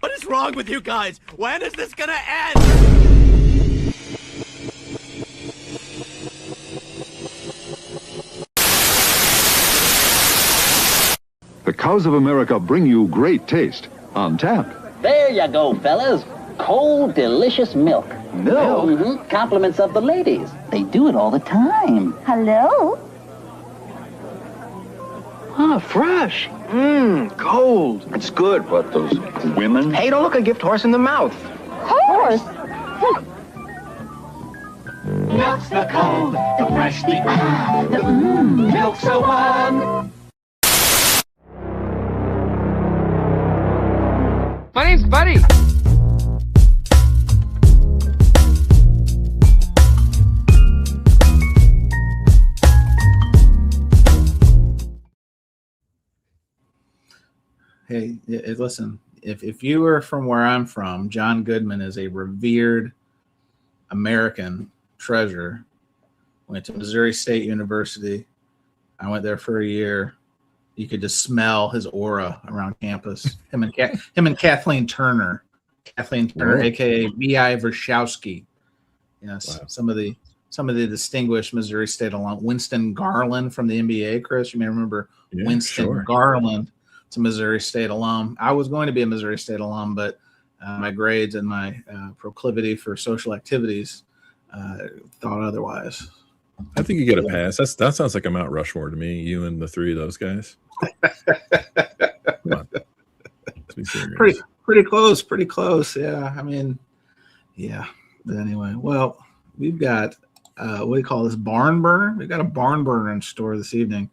What is wrong with you guys? When is this gonna end? The cows of America bring you great taste on tap. There you go, fellas. Cold, delicious milk. Milk? Mm-hmm. Compliments of the ladies. They do it all the time. Hello? Ah, fresh. Cold. It's good, but those women... Hey, don't look a gift horse in the mouth. Horse? Milk's the cold, the fresh, the milk's the one. My name's Buddy. Hey, listen, if you are from where I'm from, John Goodman is a revered American treasure. Went to Missouri State University. I went there for a year. You could just smell his aura around campus. Him and Kathleen Turner, aka B.I. Vershowski. Yes, wow. Some of the distinguished Missouri State alum. Winston Garland from the NBA, Chris. You may remember Winston Garland. It's a Missouri State alum. I was going to be a Missouri State alum, but my grades and my proclivity for social activities thought otherwise. I think you get a pass. That sounds like a Mount Rushmore to me. You and the three of those guys. Come on. Let's be serious. Pretty close. Yeah, I mean, yeah. But anyway, well, we've got what do you call this, barn burner? We've got a barn burner in store this evening.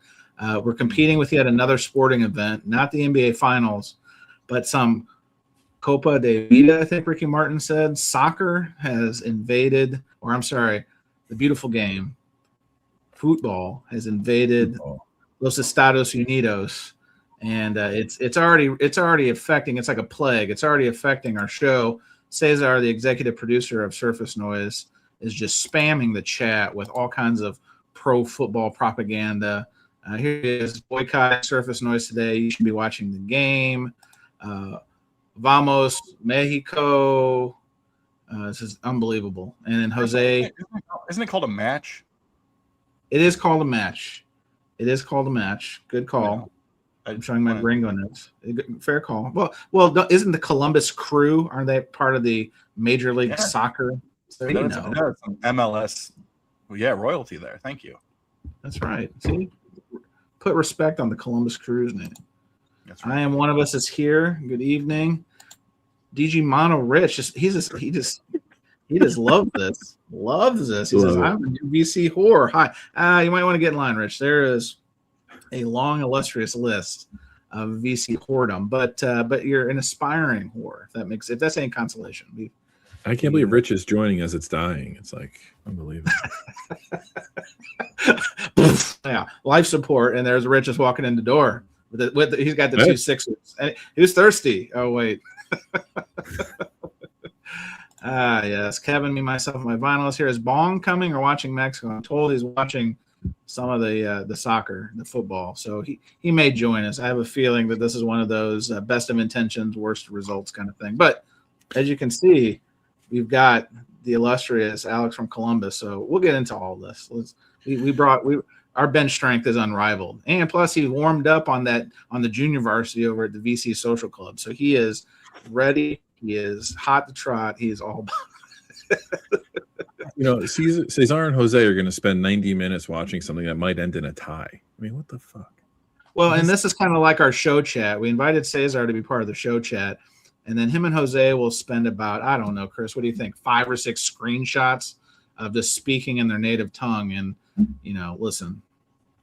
We're competing with yet another sporting event, not the NBA Finals, but some Copa de Vida, I think Ricky Martin said. Soccer has invaded, the beautiful game, football has invaded Los Estados Unidos, and it's already affecting. It's like a plague. It's already affecting our show. Cesar, the executive producer of Surface Noise, is just spamming the chat with all kinds of pro football propaganda. Here it is, boycott Surface Noise today. You should be watching the game. Vamos, Mexico. This is unbelievable. And then Jose. Isn't it called a match? It is called a match. Good call. Yeah. I'm showing my gringo notes. Fair call. Well, isn't the Columbus Crew, aren't they part of the Major League Soccer? So it's MLS. Well, yeah, royalty there. Thank you. That's right. See? Put respect on the Columbus Crew's name. That's right. I am one of us is here. Good evening. DG Mono Rich. He just loves this. Loves this. He says, I'm a new VC whore. Hi. You might want to get in line, Rich. There is a long, illustrious list of VC whoredom, but you're an aspiring whore, if that's any consolation. I can't believe Rich is joining as it's dying. It's like unbelievable. Yeah, life support, and there's Rich just walking in the door he's got the 2 Sixers, and he was thirsty. Oh wait. Yes, Kevin, me, myself, and my vinylist here. Is Bong coming or watching Mexico? I'm told he's watching some of the soccer, the football. So he may join us. I have a feeling that this is one of those best of intentions, worst results kind of thing. But as you can see, we've got the illustrious Alex from Columbus. So we'll get into all this. Our bench strength is unrivaled, and plus he warmed up on the junior varsity over at the VC Social Club. So he is ready. He is hot to trot. He is all. Cesar and Jose are going to spend 90 minutes watching something that might end in a tie. I mean, what the fuck? Well, and this is kind of like our show chat. We invited Cesar to be part of the show chat, and then him and Jose will spend about, I don't know, Chris, what do you think, 5 or 6 screenshots of just speaking in their native tongue. And, listen,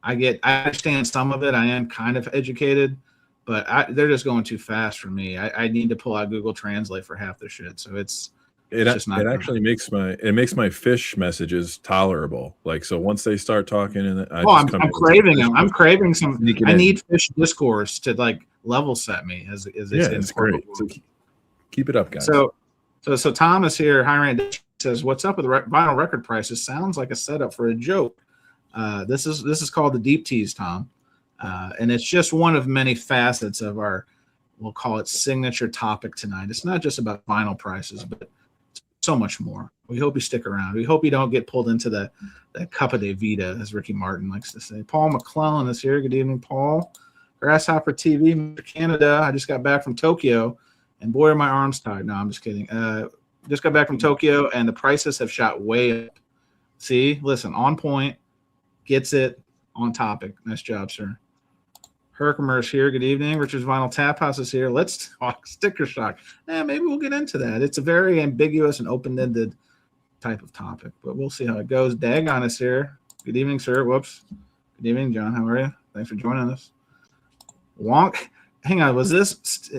I understand some of it. I am kind of educated, but they're just going too fast for me. I need to pull out Google Translate for half the shit. So it actually makes my fish messages tolerable. Like, so once they start talking, and I'm craving them. I'm craving some. I need fish discourse to like level set me as it's great. So keep it up, guys. So Thomas here, Highland says, "What's up with the vinyl record prices? Sounds like a setup for a joke." This is called the deep tease, Tom, and it's just one of many facets of our we'll call it signature topic tonight. It's not just about vinyl prices, but so much more. We hope you stick around. We hope you don't get pulled into that Cup de Vita, as Ricky Martin likes to say. Paul McClellan is here. Good evening, Paul. Grasshopper TV, Canada. I just got back from Tokyo, and boy, are my arms tired. No, I'm just kidding. Just got back from Tokyo, and the prices have shot way up. See, listen, on point, gets it, on topic. Nice job, sir. Herkimer's here. Good evening. Richard's Vinyl Tap House is here. Let's talk sticker shock. Maybe we'll get into that. It's a very ambiguous and open-ended type of topic, but we'll see how it goes. Dagon is here. Good evening, sir. Whoops. Good evening, John. How are you? Thanks for joining us. Wonk. Hang on. Was this?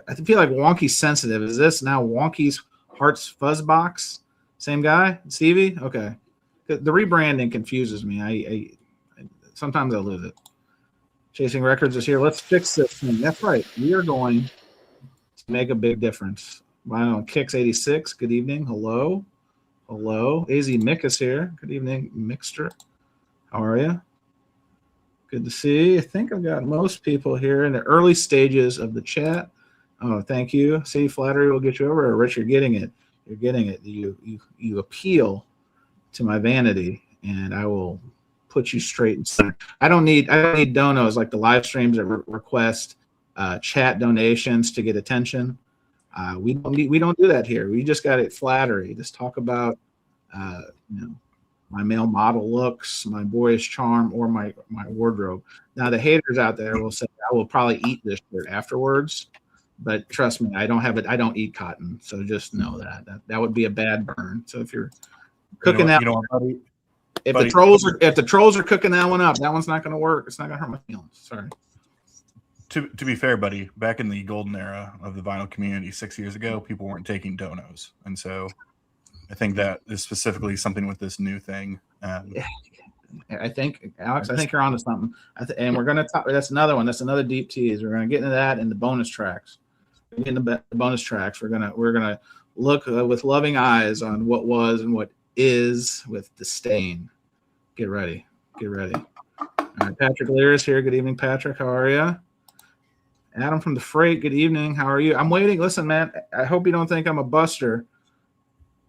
I feel like Wonky's sensitive. Is this now Wonky's Hearts Fuzz Box? Same guy? Stevie? Okay. The rebranding confuses me. I sometimes I lose it. Chasing Records is here. Let's fix this thing. That's right. We are going to make a big difference. Wow. Kicks 86. Good evening. Hello. Hello. AZ Mick is here. Good evening, Mixter. How are you? Good to see. I think I've got most people here in the early stages of the chat. Oh, thank you. See, flattery will get you over. Rich, you're getting it. You're getting it. You appeal to my vanity, and I will put you straight and center. I don't need donos like the live streams that request chat donations to get attention. We don't do that here. We just got it flattery. Just talk about my male model looks, my boyish charm, or my wardrobe. Now the haters out there will say I will probably eat this shirt afterwards, but trust me, I don't eat cotton. So just know that would be a bad burn. So if you're cooking buddy, if the trolls are cooking that one up, that one's not going to work. It's not going to hurt my feelings. Sorry. To be fair, buddy, back in the golden era of the vinyl community 6 years ago, people weren't taking donos, and so I think that is specifically something with this new thing. I think, Alex, I think you're onto something. And we're going to talk. That's another one. That's another deep tease. We're going to get into that in the bonus tracks. In the bonus tracks, we're gonna look with loving eyes on what was and what is with disdain. Get ready. Get ready. All right, Patrick Lear is here. Good evening, Patrick. How are you? Adam from the Freight. Good evening. How are you? I'm waiting. Listen, man. I hope you don't think I'm a buster,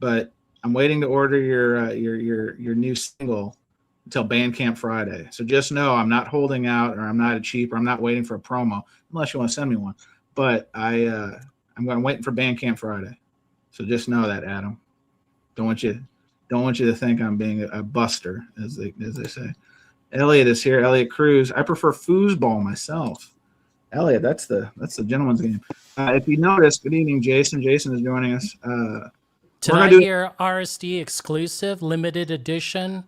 but I'm waiting to order your new single until Bandcamp Friday. So just know I'm not holding out, or I'm not a cheap, or I'm not waiting for a promo unless you want to send me one. But I'm waiting for Bandcamp Friday. So just know that, Adam. Don't want you to think I'm being a buster, as they say. Elliot is here. Elliot Cruz. I prefer foosball myself. Elliot, that's the gentleman's game. If you notice, good evening, Jason. Jason is joining us. Tonight here, RSD exclusive, limited edition,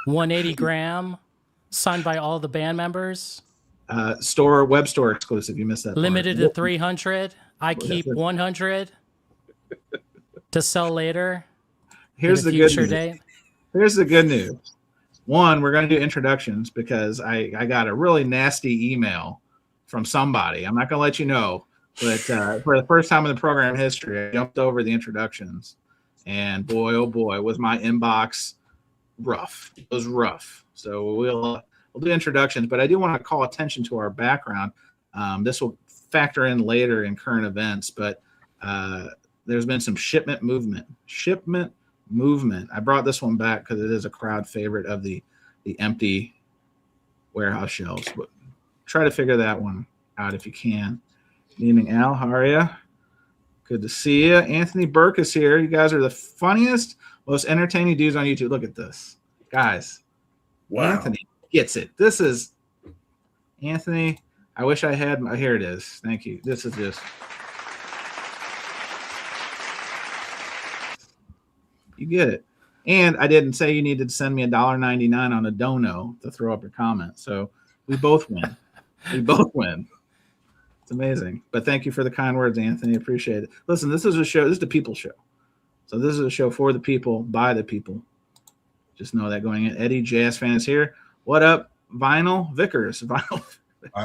180 gram, signed by all the band members. Web store exclusive. You missed that. Limited to 300. I keep 100 to sell later. Here's the good news. Here's the good news. One, we're going to do introductions because I got a really nasty email from somebody. I'm not going to let you know, but for the first time in the program history, I jumped over the introductions, and boy, oh boy, was my inbox rough. It was rough. So we'll do introductions, but I do want to call attention to our background. This will factor in later in current events, but there's been some shipment movement. I brought this one back because it is a crowd favorite of the empty warehouse shelves. But try to figure that one out if you can. Good evening, Al. How are you? Good to see you. Anthony Burke is here. You guys are the funniest, most entertaining dudes on YouTube. Look at this. Guys. Wow. Anthony gets it. This is Anthony. I wish I had my, here it is. Thank you. This is just, you get it. And I didn't say you needed to send me $1.99 on a dono to throw up your comment. So we both win. We both win. It's amazing. But thank you for the kind words, Anthony. Appreciate it. Listen, this is a show. This is the people show. So this is a show for the people, by the people. Just know that going in. Eddie, jazz fan, is here. What up, Vinyl Vickers? Vinyl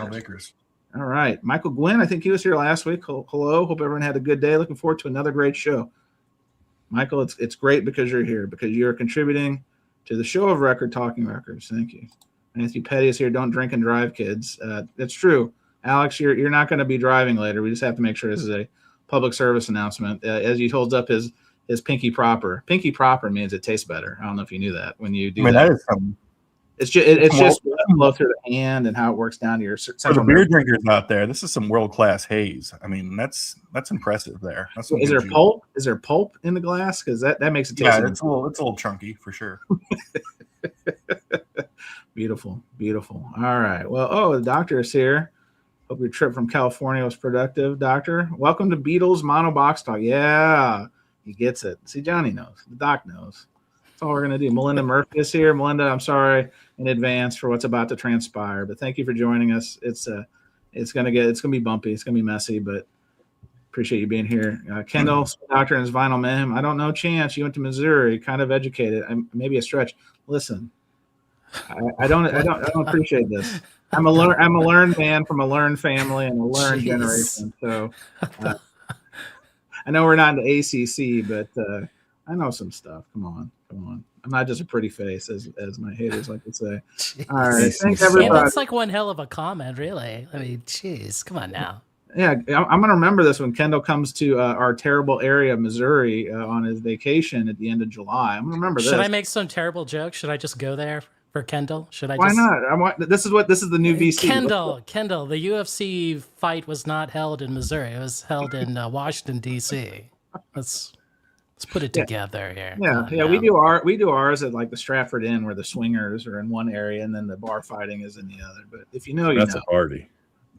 Vickers. All right. Michael Gwynn, I think he was here last week. Hello. Hope everyone had a good day. Looking forward to another great show. Michael, it's great because you're here, because you're contributing to the show of record, talking records. Thank you. Matthew Petty is here. Don't drink and drive, kids. That's true. Alex, you're not going to be driving later. We just have to make sure this is a public service announcement. As he holds up his pinky proper. Pinky proper means it tastes better. I don't know if you knew that when you do that. That is something. It's just flow through the hand and how it works down to your central. For the beer drinkers out there, this is some world class haze. I mean, that's impressive. There. That's is there pulp? Is there pulp in the glass? Because that makes it taste. Yeah, it's a little chunky for sure. Beautiful. All right. Well, the doctor is here. Hope your trip from California was productive, doctor. Welcome to Beatles Mono Box Talk. Yeah, he gets it. See, Johnny knows. The doc knows. That's all we're gonna do. Melinda Murphy is here. Melinda, I'm sorry in advance for what's about to transpire, but thank you for joining us. It's gonna be bumpy. It's gonna be messy, but appreciate you being here. Kendall, doctor and his vinyl mayhem. I don't know. Chance, you went to Missouri, kind of educated. Maybe a stretch. Listen, I don't appreciate this. I'm a learned man from a learned family and a learned generation. So I know we're not in the ACC, but I know some stuff. Come on. I'm not just a pretty face, as my haters like to say. All right, thanks everybody. Yeah, that's like one hell of a comment, really. I mean, jeez, come on now. Yeah, I'm going to remember this when Kendall comes to our terrible area of Missouri on his vacation at the end of July. I'm going to remember this. Should I make some terrible joke? Should I just go there for Kendall? Should I? Why not? This is the new VC. Kendall, the UFC fight was not held in Missouri. It was held in Washington D.C. Let's put it together here. Yeah. We do ours at like the Stratford Inn, where the swingers are in one area and then the bar fighting is in the other. But if you know, that's a party.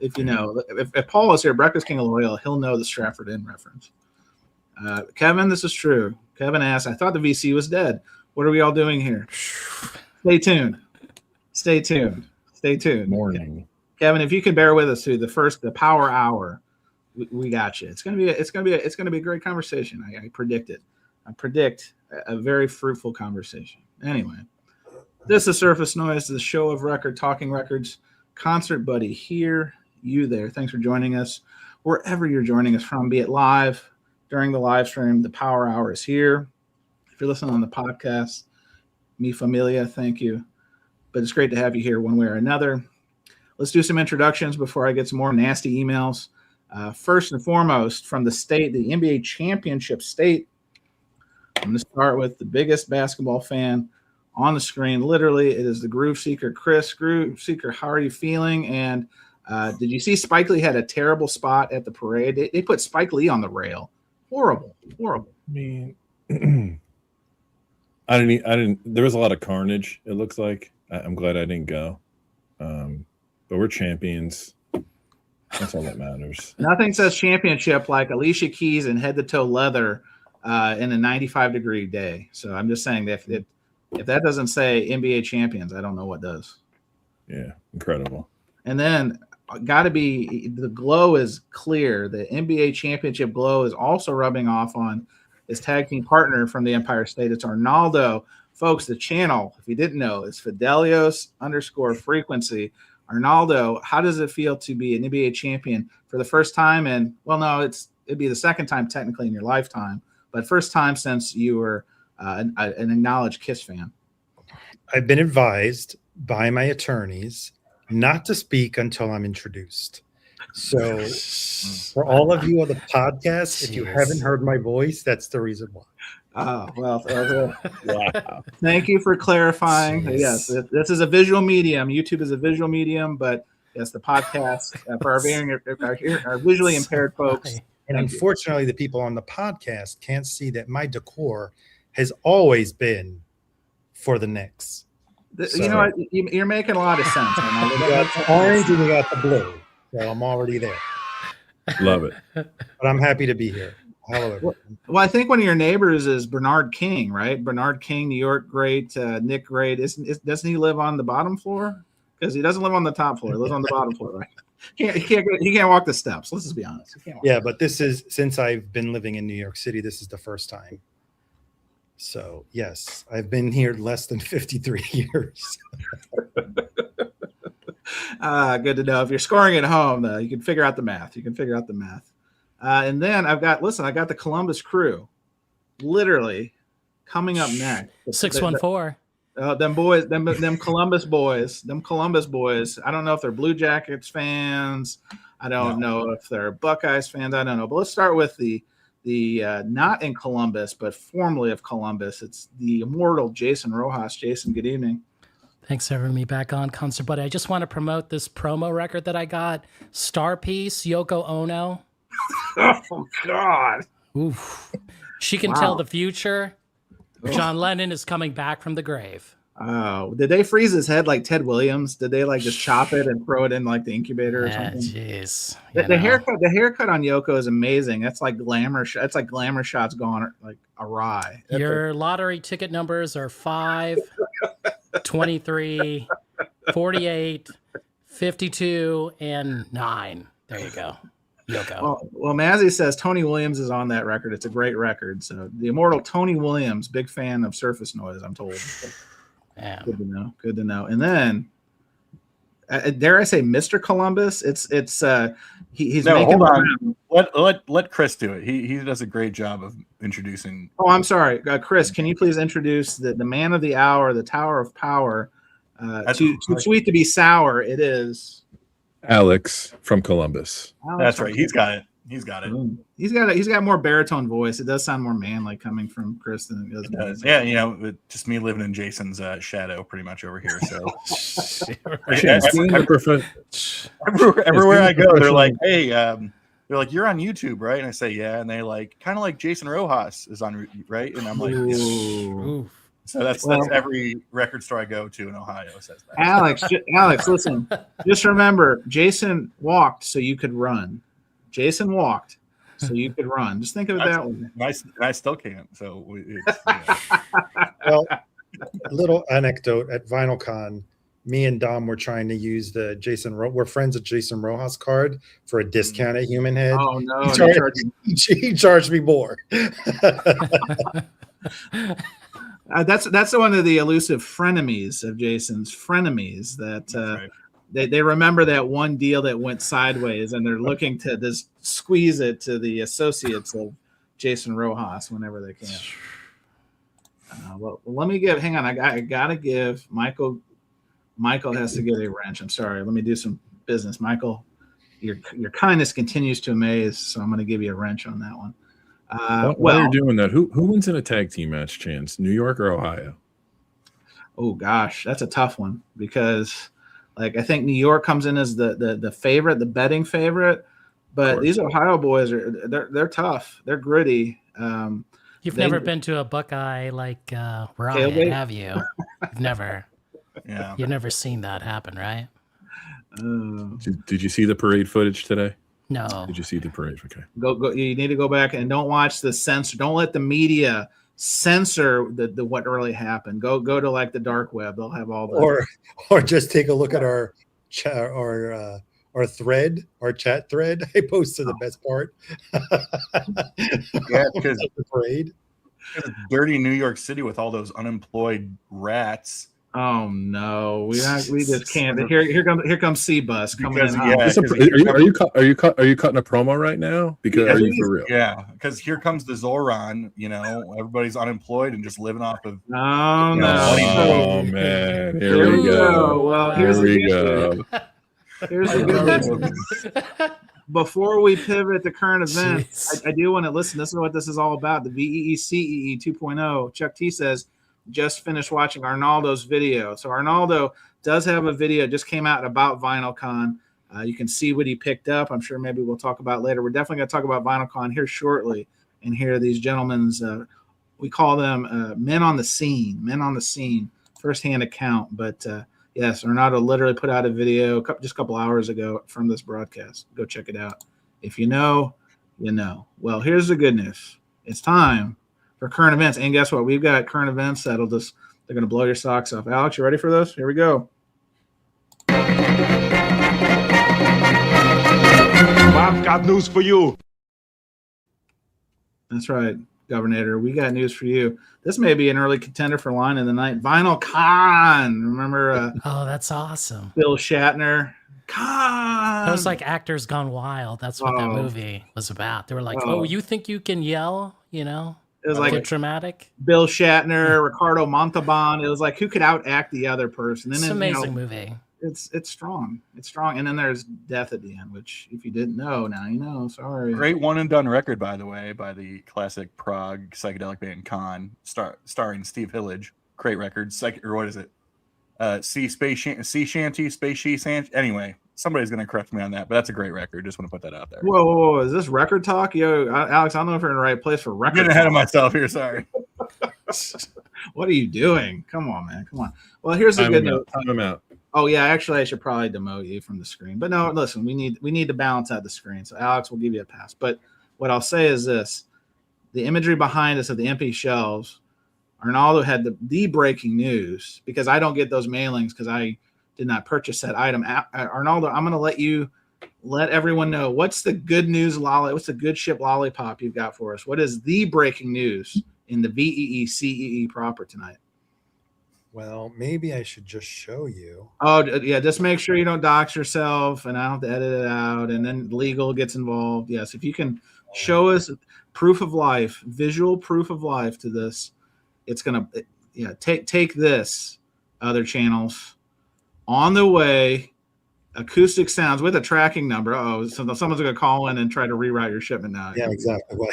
If you know, if Paul is here, Breakfast King of Loyal, he'll know the Stratford Inn reference. Kevin, this is true. Kevin asks, I thought the VC was dead. What are we all doing here? Stay tuned. Morning. Kevin, if you can bear with us through the power hour, we got you. It's gonna be a great conversation. I predict it. I predict a very fruitful conversation. Anyway, this is Surface Noise, the show of record, talking records, concert buddy here, you there. Thanks for joining us wherever you're joining us from, be it live, during the live stream. The power hour is here. If you're listening on the podcast, mi familia, thank you. But it's great to have you here one way or another. Let's do some introductions before I get some more nasty emails. First and foremost, from the state, the NBA championship state, I'm going to start with the biggest basketball fan on the screen. Literally, it is the Groove Seeker. Chris, Groove Seeker, how are you feeling? And did you see Spike Lee had a terrible spot at the parade? They put Spike Lee on the rail. Horrible. I mean, I didn't. There was a lot of carnage. It looks like. I'm glad I didn't go. But we're champions. That's all that matters. Nothing says championship like Alicia Keys and head-to-toe leather in a 95-degree day. So I'm just saying that if that doesn't say NBA champions, I don't know what does. Yeah, incredible. And then got to be the glow is clear. The NBA championship glow is also rubbing off on his tag team partner from the Empire State. It's Arnaldo. Folks, the channel, if you didn't know, is Fidelios_frequency. Arnaldo, how does it feel to be an NBA champion for the first time? And well, no, it'd be the second time technically in your lifetime, but first time since you were an acknowledged Kiss fan. I've been advised by my attorneys not to speak until I'm introduced. So for all of you on the podcast, if you haven't heard my voice, that's the reason why. Oh, well, wow. Thank you for clarifying. Jeez. Yes, this is a visual medium. YouTube is a visual medium, but yes, the podcast for our visually impaired folks. And unfortunately, the people on the podcast can't see that my decor has always been for the Knicks. You know what? You're making a lot of sense. You got the orange and you got the blue. So I'm already there. Love it. But I'm happy to be here. Hello, everyone. Well, I think one of your neighbors is Bernard King, right? Bernard King, New York great, Nick great. Doesn't he live on the bottom floor? Because he doesn't live on the top floor. He lives on the bottom floor, right? He can't walk the steps. Let's just be honest. Yeah, but this is, since I've been living in New York City, this is the first time. So, yes, I've been here less than 53 years. Good to know. If you're scoring at home, though, you can figure out the math. And then I got the Columbus Crew literally coming up next. 614. Them boys, them Columbus boys, them Columbus boys. I don't know if they're Blue Jackets fans. I don't know if they're Buckeyes fans. I don't know. But let's start with the not in Columbus, but formerly of Columbus. It's the immortal Jason Rojas. Jason, good evening. Thanks for having me back on, Concert Buddy. I just want to promote this promo record that I got. Star Piece, Yoko Ono. Oh, God. Oof. She can tell the future. John Lennon is coming back from the grave. Oh, did they freeze his head like Ted Williams? Did they like just chop it and throw it in like the incubator or something? Jeez. The haircut on Yoko is amazing. That's like glamour. That's like glamour shots gone like awry. Your lottery ticket numbers are 5, 23, 48, 52, and 9. There you go. Yoko. Well, Mazzy says Tony Williams is on that record. It's a great record. So the immortal Tony Williams, big fan of Surface Noise, I'm told. Yeah. Good to know. Good to know. And then, dare I say, Mr. Columbus? He's making. Hold on. Let Chris do it. He does a great job of introducing. Oh, I'm sorry, Chris. Can you please introduce the man of the hour, the Tower of Power? Too sweet to be sour. It is Alex from Columbus. That's right. He's got it. He's got it. He's got more baritone voice. It does sound more manly coming from Chris than it does. Yeah, just me living in Jason's shadow pretty much over here. So everywhere I go, they're like, "Hey, you're on YouTube, right?" And I say, "Yeah," and they like kind of like Jason Rojas is on, right? And I'm like, yeah. So that's every record store I go to in Ohio says that. Alex, listen. Just remember, Jason walked so you could run. Jason walked so you could run. Just think of it that way. I still can't. So well, little anecdote at VinylCon, me and Dom were trying to use the we're friends of Jason Rojas card for a discount at Human Head. Oh no, he charged me more. That's one of the elusive frenemies of Jason's frenemies that right. They remember that one deal that went sideways, and they're looking to just squeeze it to the associates of Jason Rojas whenever they can. Well, let me hang on. I gotta give Michael has to get a wrench. I'm sorry. Let me do some business. Michael, your kindness continues to amaze, so I'm going to give you a wrench on that one. While you're doing that, who wins in a tag team match, Chance? New York or Ohio? Oh gosh, that's a tough one because I think New York comes in as the favorite, the betting favorite, but these Ohio boys they're tough. They're gritty. You've never been to a Buckeye like Ryan, have you? You've never. Yeah. You've never seen that happen, right? Did you see the parade footage today? No. Did you see the parade? Okay. Go. You need to go back and don't watch the censor. Don't let the media censor the what really happened. Go to like the dark web. They'll have all the or just take a look at our thread, our chat thread. I posted the best part. Yeah, because the parade. Dirty New York City with all those unemployed rats. Oh no, we just can't. Here comes C-Bus coming in. Are you cutting a promo right now? Because are you for real? Yeah, because here comes the Zoran. Everybody's unemployed and just living off of. Oh no! Oh man, here we go. Well, here we go. Here's the good news. Before we pivot to current events, I do want to listen. This is what this is all about. The VEECEE 2.0. Chuck T says, just finished watching Arnaldo's video. So Arnaldo does have a video, just came out about VinylCon. You can see what he picked up. I'm sure maybe we'll talk about later. We're definitely going to talk about VinylCon here shortly and hear these gentlemen's, we call them men on the scene, firsthand account. But yes, Arnaldo literally put out a video just a couple hours ago from this broadcast. Go check it out. If you know, you know. Well, here's the good news. It's time for current events. And guess what? We've got current events they're going to blow your socks off. Alex, you ready for this? Here we go. I've got news for you. That's right, Governor. We got news for you. This may be an early contender for line of the night. VinylCon. Remember? Oh, that's awesome. Bill Shatner. Con. That was like Actors Gone Wild. That's what that movie was about. They were like, "Oh, you think you can yell?" It was like dramatic. Bill Shatner, Ricardo Montalban. It was like who could outact the other person. And It's then, an amazing movie. It's strong. It's strong. And then there's death at the end, which if you didn't know, now you know. Sorry. Great one and done record, by the way, by the classic Prague psychedelic band Con, starring Steve Hillage. Great record. Or what is it? Sea Shanty, Space She Shanty. Anyway, somebody's going to correct me on that, but that's a great record. Just want to put that out there. Whoa. Is this record talk? Yo, Alex, I don't know if you're in the right place for record I'm getting ahead of myself here. Sorry. What are you doing? Come on, man. Come on. Well, here's the good note. Time out. Oh, yeah. Actually, I should probably demote you from the screen. But no, listen, we need to balance out the screen. So Alex will give you a pass. But what I'll say is this. The imagery behind us of the empty shelves, Arnaldo had the breaking news because I don't get those mailings because I did not purchase that item. Arnaldo, I'm going to let everyone know what's the good news what's the good ship lollipop you've got for us? What is the breaking news in the VEE proper tonight? Well, maybe I should just show you. Oh, yeah. Just make sure you don't dox yourself and I don't have to edit it out. And then legal gets involved. Yes. If you can show us proof of life, visual proof of life to this, it's going to take this, other channels, on the way, acoustic sounds with a tracking number. So someone's going to call in and try to rewrite your shipment now. Yeah, exactly.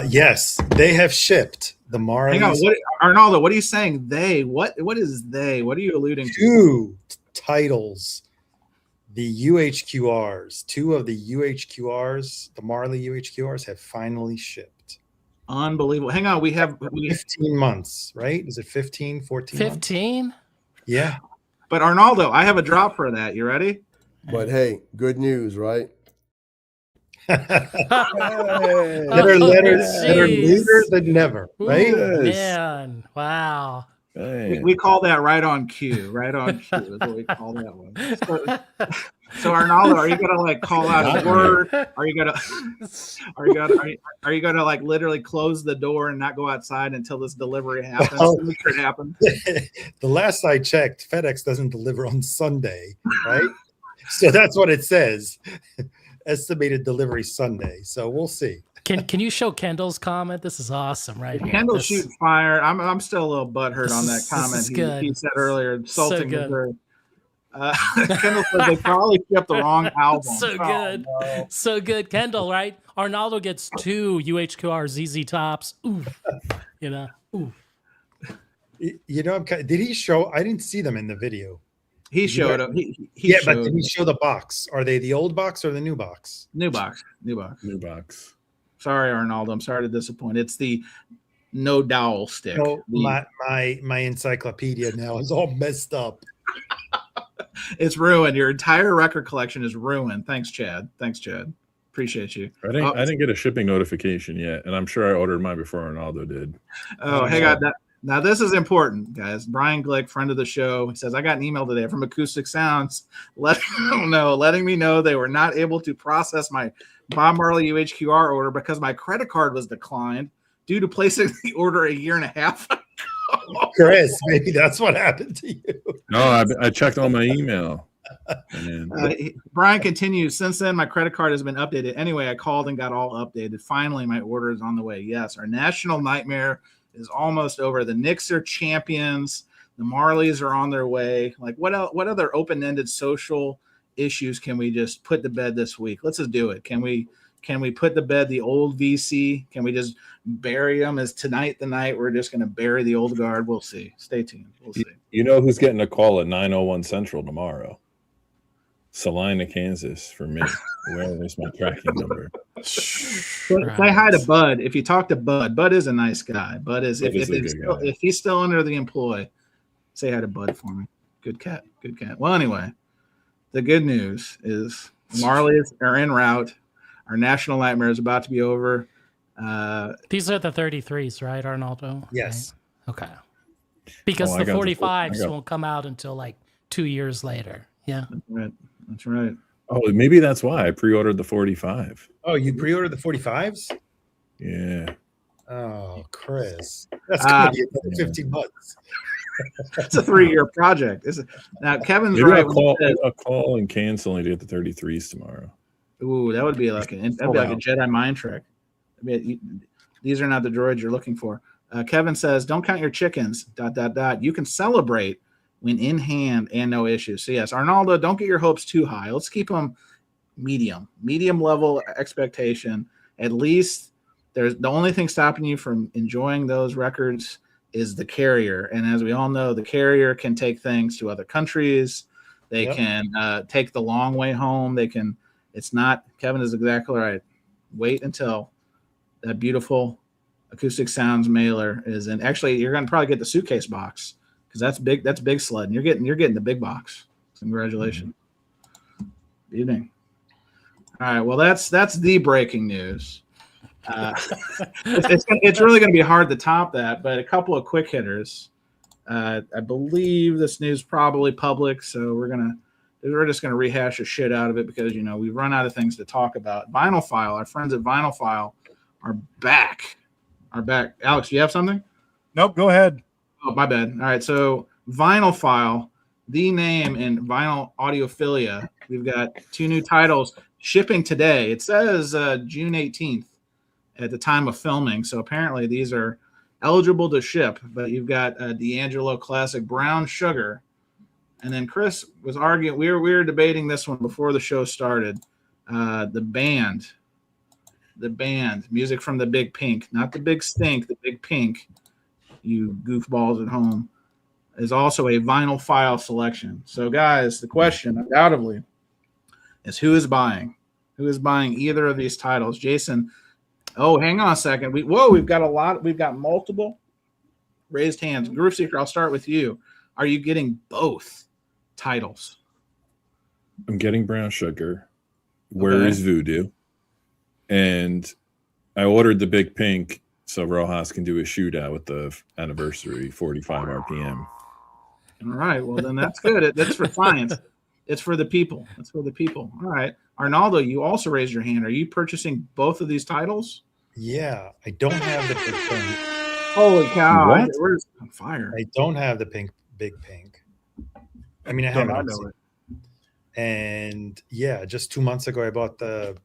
Yes, they have shipped the Marleys. Hang on, Arnaldo, what are you saying? They? What is they? What are you alluding to? Two titles. The UHQRs, two of the UHQRs, the Marley UHQRs have finally shipped. Unbelievable. Hang on, we have 15 months, right? Is it 15, 14 15? Months? Yeah. But Arnaldo, I have a drop for that. You ready? But hey, good news, right? Better later than never, right? Ooh, man, wow. Hey. We call that right on cue. Right on cue is what we call that one. So Arnaldo, are you gonna call out a word? Are you gonna like literally close the door and not go outside until this delivery happens? Well, it happens. The last I checked, FedEx doesn't deliver on Sunday, right? So that's what it says. Estimated delivery Sunday. So we'll see. Can you show Kendall's comment? This is awesome, right? Kendall's shooting fire. I'm still a little butthurt on that comment he said earlier, insulting Missouri. Kendall said they probably shipped the wrong album. So good. No. So good. Kendall, right? Arnaldo gets 2 UHQR ZZ Tops. Ooh. Ooh. Did he show? I didn't see them in the video. He showed them. But did he show the box? Are they the old box or the new box? New box. New box. Sorry, Arnaldo. I'm sorry to disappoint. It's the no dowel stick. No, my encyclopedia now is all messed up. It's ruined. Your entire record collection is ruined. Thanks, Chad. Appreciate you. I didn't get a shipping notification yet, and I'm sure I ordered mine before Arnaldo did. Oh, hang on. Now, this is important, guys. Brian Glick, friend of the show, he says, I got an email today from Acoustic Sounds letting me know they were not able to process my Bob Marley UHQR order because my credit card was declined due to placing the order a year and a half ago. Chris, maybe that's what happened to you. No, I checked all my email. Brian continues, since then, my credit card has been updated. Anyway, I called and got all updated. Finally, my order is on the way. Yes, our national nightmare is almost over. The Knicks are champions. The Marleys are on their way. Like, what other open-ended social issues can we just put to bed this week? Let's just do it. Can we put to bed the old VC? Can we just bury them? Is tonight the night we're just going to bury the old guard? We'll see. Stay tuned. We'll see. You know who's getting a call at 9:01 Central tomorrow? Salina, Kansas, for me. Where is my tracking number? Say hi to Bud. If you talk to Bud, Bud is a nice guy. Bud is if he's still under the employ, say hi to Bud for me. Good cat. Well, anyway, the good news is Marleys are en route. Our national nightmare is about to be over. These are the 33s, right, Arnaldo? Yes. Right? Okay. Because the 45s won't come out until like 2 years later. Yeah. That's right. Oh, maybe that's why I pre-ordered the 45. Oh, you pre-ordered the 45s? Yeah. Oh, Chris. That's going to be another 50 bucks. It's a 3-year project. Now, Kevin's maybe right. I'll call and cancel and get the 33s tomorrow. Ooh, that would be like a Jedi mind trick. These are not the droids you're looking for. Kevin says, don't count your chickens, ... You can celebrate when in hand and no issues. So yes, Arnaldo, don't get your hopes too high. Let's keep them medium level expectation. At least there's the only thing stopping you from enjoying those records is the carrier. And as we all know, the carrier can take things to other countries. They can take the long way home. It's not, Kevin is exactly right. Wait until that beautiful Acoustic Sounds mailer is in. Actually, you're going to probably get the suitcase box because that's big sled. And you're getting the big box. Congratulations. Good evening. All right. Well, that's the breaking news. It's really going to be hard to top that, but a couple of quick hitters. I believe this news probably public, so we're just gonna rehash the shit out of it because we've run out of things to talk about. Vinyl our friends at Vinyl are back. Alex, do you have something? Nope, go ahead. Oh, my bad. All right, so Vinyl, the name in vinyl audiophilia. We've got 2 new titles shipping today. It says June 18th at the time of filming, so apparently these are eligible to ship. But you've got D'Angelo classic Brown Sugar, and then Chris was arguing. We were debating this one before the show started. The band, music from the Big Pink, not the Big Stink, the Big Pink. You goofballs at home, is also a vinyl selection. So, guys, the question undoubtedly is who is buying? Who is buying either of these titles? Jason. Oh, hang on a second. We've got a lot. We've got multiple raised hands. Groove Seeker, I'll start with you. Are you getting both titles? I'm getting Brown Sugar. Where is Voodoo? And I ordered the Big Pink so Rojas can do a shootout with the anniversary 45 RPM. All right. Well, then that's good. That's for science. It's for the people. It's for the people. All right. Arnaldo, you also raised your hand. Are you purchasing both of these titles? Yeah, I don't have the Big Pink. Holy cow. What? We're on fire. I don't have the Big Pink. I mean, I have it. And yeah, just 2 months ago, I bought the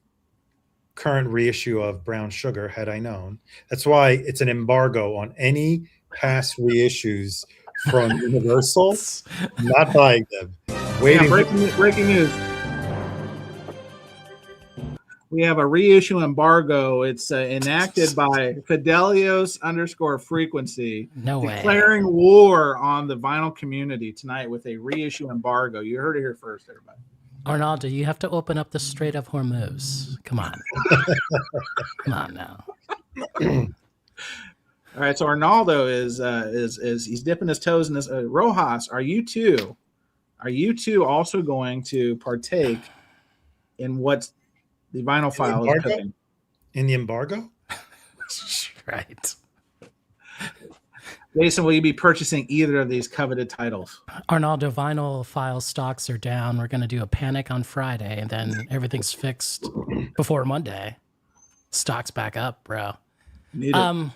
current reissue of Brown Sugar, had I known. That's why it's an embargo on any past reissues from Universal. Not buying them. Breaking news. We have a reissue embargo. It's enacted by Fidelios_frequency. No way. Declaring war on the vinyl community tonight with a reissue embargo. You heard it here first, everybody. Arnaldo, you have to open up the Strait of Hormuz. Come on. Come on now. All right, so Arnaldo is he's dipping his toes in this. Rojas, are you two also going to partake in what the vinyl file is cooking? In the embargo? Right. Jason, will you be purchasing either of these coveted titles? Arnaldo, vinyl file stocks are down. We're going to do a panic on Friday, and then everything's fixed before Monday. Stocks back up, bro. Need it.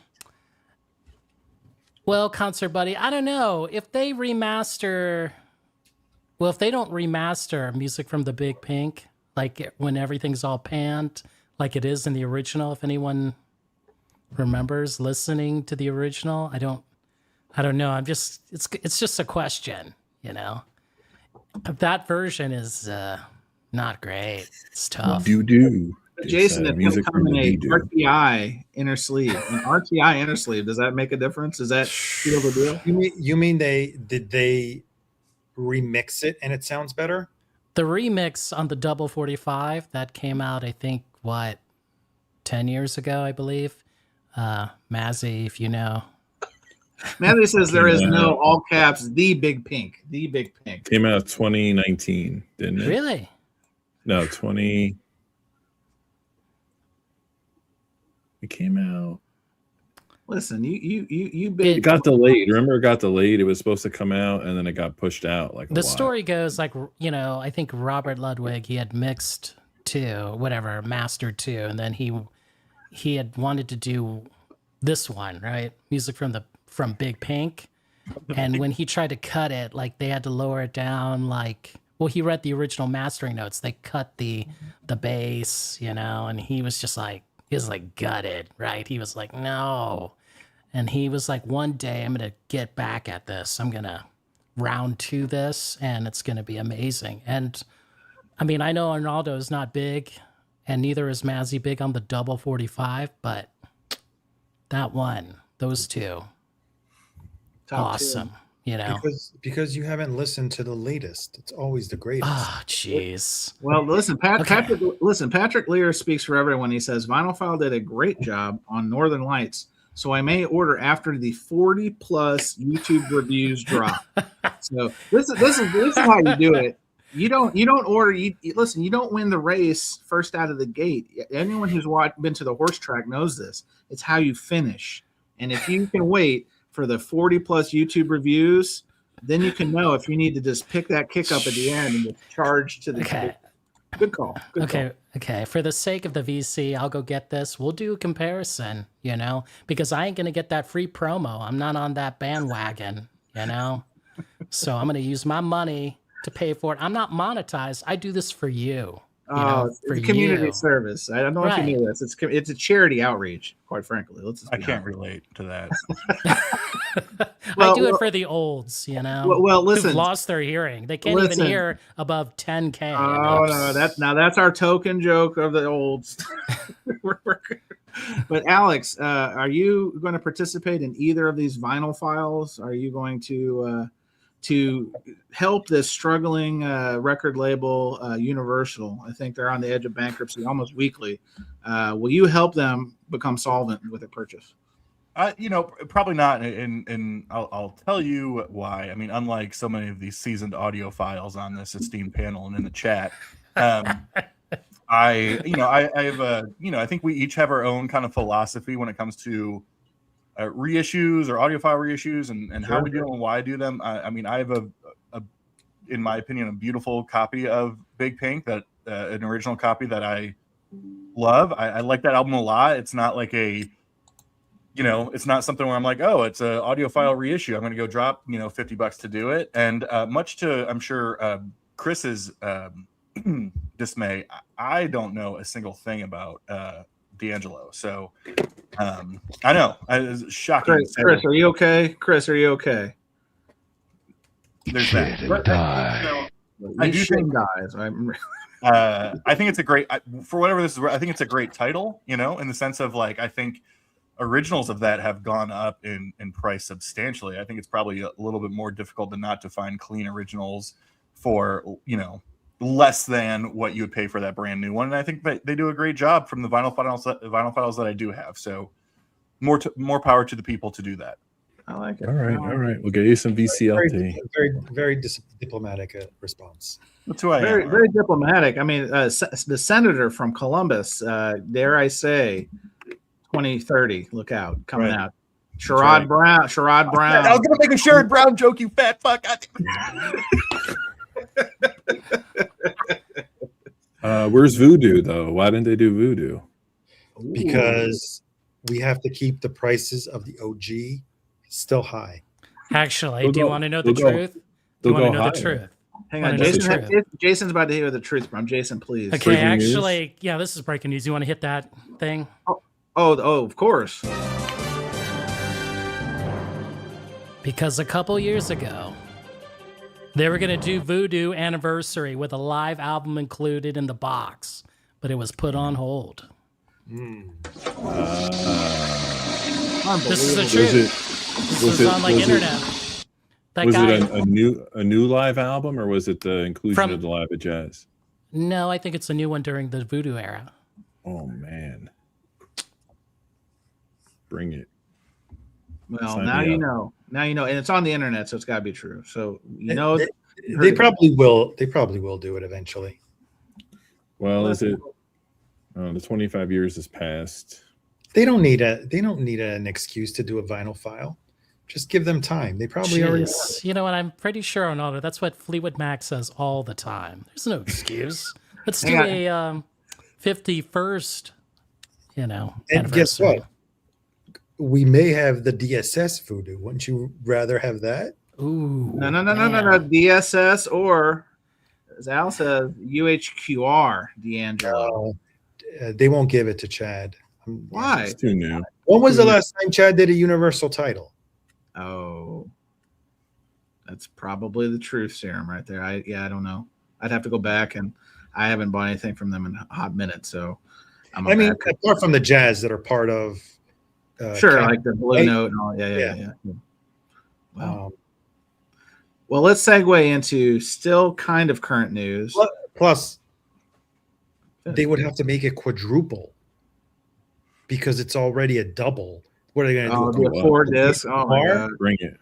Well, Concert Buddy, I don't know. If they don't remaster music from the Big Pink, like when everything's all panned, like it is in the original, if anyone remembers listening to the original, I don't know. It's just a question, That version is not great. It's tough. Jason, it's going to come in a RTI inner sleeve. An RTI inner sleeve, does that make a difference? Does that feel the deal? You mean they remix it and it sounds better? The remix on the double 45 that came out, I think, 10 years ago, I believe. Mazzy, if you know. Mazzy says there is no all caps, the Big Pink. The Big Pink. Came out 2019, didn't it? Really? No, 20. It came out. Listen, you it got delayed. Remember, it got delayed. It was supposed to come out, and then it got pushed out. Like the story goes, I think Robert Ludwig, he had mastered 2, and then he had wanted to do this one, right? Music from Big Pink, and when he tried to cut it, like they had to lower it down, he read the original mastering notes. They cut the bass, and he was just like, gutted, right? He was like, no. And he was like, one day I'm going to get back at this. I'm going to round 2 this, and it's going to be amazing. And I mean, I know Arnaldo is not big, and neither is Mazzy big on the double 45, but that one, those two, Top awesome. 2. You know, because you haven't listened to the latest. It's always the greatest. Oh, jeez. Well, listen, Patrick Lear speaks for everyone. He says Vinyl did a great job on Northern Lights, so I may order after the 40 plus YouTube reviews drop. So this is how you do it. You don't order. Listen. You don't win the race first out of the gate. Anyone who's been to the horse track knows this. It's how you finish. And if you can wait for the 40 plus YouTube reviews, then you can know if you need to just pick that kick up at the end and just charge to the. Okay. Good call. Okay. For the sake of the VC, I'll go get this. We'll do a comparison, you know, because I ain't gonna get that free promo. I'm not on that bandwagon, you know. So I'm gonna use my money to pay for it. I'm not monetized. I do this for you. For community service. I don't know if you knew this. It's a charity outreach, quite frankly. I can't relate to that. I do it for the olds, you know. Well, listen. Who've lost their hearing. They can't even hear above 10K. Oh no, that's our token joke of the olds. But Alex, are you going to participate in either of these vinyl files? Are you going to help this struggling record label, Universal? I think they're on the edge of bankruptcy almost weekly. Will you help them become solvent with a purchase? Probably not, and I'll tell you why. I mean, unlike so many of these seasoned audiophiles on this esteemed panel and in the chat, I think we each have our own kind of philosophy when it comes to reissues or audiophile reissues and how we do them and why I do them. I mean, I have in my opinion, a beautiful copy of Big Pink, that an original copy that I love. I like that album a lot. It's not like it's not something where I'm like, oh, it's an audiophile reissue, I'm going to go drop, $50 to do it. And much to, I'm sure, Chris's dismay, I don't know a single thing about D'Angelo. So I know it's shocking. Chris, are you okay? Chris, are you okay? There's that. But, I do think dies. I think it's a great, for whatever this is, I think it's a great title, in the sense of like, I think originals of that have gone up in price substantially. I think it's probably a little bit more difficult than not to find clean originals for, less than what you would pay for that brand new one. And I think they do a great job from the vinyl files that I do have. So more power to the people to do that. I like it. All right. We'll get you some VCLT. Very diplomatic response. That's who I am. Very diplomatic. I mean, the senator from Columbus, dare I say, 2030. Look out, coming out. Sherrod Brown. I was gonna make a Sherrod Brown joke, you fat fuck. Where's Voodoo though? Why didn't they do Voodoo? Because we have to keep the prices of the OG still high. Actually, do you want to know the truth? Do you want to know the truth? Hang on, Jason's about to hear the truth from Jason, please. Okay, actually, yeah, this is breaking news. You want to hit that thing? Oh, of course. Because a couple years ago, they were going to do Voodoo Anniversary with a live album included in the box, but it was put on hold. This is the truth. This was on internet. Was it a new live album, or was it the inclusion of the Live at Jazz? No, I think it's a new one during the Voodoo era. Oh man, bring it! Well, now you know, and it's on the internet, so it's got to be true. So they probably will. They probably will do it eventually. Well, is it? The 25 years has passed. They don't need an excuse to do a vinyl file. Just give them time. They probably already. You know what? I'm pretty sure, Arnaldo, that's what Fleetwood Mac says all the time. There's no excuse. Let's do a 51st, And guess what? We may have the DSS Voodoo. Wouldn't you rather have that? Ooh. No. DSS or, as Al says, UHQR D'Angelo. They won't give it to Chad. Why? It's too new. When was the last time Chad did a Universal title? Oh, that's probably the truth serum right there. I don't know. I'd have to go back, and I haven't bought anything from them in a hot minute. So I mean, apart from the jazz that are part of sure, like the Blue Note and all. Yeah. Wow. Well, let's segue into still kind of current news. Plus, they would have to make it quadruple because it's already a double. What are they going to do? A 4-disc? Oh, my God. Bring it.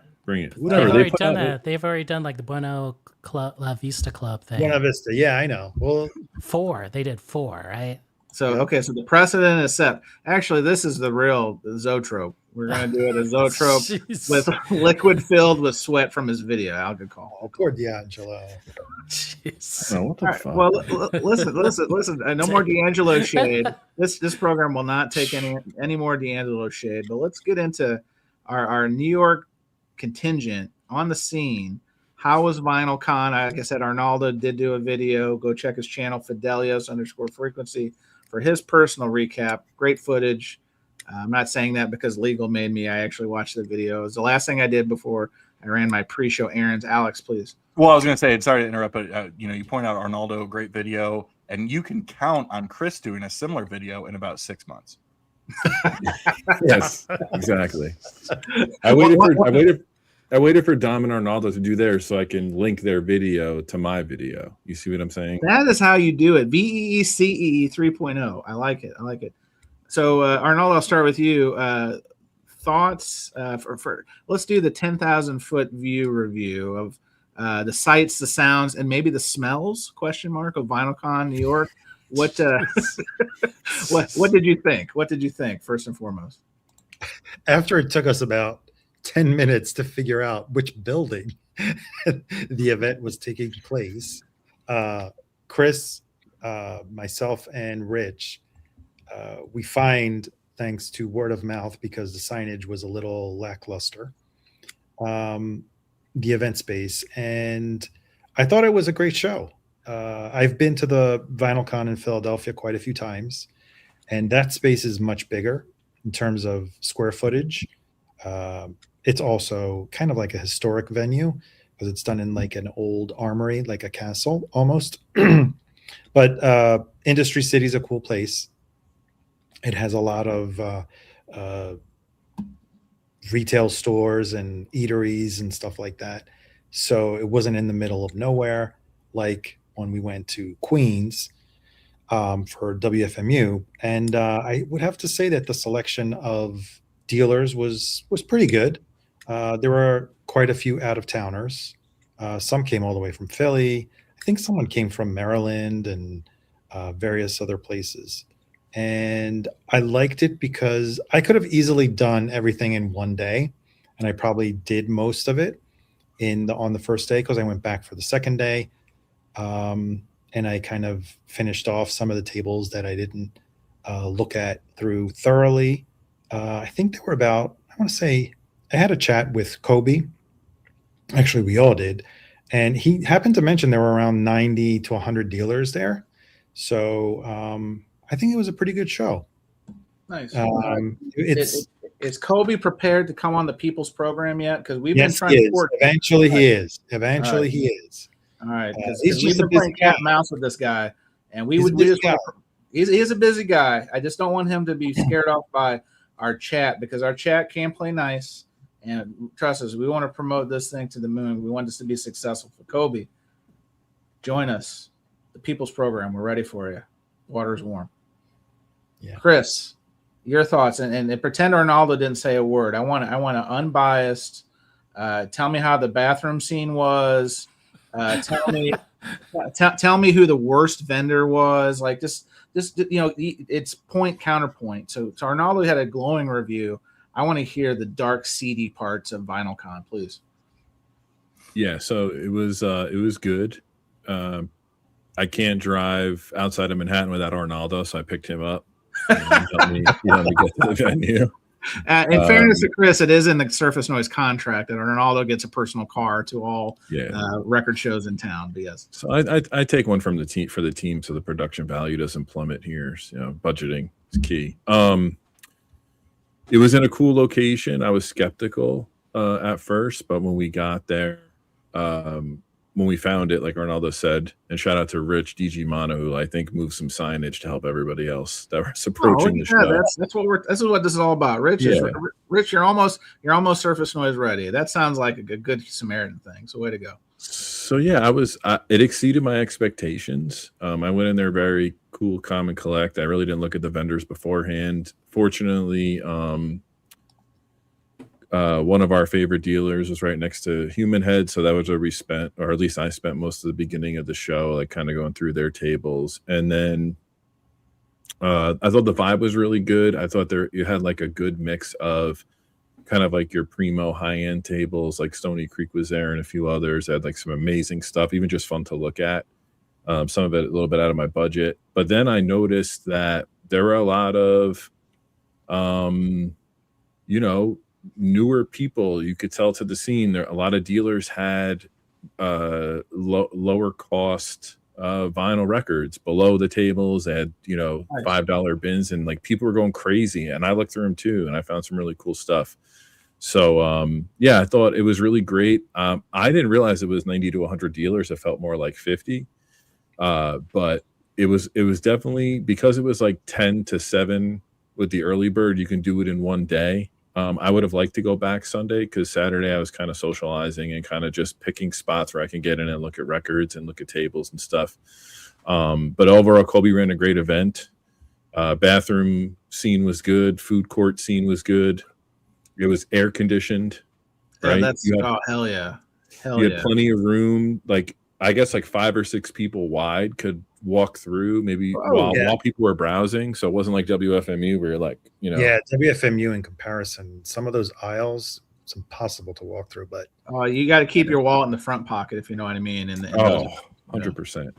They've already done that. They've already done like the Bueno Club, La Vista Club thing. Buena Vista. Yeah, I know. Well, 4. They did 4, right? So, okay, so the precedent is set. Actually, this is the real Zoetrope. We're going to do it a Zoetrope with liquid filled with sweat from his video. Al, good call. Oh, poor D'Angelo. Jeez. Oh, what the fuck? Well, listen. No more D'Angelo shade. This program will not take any more D'Angelo shade. But let's get into our New York contingent on the scene. How was VinylCon? Like I said, Arnaldo did do a video. Go check his channel, Fidelios_frequency, for his personal recap. Great footage. I'm not saying that because legal made me. I actually watched the video. It was the last thing I did before I ran my pre-show errands. Alex, please. Well, I was going to say, sorry to interrupt, but you point out Arnaldo, great video, and you can count on Chris doing a similar video in about 6 months. Yes, exactly. I waited for Dom and Arnaldo to do theirs so I can link their video to my video. You see what I'm saying? That is how you do it. VEECEE 3.0. I like it. So, Arnaldo, I'll start with you. Thoughts for let's do the 10,000 foot view review of the sights, the sounds, and maybe the smells? Of VinylCon New York. What did you think? What did you think first and foremost? After it took us about 10 minutes to figure out which building the event was taking place, Chris, myself, and Rich, we find, thanks to word of mouth, because the signage was a little lackluster, the event space, and I thought it was a great show. I've been to the VinylCon in Philadelphia quite a few times, and that space is much bigger in terms of square footage. It's also kind of like a historic venue because it's done in like an old armory, like a castle almost. But Industry City is a cool place. It has a lot of retail stores and eateries and stuff like that. So it wasn't in the middle of nowhere like when we went to Queens for WFMU. And I would have to say that the selection of dealers was pretty good. There were quite a few out-of-towners. Some came all the way from Philly. I think someone came from Maryland and various other places. And I liked it because I could have easily done everything in one day, and I probably did most of it on the first day because I went back for the second day, and I kind of finished off some of the tables that I didn't look at through thoroughly. I think there were about, I want to say, I had a chat with Kobe. Actually, we all did, and he happened to mention there were around 90 to 100 dealers there. So I think it was a pretty good show. Nice. Is Kobe prepared to come on the People's Program yet? Because we've been trying to work. Eventually he is. Eventually he is. All right. He's just we've been playing cat and mouse with this guy, and we would do this. He's a busy guy. I just don't want him to be scared off by our chat, because our chat can play nice. And trust us, we want to promote this thing to the moon. We want this to be successful. For Kobe, join us. The People's Program. We're ready for you. Water's warm. Yeah. Chris, your thoughts, and pretend Arnaldo didn't say a word. I want to unbiased. Tell me how the bathroom scene was. Tell me who the worst vendor was. Like just it's point counterpoint. So Arnaldo had a glowing review. I want to hear the dark, seedy parts of VinylCon, please. Yeah, so it was good. I can't drive outside of Manhattan without Arnaldo, so I picked him up. He helped me get to the venue. In fairness to Chris, it is in the Surface Noise contract that Arnaldo gets a personal car to all record shows in town. But yes, so I take one from the team for the team, so the production value doesn't plummet here. Budgeting It's key. It was in a cool location. I was skeptical at first, but when we got there, when we found it, like Arnaldo said, and shout out to Rich DG Mono, who I think moved some signage to help everybody else that was approaching the show. That's what this is all about. Rich, Rich, you're almost surface noise ready. That sounds like a good Samaritan thing. So way to go. So yeah, it exceeded my expectations. I went in there very cool, calm, and collect. I really didn't look at the vendors beforehand. Fortunately, one of our favorite dealers was right next to Human Head, so that was where we spent, or at least I spent most of the beginning of the show, like kind of going through their tables. And then I thought the vibe was really good. I thought you had like a good mix of kind of like your primo high-end tables, like Stony Creek was there and a few others. I had like some amazing stuff, even just fun to look at. Some of it a little bit out of my budget. But then I noticed that there were a lot of, newer people. You could tell to the scene. A lot of dealers had lower cost vinyl records below the tables. They had, $5 bins, and like people were going crazy. And I looked through them too, and I found some really cool stuff. So I thought it was really great. I didn't realize it was 90 to 100 dealers. It felt more like 50. But it was definitely, because it was like 10 to 7 with the early bird, you can do it in one day. I would have liked to go back Sunday, because Saturday I was kind of socializing and kind of just picking spots where I can get in and look at records and look at tables and stuff. But overall, Kobe ran a great event. Bathroom scene was good. Food court scene was good. It was air conditioned. Right? Hell yeah. You had plenty of room. Like, I guess like 5 or 6 people wide could walk through while people were browsing. So it wasn't like WFMU where you're like, Yeah, WFMU in comparison, some of those aisles, it's impossible to walk through. But you got to keep your wallet in the front pocket, if you know what I mean. 100%.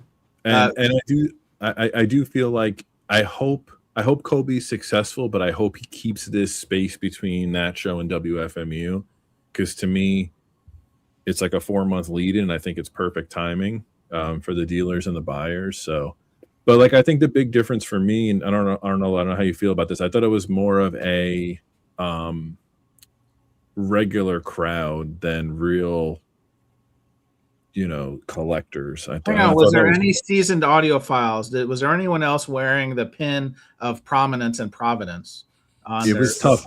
And I do feel like I hope Kobe's successful, but I hope he keeps this space between that show and WFMU, because to me, it's like a 4-month lead in. I think it's perfect timing for the dealers and the buyers. So, but like, I think the big difference for me, and I don't know how you feel about this. I thought it was more of a regular crowd than real, collectors. Was there any seasoned audiophiles? Was there anyone else wearing the pin of prominence and providence? It was tough.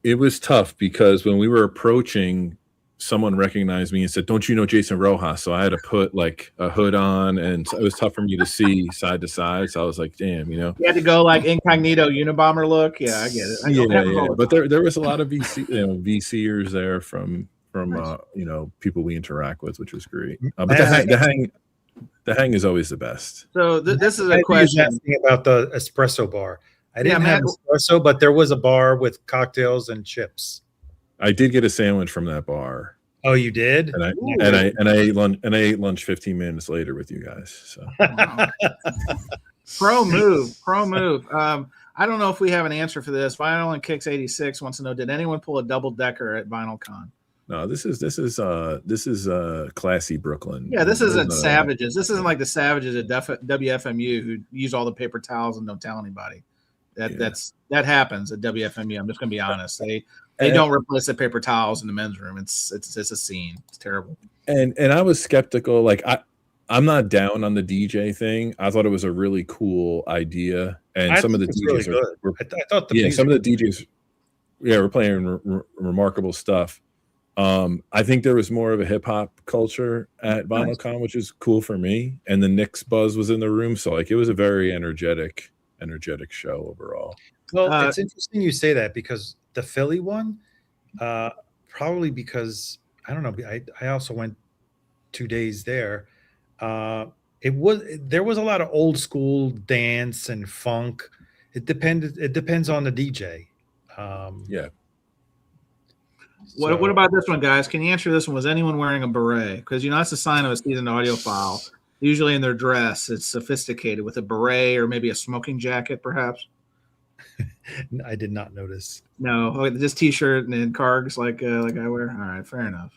It was tough because when we were approaching, someone recognized me and said, "Don't you know Jason Rojas?" So I had to put like a hood on, and it was tough for me to see side to side. So I was like, "Damn, You had to go like incognito Unabomber look. Yeah, I get it. Yeah. But there was a lot of VCers there from people we interact with, which was great. But the hang is always the best. So this is a question asking about the espresso bar. I didn't have espresso, but there was a bar with cocktails and chips. I did get a sandwich from that bar. Oh, you did? And I ate lunch 15 minutes later with you guys. So pro move. I don't know if we have an answer for this. Vinyl and Kicks 86 wants to know: did anyone pull a double decker at VinylCon? No, this is classy Brooklyn. Yeah, this isn't savages. This isn't like the savages at WFMU who use all the paper towels and don't tell anybody. That happens at WFMU. I'm just gonna be honest. They don't replace the paper towels in the men's room. It's a scene. It's terrible. And I was skeptical. Like I'm not down on the DJ thing. I thought it was a really cool idea, and some of the DJs really I thought some of the DJs were playing remarkable stuff. I think there was more of a hip hop culture at VinylCon, which is cool for me. And the Knicks buzz was in the room, so like it was a very energetic show overall. Well, it's interesting you say that, because the Philly one, probably because I don't know. I also went 2 days there. There was a lot of old school dance and funk. It depends on the DJ. What about this one, guys? Can you answer this one? Was anyone wearing a beret? Because that's a sign of a seasoned audiophile. Usually in their dress, it's sophisticated with a beret or maybe a smoking jacket, perhaps. I did not notice. No, just t-shirt and cargs like I wear. All right, fair enough.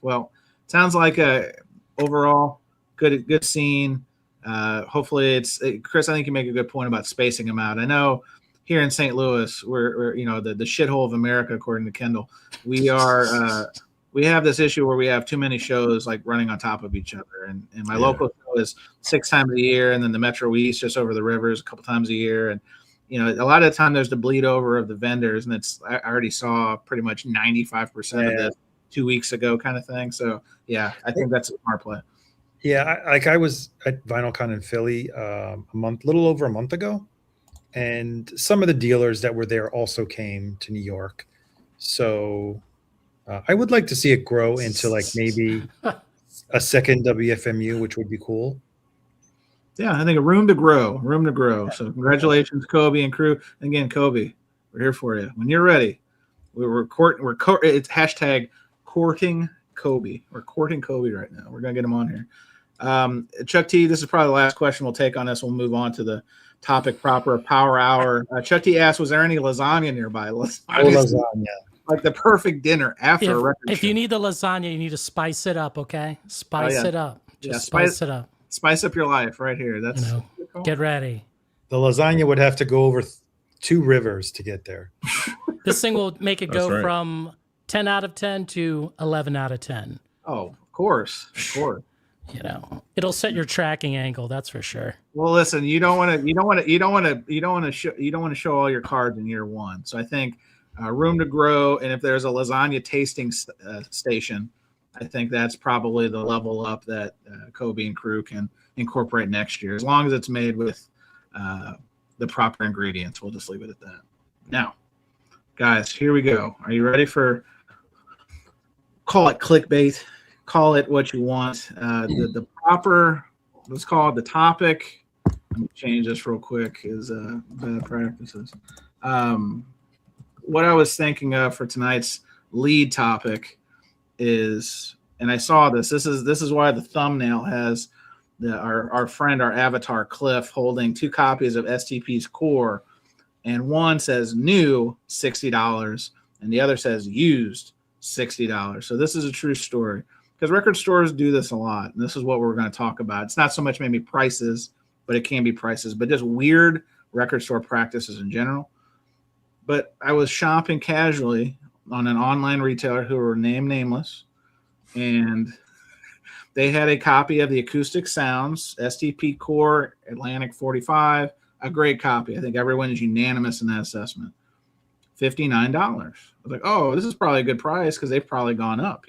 Well, sounds like a overall good scene. Hopefully Chris, I think you make a good point about spacing them out. I know here in St. Louis, we're the shithole of America, according to Kendall. We are we have this issue where we have too many shows like running on top of each other. And my local show is 6 times a year, and then the Metro East just over the rivers a couple times a year. And a lot of the time there's the bleed over of the vendors, and I already saw pretty much 95% of this 2 weeks ago, kind of thing. So yeah, I think that's a smart play. Yeah, I was at VinylCon in Philly little over a month ago, and some of the dealers that were there also came to New York. So I would like to see it grow into like maybe a second WFMU, which would be cool. Yeah, I think a room to grow. So congratulations, Kobe and crew. And again, Kobe, we're here for you when you're ready. It's hashtag courting Kobe. We're courting Kobe right now. We're gonna get him on here. Chuck T, this is probably the last question we'll take on this. We'll move on to the topic proper of Power Hour. Chuck T asked, was there any lasagna nearby? Lasagna. Like the perfect dinner after a record If show. you need the lasagna, you need to spice it up, okay? Spice it up. Just spice it up. Spice up your life right here. That's get ready. The lasagna would have to go over 2 rivers to get there. This thing will make it go from 10 out of 10 to 11 out of 10. Oh, of course. It'll set your tracking angle. That's for sure. Well, listen, you don't want to show all your cards in year one. So I think room to grow, and if there's a lasagna tasting station, I think that's probably the level up that Kobe and crew can incorporate next year, as long as it's made with the proper ingredients. We'll just leave it at that. Now, guys, here we go. Are you ready for, call it clickbait, call it what you want, the proper, let's call it the topic. Let me change this real quick, is bad practices. What I was thinking of for tonight's lead topic is, and I saw this is why the thumbnail has our friend, our avatar Cliff, holding 2 copies of STP's Core, and one says new $60 and the other says used $60. So this is a true story, because record stores do this a lot, and this is what we're going to talk about. It's not so much maybe prices, but it can be prices, but just weird record store practices in general. But I was shopping casually on an online retailer who were nameless, and they had a copy of the Acoustic Sounds STP Core Atlantic 45, a great copy. I think everyone is unanimous in that assessment. $59. I was like, oh, this is probably a good price, because they've probably gone up,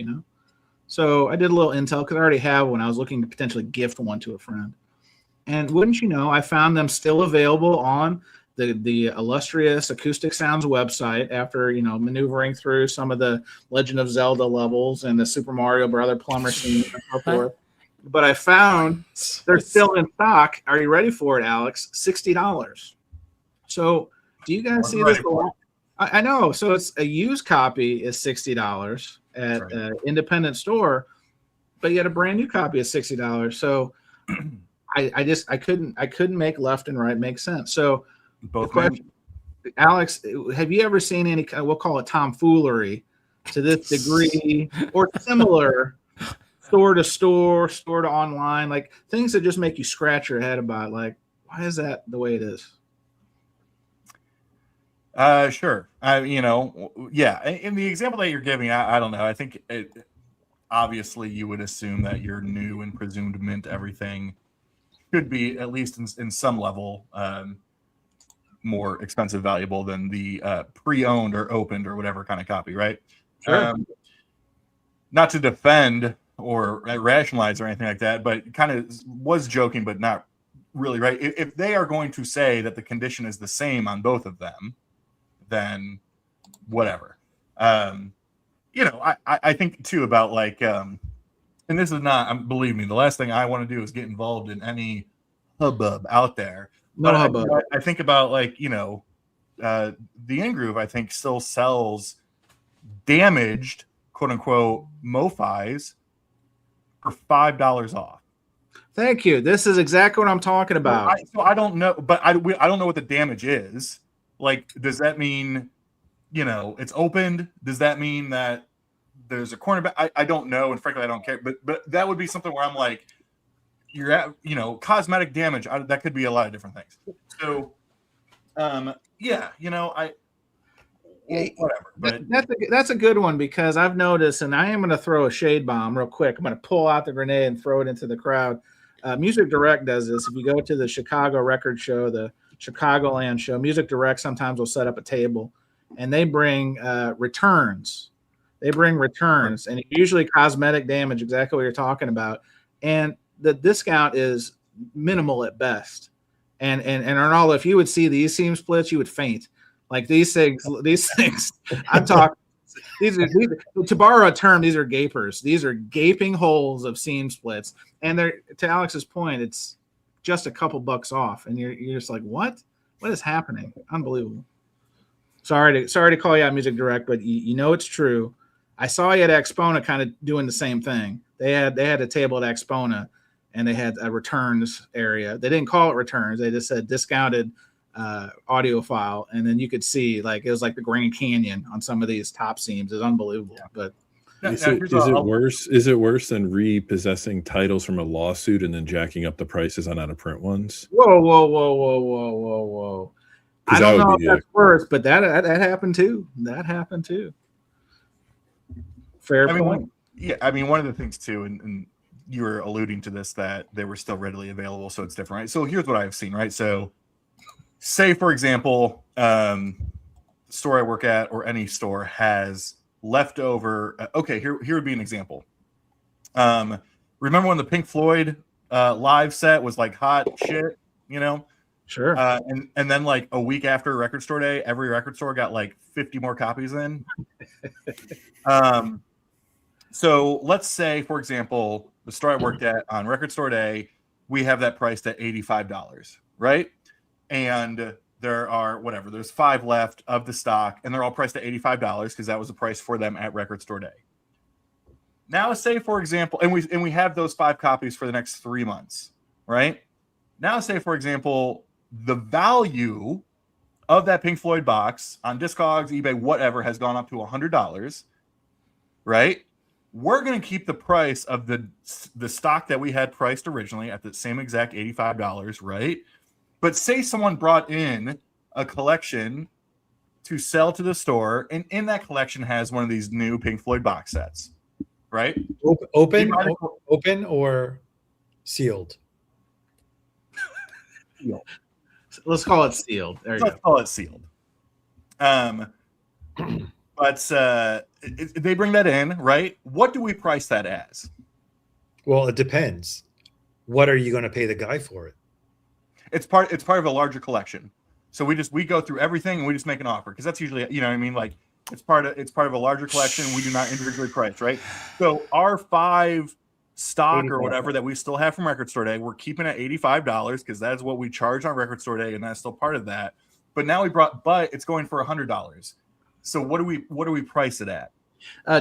So I did a little intel, because I already have one. I was looking to potentially gift one to a friend. And wouldn't you know, I found them still available on the illustrious Acoustic Sounds website after, maneuvering through some of the Legend of Zelda levels and the Super Mario Brother plumber scene and so forth. But I found they're still in stock. Are you ready for it, Alex? $60. So do you guys see this? I know. So it's a used copy is $60 at an independent store, but yet a brand new copy is $60. So I couldn't make left and right make sense. So both, Alex, have you ever seen any, we'll call it tomfoolery to this degree or similar, store to store, store to online, like things that just make you scratch your head about, like, why is that the way it is? Sure. Yeah. In the example that you're giving, I don't know. I think obviously you would assume that your new and presumed mint everything should be, at least in some level, more expensive, valuable than the pre-owned or opened or whatever kind of copy, right? Sure. Not to defend or rationalize or anything like that, but kind of was joking, but not really, right? If they are going to say that the condition is the same on both of them, then whatever. I think too about like, and this is not, believe me, the last thing I want to do is get involved in any hubbub out there. But I think about like, the In-Groove, I think, still sells damaged, quote unquote, MoFis for $5 off. Thank you. This is exactly what I'm talking about. So I don't know, but I don't know what the damage is. Like, does that mean, it's opened? Does that mean that there's a cornerback? I don't know, and frankly, I don't care. But that would be something where I'm like, you're at, you know, cosmetic damage. That could be a lot of different things. So, yeah, you know, whatever. But that's a good one, because I've noticed, and I am going to throw a shade bomb real quick. I'm going to pull out the grenade and throw it into the crowd. Music Direct does this. If you go to the Chicago record show, the Chicagoland show, Music Direct sometimes will set up a table, and they bring returns. They bring returns, and usually cosmetic damage, exactly what you're talking about. And the discount is minimal at best. And Arnaldo, if you would see these seam splits, you would faint. Like these things, I'm talking. These are, to borrow a term, these are gapers. These are gaping holes of seam splits, and they're, to Alex's point, it's just a couple bucks off, and you're just like, what is happening? Unbelievable. Sorry to call you out, Music Direct, but you know it's true. I saw you at Expona kind of doing the same thing. They had a table at Expona, and they had a returns area. They didn't call it returns. They just said discounted audio file, and then you could see, like, it was like the Grand Canyon on some of these top seams. It's unbelievable. Yeah. But is it worse? Is it worse than repossessing titles from a lawsuit and then jacking up the prices on out of print ones? Whoa! I don't know if that's worse, but that happened too. That happened too. Fair point. Yeah, I mean, one of the things too, and you were alluding to this, that they were still readily available, so it's different, right? So here's what I've seen, right? So say, for example, store I work at or any store has leftover. Okay, here would be an example. Remember when the Pink Floyd live set was like hot shit, you know? Sure. And then like a week after record store day, every record store got like 50 more copies in. So let's say, for example, the store I worked at on record store day, we have that priced at $85, right? And there's 5 left of the stock, and they're all priced at $85 because that was the price for them at record store day. Now, say, for example, and we have those 5 copies for the next 3 months, right? Now, say, for example, the value of that Pink Floyd box on Discogs, eBay, whatever, has gone up to $100, right? We're going to keep the price of the stock that we had priced originally at the same exact $85, right? But say someone brought in a collection to sell to the store, and in that collection has one of these new Pink Floyd box sets, right? Open or sealed? Sealed. Let's call it sealed. Let's call it sealed. But they bring that in, right? What do we price that as? Well, it depends. What are you going to pay the guy for it? It's part of a larger collection. So we go through everything and we just make an offer, because that's usually, you know what I mean? Like it's part of a larger collection. We do not individually price, right? So our 5 stock or whatever that we still have from record store day, we're keeping at $85 because that's what we charge on record store day, and that's still part of that. But now but it's going for $100. So what do we price it at?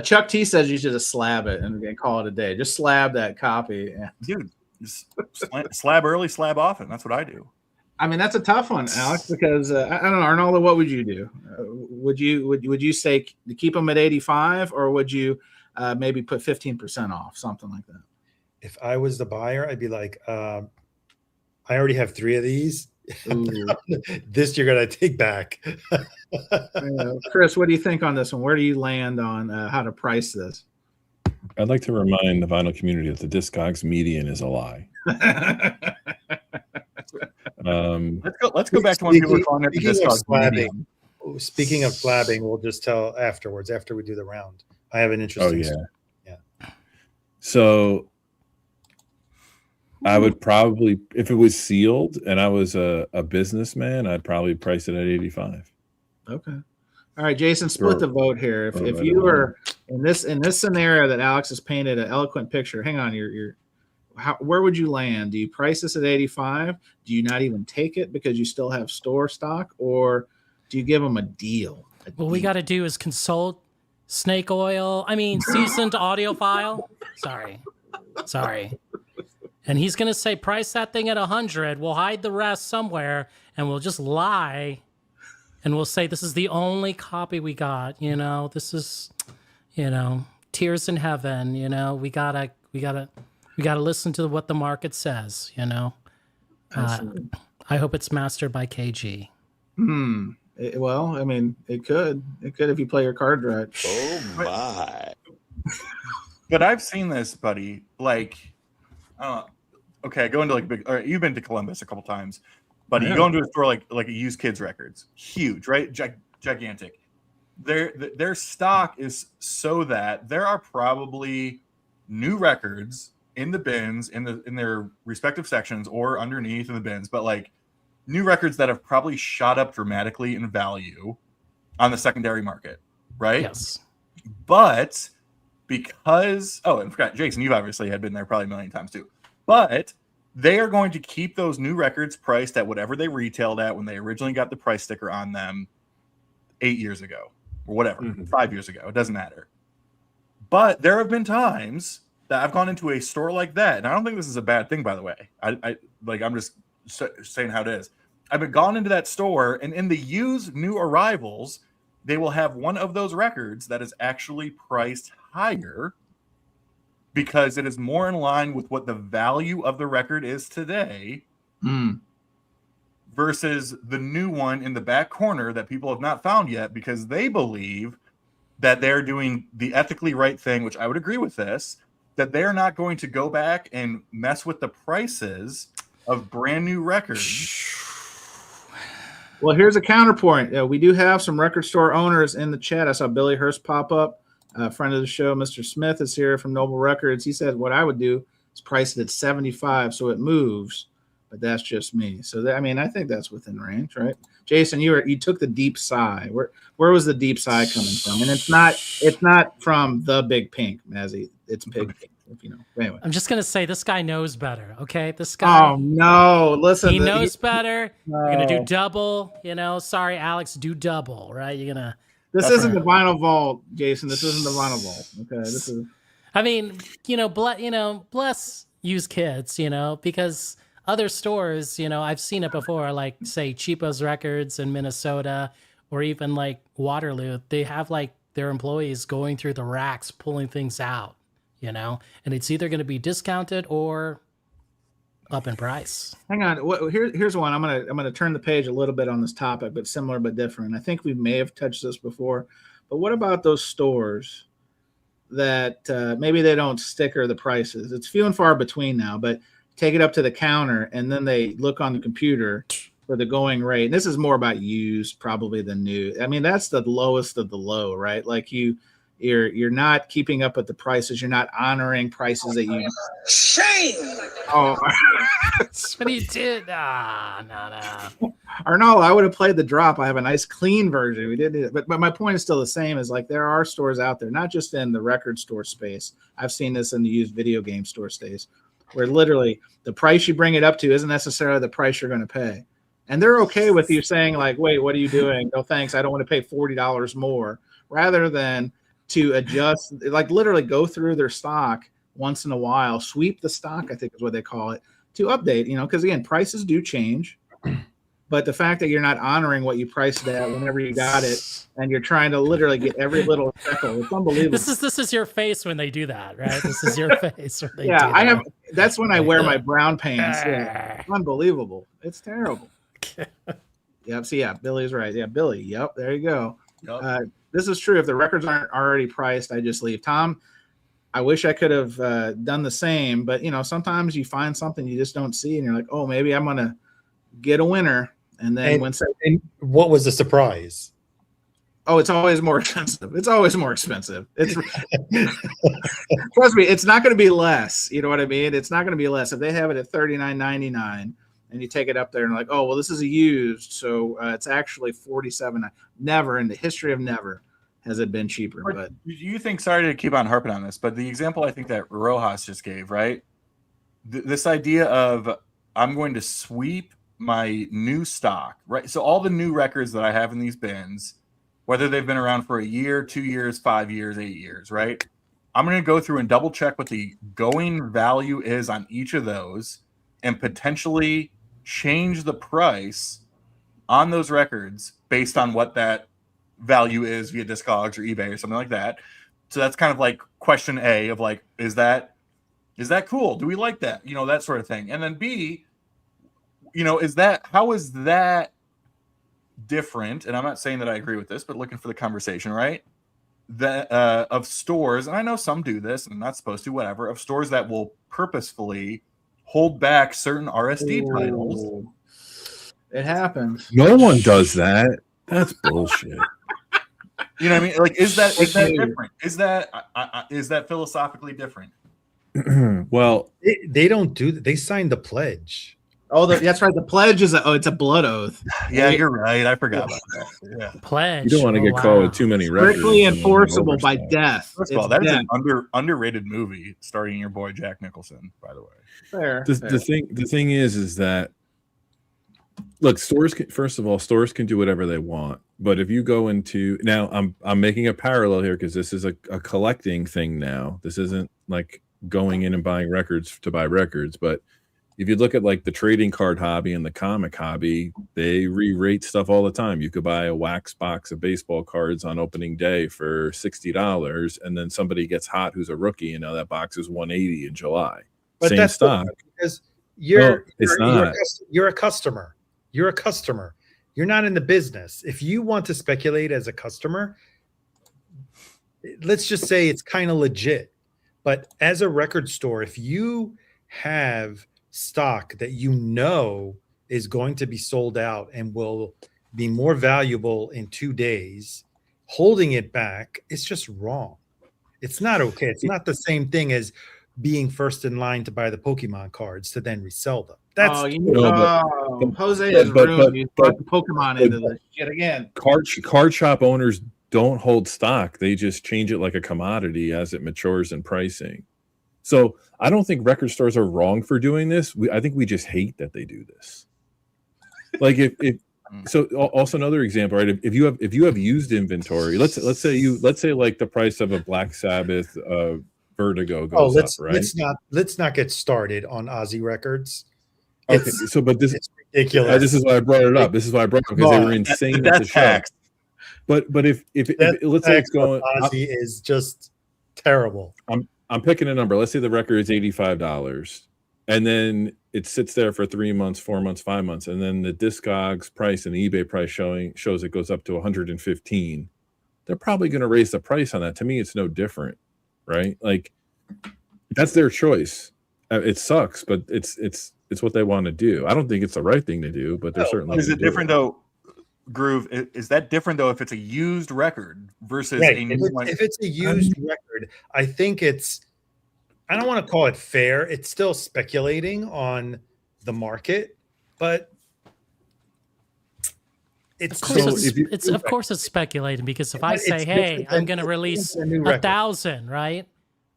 Chuck T says you should just slab it and call it a day. Just slab that copy. Dude, slab early, slab often. That's what I do. I mean, that's a tough one, Alex, because I don't know, Arnaldo, what would you do? Would you say to keep them at 85, or would you maybe put 15% off, something like that? If I was the buyer, I'd be like, I already have 3 of these. This you're gonna take back. Chris, what do you think on this one? Where do you land on how to price this? I'd like to remind the vinyl community that the Discogs median is a lie. Let's go back to when people were calling it the Discogs median. Speaking of flabbing, we'll just tell afterwards, after we do the round. I have an interesting story. Yeah. So I would probably, if it was sealed and I was a businessman, I'd probably price it at 85. Okay. All right, Jason, split the vote here. If you were in this scenario that Alex has painted an eloquent picture, hang on, where would you land? Do you price this at 85? Do you not even take it because you still have store stock, or do you give them a deal? We got to do is consult Snake Oil. I mean, seasoned audiophile. Sorry. And he's going to say, price that thing at 100. We'll hide the rest somewhere, and we'll just lie. And we'll say, this is the only copy we got. You know, this is, tears in heaven. You know, we gotta. We got to listen to what the market says, you know. I hope it's mastered by KG. Well, I mean, it could if you play your cards right. Oh my! But I've seen this, buddy. Like, okay, I go into like big. All right, you've been to Columbus a couple times, buddy. You go into a store like a used kids records, huge, right? Gigantic. Their stock is so that there are probably new records in the bins in their respective sections or underneath in the bins, but like new records that have probably shot up dramatically in value on the secondary market, right? Yes. But because and I forgot, Jason, you've obviously had been there probably a million times too. But they are going to keep those new records priced at whatever they retailed at when they originally got the price sticker on them 8 years ago or whatever, 5 years ago. It doesn't matter. But there have been times that I've gone into a store like that, and I don't think this is a bad thing, by the way. I'm just saying how it is. I've gone into that store, and in the used new arrivals, they will have one of those records that is actually priced higher because it is more in line with what the value of the record is today versus the new one in the back corner that people have not found yet because they believe that they're doing the ethically right thing, which I would agree with this, that they're not going to go back and mess with the prices of brand new records. Well, here's a counterpoint. We do have some record store owners in the chat. I saw Billy Hurst pop up. A friend of the show, Mr. Smith, is here from Noble Records. He said what I would do is price it at 75 so it moves, but that's just me. So I think that's within range, right? Jason, you took the deep sigh. Where was the deep sigh coming from? And it's not from the Big Pink, Mazzy. It's Big Pink. If you know. Anyway, I'm just gonna say this guy knows better. Okay, this guy. Oh no! Listen, he knows better. No. You're gonna do double. You know, sorry, Alex, do double. Right? You're gonna. This isn't the vinyl vault, Jason. This isn't the vinyl vault. Okay, this is. I mean, bless used kids. Because other stores, I've seen it before. Like say Cheapo's Records in Minnesota, or even like Waterloo. They have like their employees going through the racks, pulling things out. And it's either going to be discounted or up in price. Hang on. Here's one. I'm gonna turn the page a little bit on this topic, but similar but different. I think we may have touched this before, but what about those stores that maybe they don't sticker the prices? It's few and far between now, but take it up to the counter and then they look on the computer for the going rate. And this is more about used probably than new. I mean, that's the lowest of the low, right? Like you're not keeping up with the prices. You're not honoring prices that you. Shame! Oh, what he did? No. Arnold, I would have played the drop. I have a nice clean version. We did it, but my point is still the same. Is like there are stores out there, not just in the record store space. I've seen this in the used video game store space, where literally the price you bring it up to isn't necessarily the price you're going to pay, and they're okay with you saying like, "Wait, what are you doing? No, thanks. I don't want to pay $40 more," rather than to adjust, like literally go through their stock once in a while, sweep the stock, I think is what they call it, to update, because again, prices do change, but the fact that you're not honoring what you priced it at whenever you got it, and you're trying to literally get every little shekel, it's unbelievable. This is your face when they do that, right? This is your face when they do that. I have. That's when I wear my brown pants. Yeah, unbelievable. It's terrible. Yep. See, Billy's right. Yeah, Billy. Yep. There you go. Yep. This is true. If the records aren't already priced, I just leave. Tom, I wish I could have done the same, but sometimes you find something you just don't see, and you're like, oh, maybe I'm gonna get a winner, and then and what was the surprise? Oh, it's always more expensive. It's always more expensive. It's trust me, it's not going to be less. You know what I mean? It's not going to be less if they have it at $39.99. And you take it up there and like, oh, well, this is a used, so it's actually $47. Never in the history of never has it been cheaper. But you think? Sorry to keep on harping on this, but the example I think that Rojas just gave, right? This idea of I'm going to sweep my new stock, right? So all the new records that I have in these bins, whether they've been around for a year, 2 years, 5 years, 8 years, right? I'm going to go through and double check what the going value is on each of those, and potentially change the price on those records based on what that value is via Discogs or eBay or something like that. So that's kind of like question A of like, is that Is that cool? Do we like that? You know, that sort of thing. And then B, you know, how is that different? And I'm not saying that I agree with this, but looking for the conversation, right? That of stores, and I know some do this and I'm not supposed to, whatever, of stores that will purposefully hold back certain RSD titles. It happens. No one does that. That's bullshit. You know what I mean? Like, is that different? Is that philosophically different? Well, they don't do that. They signed the pledge. Oh, that's right. The pledge is it's a blood oath. Yeah, you're right. I forgot about that. Yeah. Pledge. You don't want to get caught with too many records. Strictly enforceable by death. First of all, that is an underrated movie starring your boy Jack Nicholson, by the way. Fair. The thing is that, look, stores can do whatever they want. But if you go into, now I'm making a parallel here because this is a collecting thing now. This isn't like going in and buying records to buy records. But if you look at like the trading card hobby and the comic hobby, they re-rate stuff all the time. You could buy a wax box of baseball cards on opening day for $60, and then somebody gets hot who's a rookie, and now that box is $180 in July. But same that's stock. Because You're a customer. You're a customer. You're not in the business. If you want to speculate as a customer, let's just say it's kind of legit. But as a record store, if you have stock that you know is going to be sold out and will be more valuable in 2 days, holding it back is just wrong. It's not okay. It's not the same thing as being first in line to buy the Pokemon cards to then resell them. That's Jose has ruined you. Pokemon into this shit again. Card shop owners don't hold stock. They just change it like a commodity as it matures in pricing. So I don't think record stores are wrong for doing this. I think we just hate that they do this. Like so also another example, right? If you have used inventory, let's say like the price of a Black Sabbath Vertigo goes up, right? Let's not get started on Ozzy records. Okay, it's ridiculous. This is why I brought it up. This is why I brought it up, because they were insane at the show. But if let's say it's going, Ozzy is just terrible. I'm picking a number. Let's say the record is $85, and then it sits there for 3 months, 4 months, 5 months, and then the Discogs price and the eBay price shows it goes up to 115. They're probably going to raise the price on that. To me, it's no different, right? Like, that's their choice. It sucks, but it's what they want to do. I don't think it's the right thing to do, but they're certainly. Is it different though? Groove, is that different though if it's a used record versus a new one? If it's a used record, I think I don't want to call it fair. It's still speculating on the market, but of course it's speculating, because if I say, hey, I'm going to release 1,000, right?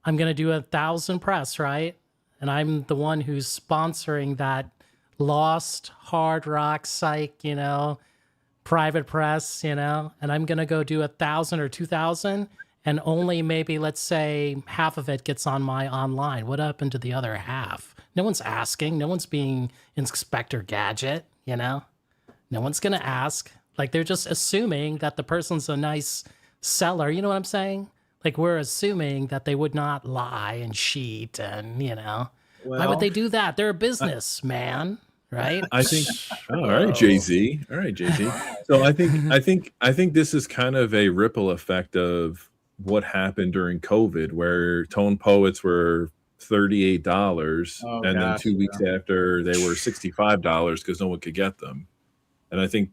I'm going to do 1,000 press, right? And I'm the one who's sponsoring that lost hard rock psych, private press, and I'm going to go do 1,000 or 2,000, and only maybe, let's say, half of it gets on my online. What happened to the other half? No one's asking. No one's being Inspector Gadget, No one's going to ask. Like, they're just assuming that the person's a nice seller. You know what I'm saying? Like, we're assuming that they would not lie and cheat and, why would they do that? They're a business, man. Right. I think. All right, Jay-Z. So I think this is kind of a ripple effect of what happened during COVID, where Tone Poets were $38, and then 2 weeks after they were $65 because no one could get them. And I think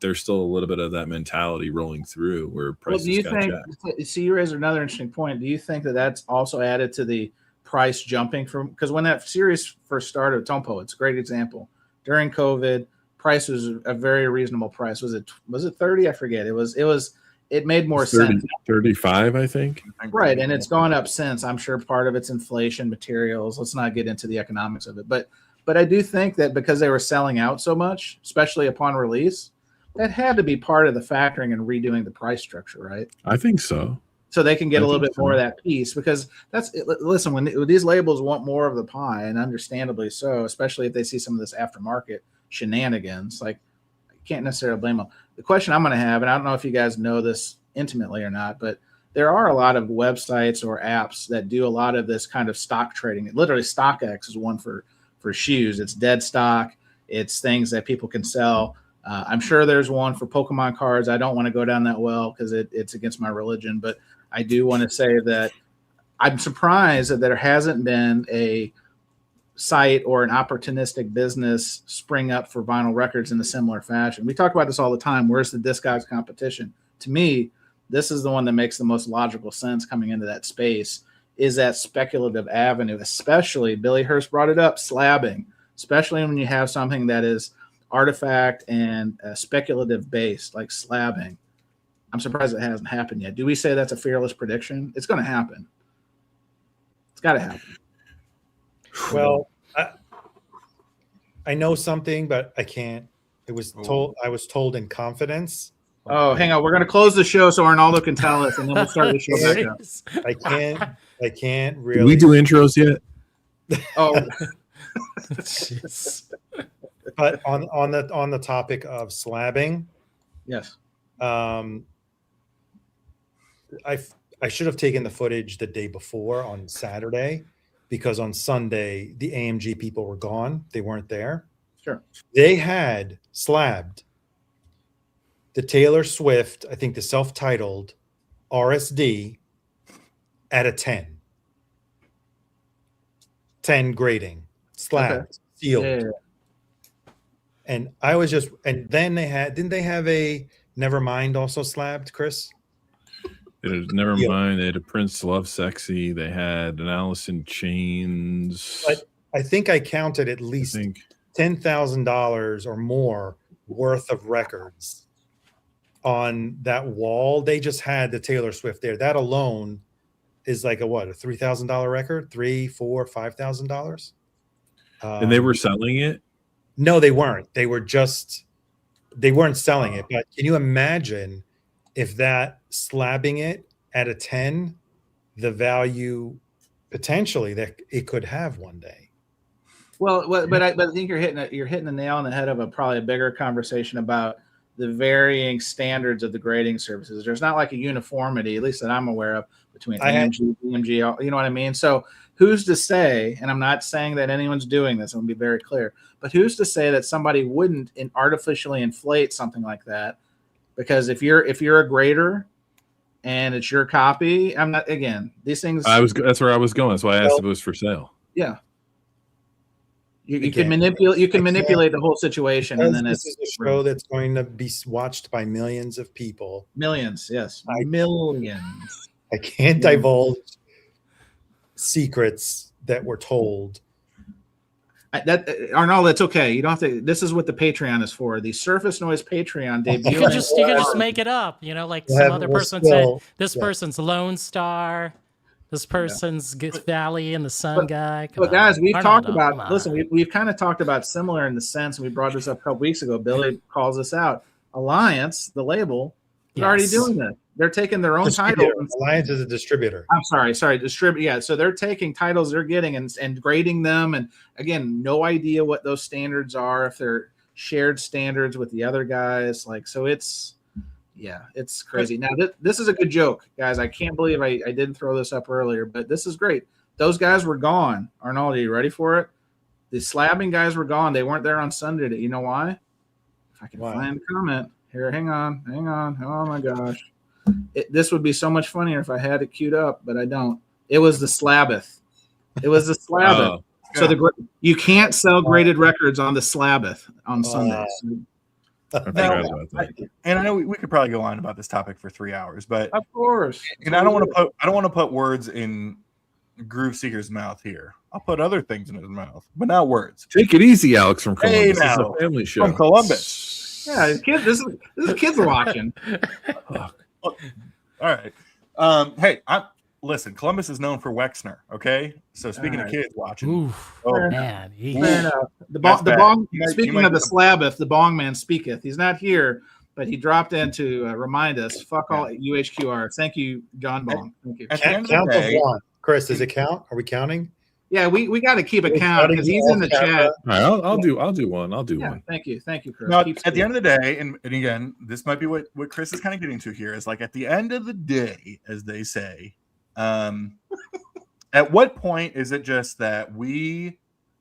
there's still a little bit of that mentality rolling through where prices got jacked. See, you raised another interesting point. Do you think that that's also added to the price jumping from, because when that series first started, Tone Poets, great example. During COVID, price was a very reasonable price. Was it 30? I forget. It made more sense. 35, I think. Right, and it's gone up since. I'm sure part of it's inflation, materials. Let's not get into the economics of it, but I do think that because they were selling out so much, especially upon release, that had to be part of the factoring and redoing the price structure, right? I think so. So they can get a little bit more of that piece, because listen, when these labels want more of the pie, and understandably so, especially if they see some of this aftermarket shenanigans, like, you can't necessarily blame them. The question I'm going to have, and I don't know if you guys know this intimately or not, but there are a lot of websites or apps that do a lot of this kind of stock trading. Literally, StockX is one for shoes. It's dead stock. It's things that people can sell. I'm sure there's one for Pokemon cards. I don't want to go down that well because it's against my religion, but I do want to say that I'm surprised that there hasn't been a site or an opportunistic business spring up for vinyl records in a similar fashion. We talk about this all the time. Where's the Discogs competition? To me, this is the one that makes the most logical sense coming into that space, is that speculative avenue, especially Billy Hurst brought it up, slabbing, especially when you have something that is artifact and speculative based like slabbing. I'm surprised it hasn't happened yet. Do we say that's a fearless prediction? It's going to happen. It's got to happen. Well, I know something, but I can't. I was told in confidence. Oh, hang on. We're going to close the show so Arnaldo can tell us, and then we'll start the show back up. I can't really. Did we do intros yet? Oh, but on the topic of slabbing, yes. I should have taken the footage the day before on Saturday, because on Sunday the AMG people were gone. They weren't there. Sure. They had slabbed the Taylor Swift, I think the self-titled RSD at a 10. 10 grading. Slabbed, sealed. Yeah. And I was just, and then didn't they have a Nevermind also slabbed, Chris? It was Nevermind. They had a Prince Love Sexy. They had an Alice in Chains. But I think I counted at least $10,000 or more worth of records on that wall. They just had the Taylor Swift there. That alone is like a $3,000 record, $3,000, $4,000, $5,000. And they were selling it? No, they weren't. They weren't selling it. But can you imagine if that slabbing it at a 10, the value potentially that it could have one day? Well, but I think you're hitting the nail on the head of probably a bigger conversation about the varying standards of the grading services. There's not like a uniformity, at least that I'm aware of, between AMG, BMG, you know what I mean? So who's to say, and I'm not saying that anyone's doing this, I'm gonna be very clear, but who's to say that somebody wouldn't artificially inflate something like that? Because if you're a grader and it's your copy, I'm not, again, these things. That's where I was going. That's why I asked if it was for sale. Yeah. You can manipulate the whole situation, and then this is a show that's going to be watched by millions of people. Millions, yes, millions. I can't divulge secrets that were told. Arnaldo, that's okay. You don't have to. This is what the Patreon is for. The Surface Noise Patreon debut. You can just make it up. Like some other person said, this person's Lone Star. This person's Valley and the Sun guy. But guys, we've talked about. Listen, we've kind of talked about similar in the sense, and we brought this up a couple weeks ago. Billy calls us out. Alliance, the label, is already doing this. They're taking their own title. Alliance is a distributor. I'm sorry, distributor. Yeah, so they're taking titles they're getting and grading them, and again, no idea what those standards are, if they're shared standards with the other guys. So it's. Yeah, it's crazy. Now, this is a good joke, guys. I can't believe I didn't throw this up earlier, but this is great. Those guys were gone. Arnaldo, are you ready for it? The slabbing guys were gone. They weren't there on Sunday. You know why? If I can find a comment. Here, hang on. Oh, my gosh. This would be so much funnier if I had it queued up, but I don't. It was the Slabbeth. So you can't sell graded records on the Slabbeth on Sundays. And I know we could probably go on about this topic for 3 hours, but of course, and I don't want to put words in Groove Seeker's mouth here. I'll put other things in his mouth, but not words. Take it easy, Alex from Columbus. Hey, this is a family show from Columbus. Yeah, kids. This is kids watching. All right. Hey, listen. Columbus is known for Wexner. Okay, so speaking of kids watching, man, fair enough. The bong. Speaking of the Slabbeth, the bong man speaketh. He's not here, but he dropped in to remind us. Fuck all UHQR. Thank you, John Bong. Thank you. Count of one. Chris, does it count? Are we counting? Yeah, we got to keep account because he's in the chat. All right, I'll do one. I'll do one. Thank you, Chris. Now, at the end of the day, and again, this might be what Chris is kind of getting to here is like at the end of the day, as they say, at what point is it just that we,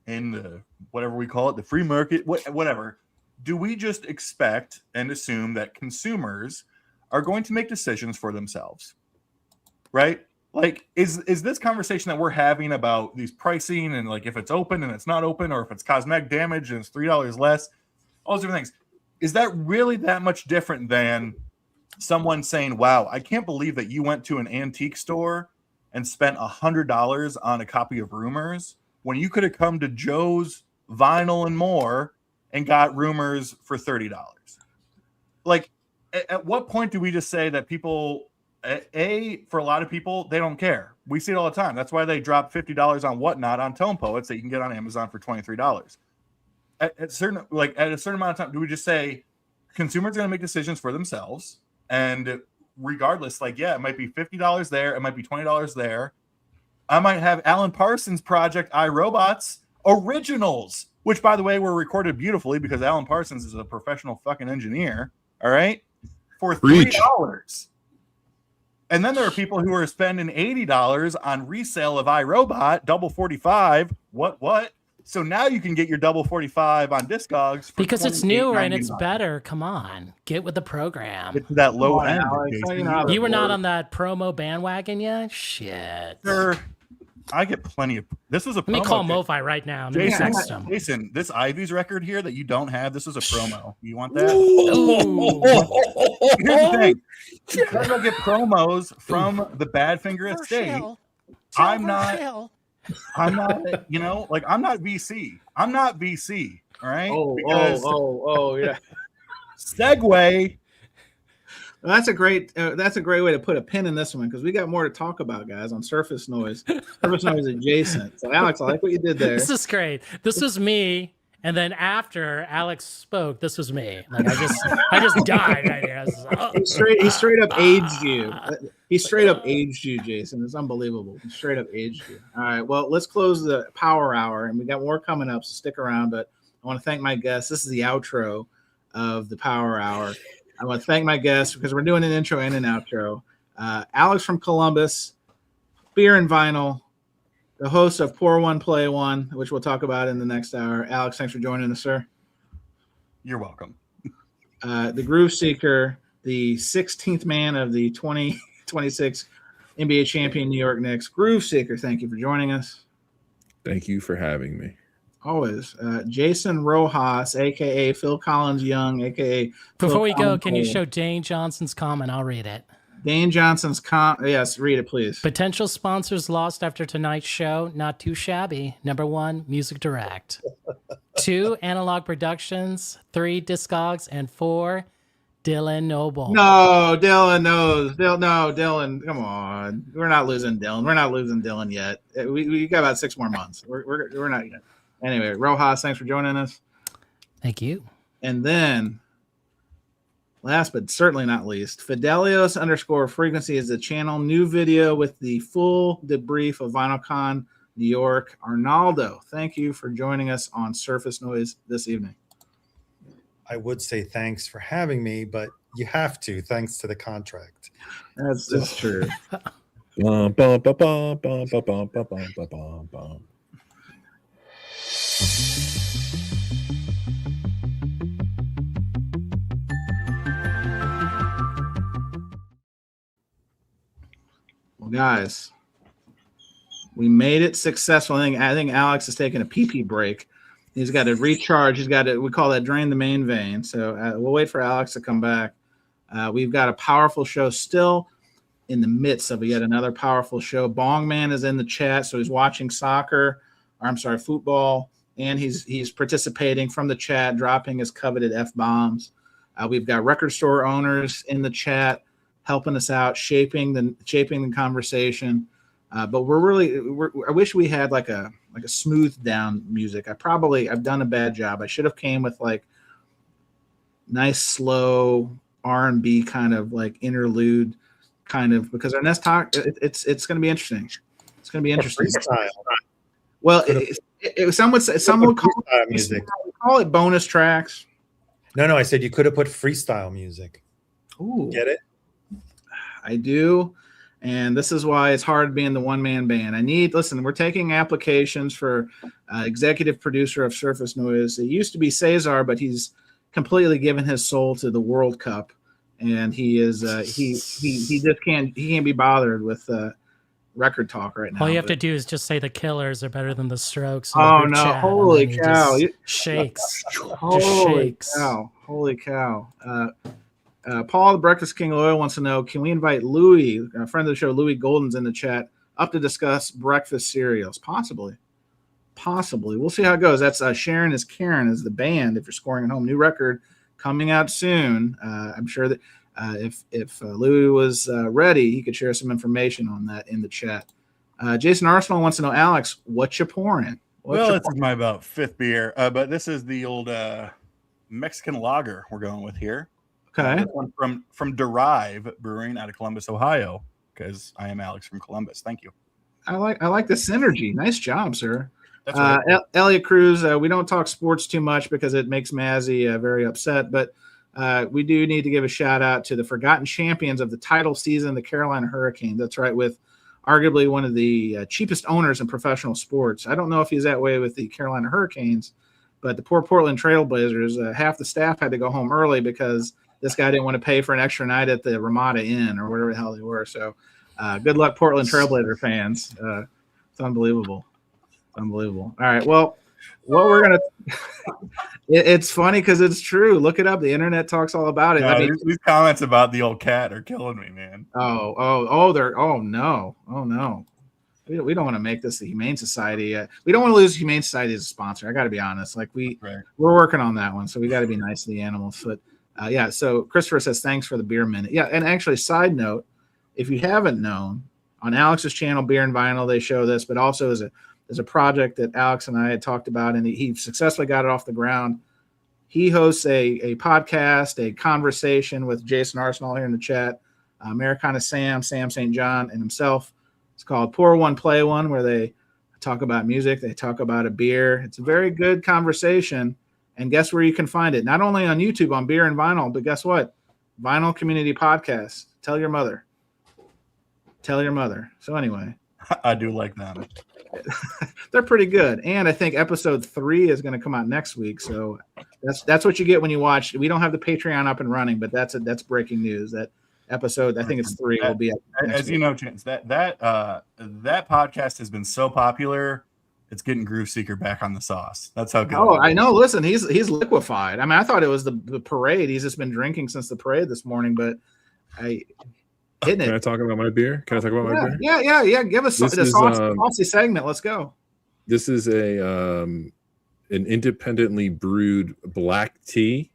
in the whatever we call it, the free market, whatever, do we just expect and assume that consumers are going to make decisions for themselves, right? Like, is this conversation that we're having about these pricing and like if it's open and it's not open, or if it's cosmetic damage and it's $3 less, all those different things, is that really that much different than someone saying, wow, I can't believe that you went to an antique store and spent $100 on a copy of Rumors when you could have come to Joe's Vinyl and More and got Rumors for $30? Like, at what point do we just say that people, for a lot of people, they don't care? We see it all the time. That's why they drop $50 on Whatnot on Tone Poets that you can get on Amazon for $23. At a certain amount of time, do we just say consumers are going to make decisions for themselves? And regardless, like, yeah, it might be $50 there, it might be $20 there. I might have Alan Parsons' project iRobots originals, which, by the way, were recorded beautifully because Alan Parsons is a professional fucking engineer. All right, for $3. And then there are people who are spending $80 on resale of iRobot double 45. What? So now you can get your double 45 on Discogs because it's newer and it's better. Come on, get with the program. It's that low end. You were not on that promo bandwagon yet? Shit. Sure. I get plenty of. This is a promo. Let me call MoFi right now. Jason, this Ivy's record here that you don't have, this is a promo. You want that? Here's the thing. Because I get promos from the Badfinger Estate, I'm not, you know, like I'm not VC. I'm not VC. All right. Oh, yeah. Segue. Well, that's a great way to put a pin in this one because we got more to talk about, guys, on Surface Noise. Surface Noise adjacent. So, Alex, I like what you did there. This is great. This was me, and then after Alex spoke, this was me. Like I just died right here. He straight up aged you. He straight up aged you, Jason. It's unbelievable. He straight up aged you. All right. Well, let's close the Power Hour, and we got more coming up. So stick around. But I want to thank my guests. This is the outro of the Power Hour. I want to thank my guests because we're doing an intro and an outro. Alex from Columbus, Beer and Vinyl, the host of Pour One, Play One, which we'll talk about in the next hour. Alex, thanks for joining us, sir. You're welcome. The Groove Seeker, the 16th man of the 2026 NBA champion New York Knicks. Groove Seeker, thank you for joining us. Thank you for having me. Always. Jason Rojas, a.k.a. Phil Collins Young, a.k.a. Before we go, can you show Dane Johnson's comment? I'll read it. Dane Johnson's yes, read it, please. Potential sponsors lost after tonight's show. Not too shabby. Number 1, Music Direct. 2, Analog Productions. 3, Discogs. And 4, Dylan Noble. No, Dylan knows. Dylan, come on. We're not losing Dylan. We're not losing Dylan yet. We got about 6 more months. We're not yet. Anyway, Rojas, thanks for joining us. Thank you. And then, last but certainly not least, Fidelios_frequency is the channel. New video with the full debrief of VinylCon New York. Arnaldo, thank you for joining us on Surface Noise this evening. I would say thanks for having me, but you have to, thanks to the contract. That's true. Well, guys, we made it successful. I think Alex is taking a pee-pee break. He's got to recharge. We call that drain the main vein. So we'll wait for Alex to come back. We've got a powerful show still in the midst of yet another powerful show. Bong Man is in the chat, so he's watching football, and he's participating from the chat, dropping his coveted F-bombs. We've got record store owners in the chat helping us out, shaping the conversation. But I wish we had like a smooth down music. I've done a bad job. I should have came with like nice slow R&B kind of like interlude kind of, because our next talk it's going to be interesting. It's going to be interesting. Well, some would call it bonus tracks. No, I said you could have put freestyle music. Ooh. Get it? I do. And this is why it's hard being the one-man band. Listen, we're taking applications for executive producer of Surface Noise. It used to be Cesar, but he's completely given his soul to the World Cup. And he is he just can't be bothered with record talk right now. All you have to do is just say the Killers are better than the Strokes. Oh no! Holy cow! Shakes. Holy cow! Paul, the Breakfast King Loyal wants to know: can we invite Louis, a friend of the show, Louis Golden's in the chat, up to discuss breakfast cereals? Possibly. We'll see how it goes. That's Sharon is Karen is the band. If you're scoring at home, new record coming out soon. I'm sure that if Louis was ready, he could share some information on that in the chat. Jason Arsenal wants to know, Alex, what you pouring? This is my about fifth beer, but this is the old Mexican lager we're going with here. Okay. This one from Derive Brewing out of Columbus, Ohio, because I am Alex from Columbus. Thank you. I like the synergy. Nice job, sir. That's right. Elliot Cruz, we don't talk sports too much because it makes Mazzy very upset, but we do need to give a shout out to the forgotten champions of the title season, the Carolina Hurricanes. That's right, with arguably one of the cheapest owners in professional sports. I don't know if he's that way with the Carolina Hurricanes, but the poor Portland Trailblazers, half the staff had to go home early because this guy didn't want to pay for an extra night at the Ramada Inn or whatever the hell they were. So good luck, Portland Trailblazer fans. It's unbelievable. All right. Well, what we're going to – it's funny because it's true. Look it up. The internet talks all about it. No, these comments about the old cat are killing me, man. Oh, no. We don't want to make this the Humane Society. We don't want to lose Humane Society as a sponsor. I got to be honest. Like we're working on that one, so we got to be nice to the animals. But so Christopher says thanks for the beer minute. Yeah, and actually, side note, if you haven't known, on Alex's channel, Beer and Vinyl, they show this, but also as a project that Alex and I had talked about, and he successfully got it off the ground. He hosts a podcast, a conversation with Jason Arsenal here in the chat, Americana Sam St. John, and himself. It's called Pour One, Play One, where they talk about music. They talk about a beer. It's a very good conversation. And guess where you can find it? Not only on YouTube, on Beer and Vinyl, but guess what? Vinyl Community Podcast. Tell your mother. So anyway. I do like them. They're pretty good. And I think episode 3 is going to come out next week. So that's what you get when you watch. We don't have the Patreon up and running, but that's breaking news. That episode, I think it's 3, will be up next week. You know, Chance, that podcast has been so popular, it's getting Groove Seeker back on the sauce. That's how good. Oh, I know. Listen, he's liquefied. I mean, I thought it was the parade. He's just been drinking since the parade this morning, but Can I talk about my beer? Beer? Yeah. Give us the saucy segment. Let's go. This is an independently brewed black tea,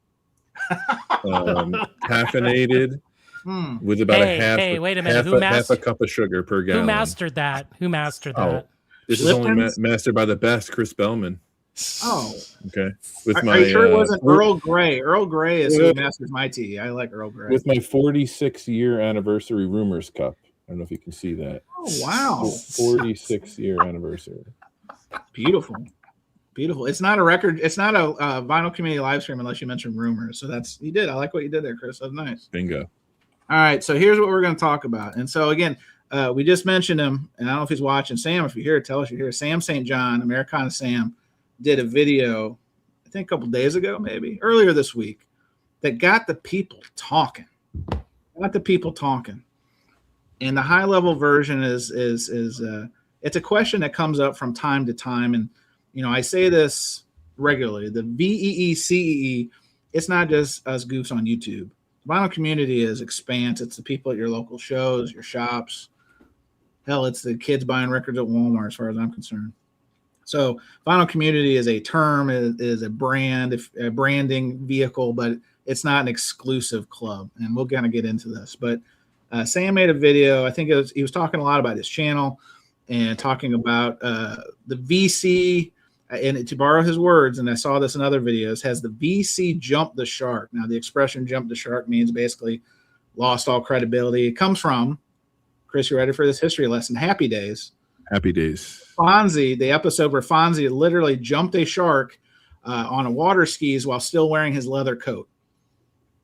caffeinated, with about wait a minute. half a cup of sugar per gallon. Who mastered that? Oh, this is only mastered by the best, Chris Bellman. Oh, okay. Are you sure it wasn't Earl Grey? Earl Grey is who masters my tea. I like Earl Grey. With my 46-year anniversary Rumors Cup. I don't know if you can see that. Oh, wow. 46-year anniversary. Beautiful. It's not a record. It's not a Vinyl Community live stream unless you mention Rumors. So you did. I like what you did there, Chris. That's nice. Bingo. All right. So here's what we're going to talk about. And so again, we just mentioned him, and I don't know if he's watching. Sam, if you're here, tell us you're here. Sam St. John, Americana Sam, did a video, I think a couple days ago, maybe earlier this week, that got the people talking. And the high level version is it's a question that comes up from time to time. And, I say this regularly, the VEECEE, it's not just us goofs on YouTube. The Vinyl Community is expanse. It's the people at your local shows, your shops. Hell, it's the kids buying records at Walmart, as far as I'm concerned. So Vinyl Community is a term, is a brand, a branding vehicle, but it's not an exclusive club. And we'll kind of get into this. But Sam made a video. I think he was talking a lot about his channel and talking about the VC. And to borrow his words, and I saw this in other videos, has the VC jumped the shark. Now, the expression "jump the shark" means basically lost all credibility. It comes from, Chris, you ready for this history lesson? Happy Days. Happy days. Fonzie, the episode where Fonzie literally jumped a shark on a water skis while still wearing his leather coat.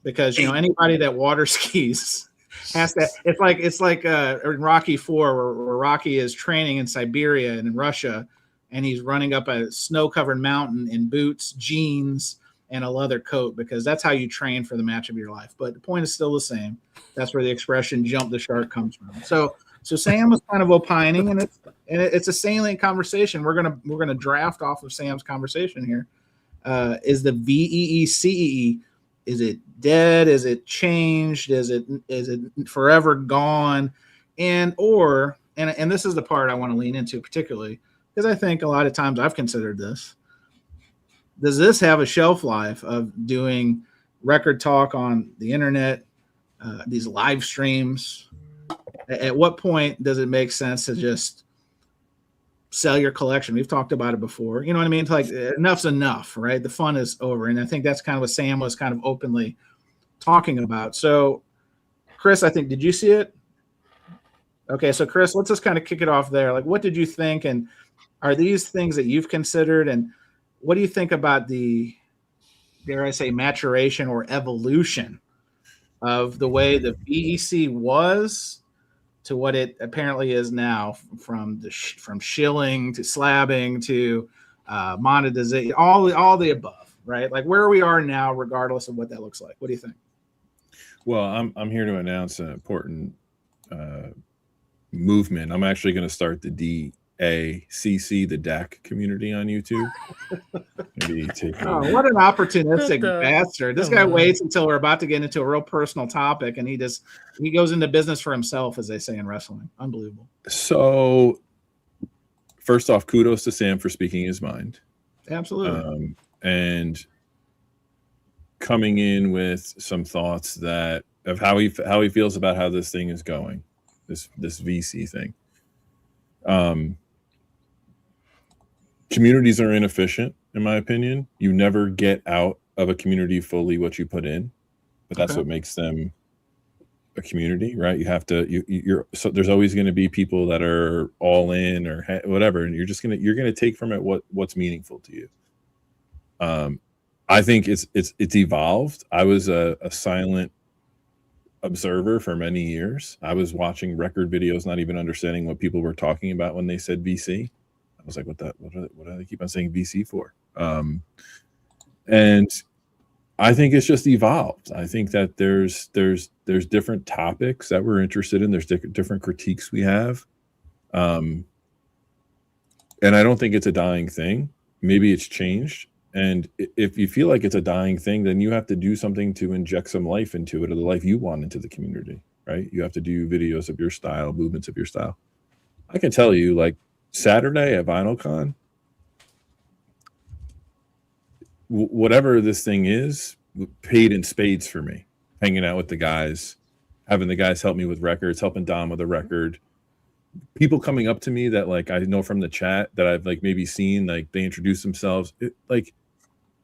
Because anybody that water skis has to. It's like in Rocky IV, where Rocky is training in Siberia and in Russia, and he's running up a snow-covered mountain in boots, jeans, and a leather coat, because that's how you train for the match of your life. But the point is still the same. That's where the expression "jump the shark" comes from. So Sam was kind of opining, and it's a salient conversation. We're gonna draft off of Sam's conversation here. Is the VEE-CEE, is it dead? Is it changed? Is it forever gone? And this is the part I want to lean into particularly, because I think a lot of times I've considered this. Does this have a shelf life of doing record talk on the internet, these live streams? At what point does it make sense to just sell your collection? We've talked about it before. You know what I mean? It's like, enough's enough, right? The fun is over. And I think that's kind of what Sam was kind of openly talking about. So, Chris, I think, did you see it? Okay, so Chris, let's just kind of kick it off there. Like, what did you think? And are these things that you've considered? And what do you think about the, dare I say, maturation or evolution of the way the VEC was to what it apparently is now, from shilling to slabbing to monetization, all the above, right? Like where we are now, regardless of what that looks like. What do you think? Well, I'm here to announce an important movement. I'm actually going to start the DACC, the DAC community on YouTube. Maybe take what an opportunistic bastard. This guy waits until we're about to get into a real personal topic, and he goes into business for himself, as they say in wrestling. Unbelievable. So first off, kudos to Sam for speaking his mind. Absolutely. And coming in with some thoughts of how he feels about how this thing is going, this VC thing. Communities are inefficient, in my opinion. You never get out of a community fully what you put in, but that's what makes them a community, right? You have to, so there's always going to be people that are all in or whatever, and you're going to take from it what's meaningful to you. I think it's evolved. I was a silent observer for many years. I was watching record videos, not even understanding what people were talking about when they said VC. I was like, what do they keep on saying VC for? And I think it's just evolved. I think that there's different topics that we're interested in. There's different critiques we have. And I don't think it's a dying thing. Maybe it's changed. And if you feel like it's a dying thing, then you have to do something to inject some life into it, or the life you want into the community, right? You have to do videos of your style, movements of your style. I can tell you, like, Saturday at VinylCon, whatever this thing is, paid in spades for me. Hanging out with the guys, having the guys help me with records, helping Dom with a record. People coming up to me that, like, I know from the chat that I've, like, maybe seen, like, they introduce themselves.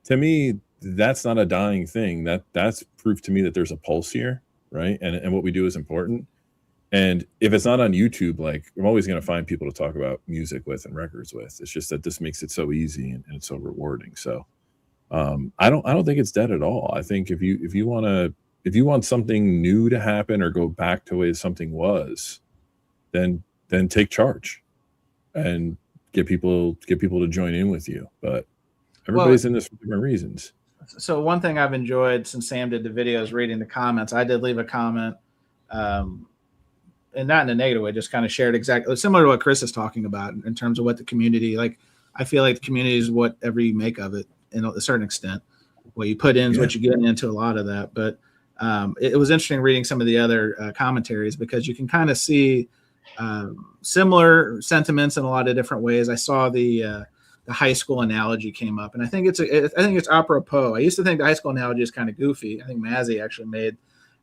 To me, that's not a dying thing. That's proof to me that there's a pulse here, right? And what we do is important. And if it's not on YouTube, like, I'm always going to find people to talk about music with and records with. It's just that this makes it so easy and it's so rewarding. So I don't think it's dead at all. I think if you want something new to happen or go back to the way something was, then take charge and get people to join in with you. But everybody's in this for different reasons. So one thing I've enjoyed since Sam did the videos, reading the comments, I did leave a comment, and not in a negative way, just kind of shared exactly similar to what Chris is talking about in terms of what the community, like, I feel like the community is whatever you make of it in a certain extent. What you put in is what you get into, a lot of that. But it was interesting reading some of the other commentaries, because you can kind of see similar sentiments in a lot of different ways. I saw the high school analogy came up, and I think it's apropos. I used to think the high school analogy is kind of goofy. I think Mazzy actually made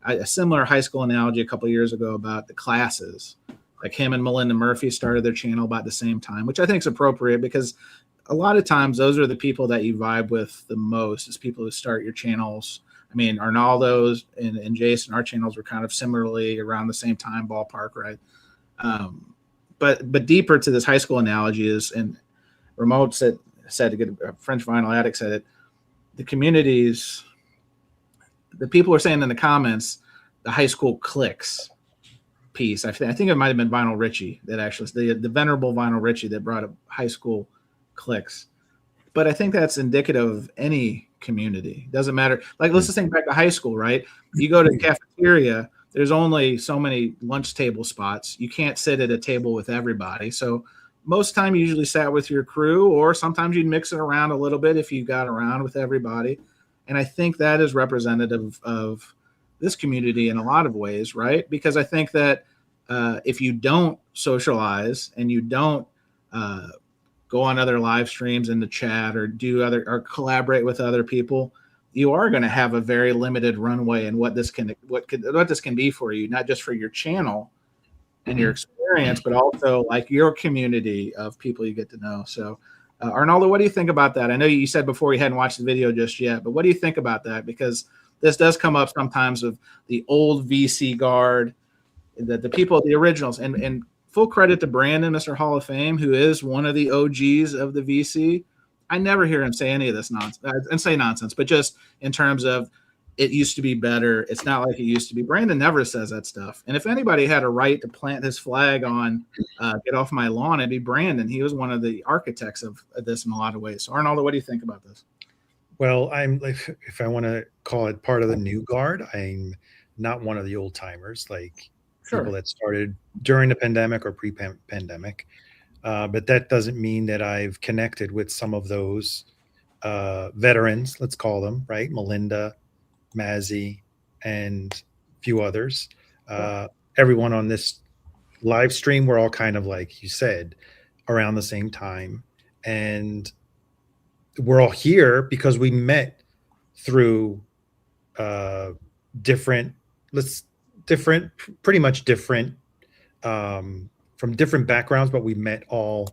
a similar high school analogy a couple of years ago about the classes. Like, him and Melinda Murphy started their channel about the same time, which I think is appropriate, because a lot of times those are the people that you vibe with the most, is people who start your channels. I mean, Arnaldo's and Jason, our channels were kind of similarly around the same time, ballpark, right? but deeper to this high school analogy is, and Remote said to get a French vinyl addict said it, the communities, the people are saying in the comments, the high school cliques piece. I think it might have been Vinyl Richie that actually, the venerable Vinyl Richie that brought up high school cliques. But I think that's indicative of any community. Doesn't matter. Like, let's just think back to high school, right? You go to the cafeteria, there's only so many lunch table spots. You can't sit at a table with everybody. So most time you usually sat with your crew, or sometimes you'd mix it around a little bit if you got around with everybody. And I think that is representative of this community in a lot of ways, right? Because I think that if you don't socialize and you don't go on other live streams in the chat or collaborate with other people, you are going to have a very limited runway in what this can be for you, not just for your channel and your experience, but also like your community of people you get to know. So Arnaldo, what do you think about that? I know you said before you hadn't watched the video just yet, but what do you think about that? Because this does come up sometimes of the old VC guard, the people, the originals, and full credit to Brandon, Mr. Hall of Fame, who is one of the OGs of the VC. I never hear him say any of this nonsense, but just in terms of it used to be better. It's not like it used to be. Brandon never says that stuff. And if anybody had a right to plant his flag on get off my lawn, it'd be Brandon. He was one of the architects of this in a lot of ways. So Arnaldo, what do you think about this? Well, I'm like, if I want to call it part of the new guard, I'm not one of the old timers, like people that started during the pandemic or pre-pandemic. But that doesn't mean that I've connected with some of those veterans, let's call them, right? Melinda, Mazzy, and a few others. Everyone on this live stream, we're all kind of, like you said, around the same time. And we're all here because we met through pretty much different from different backgrounds, but we met all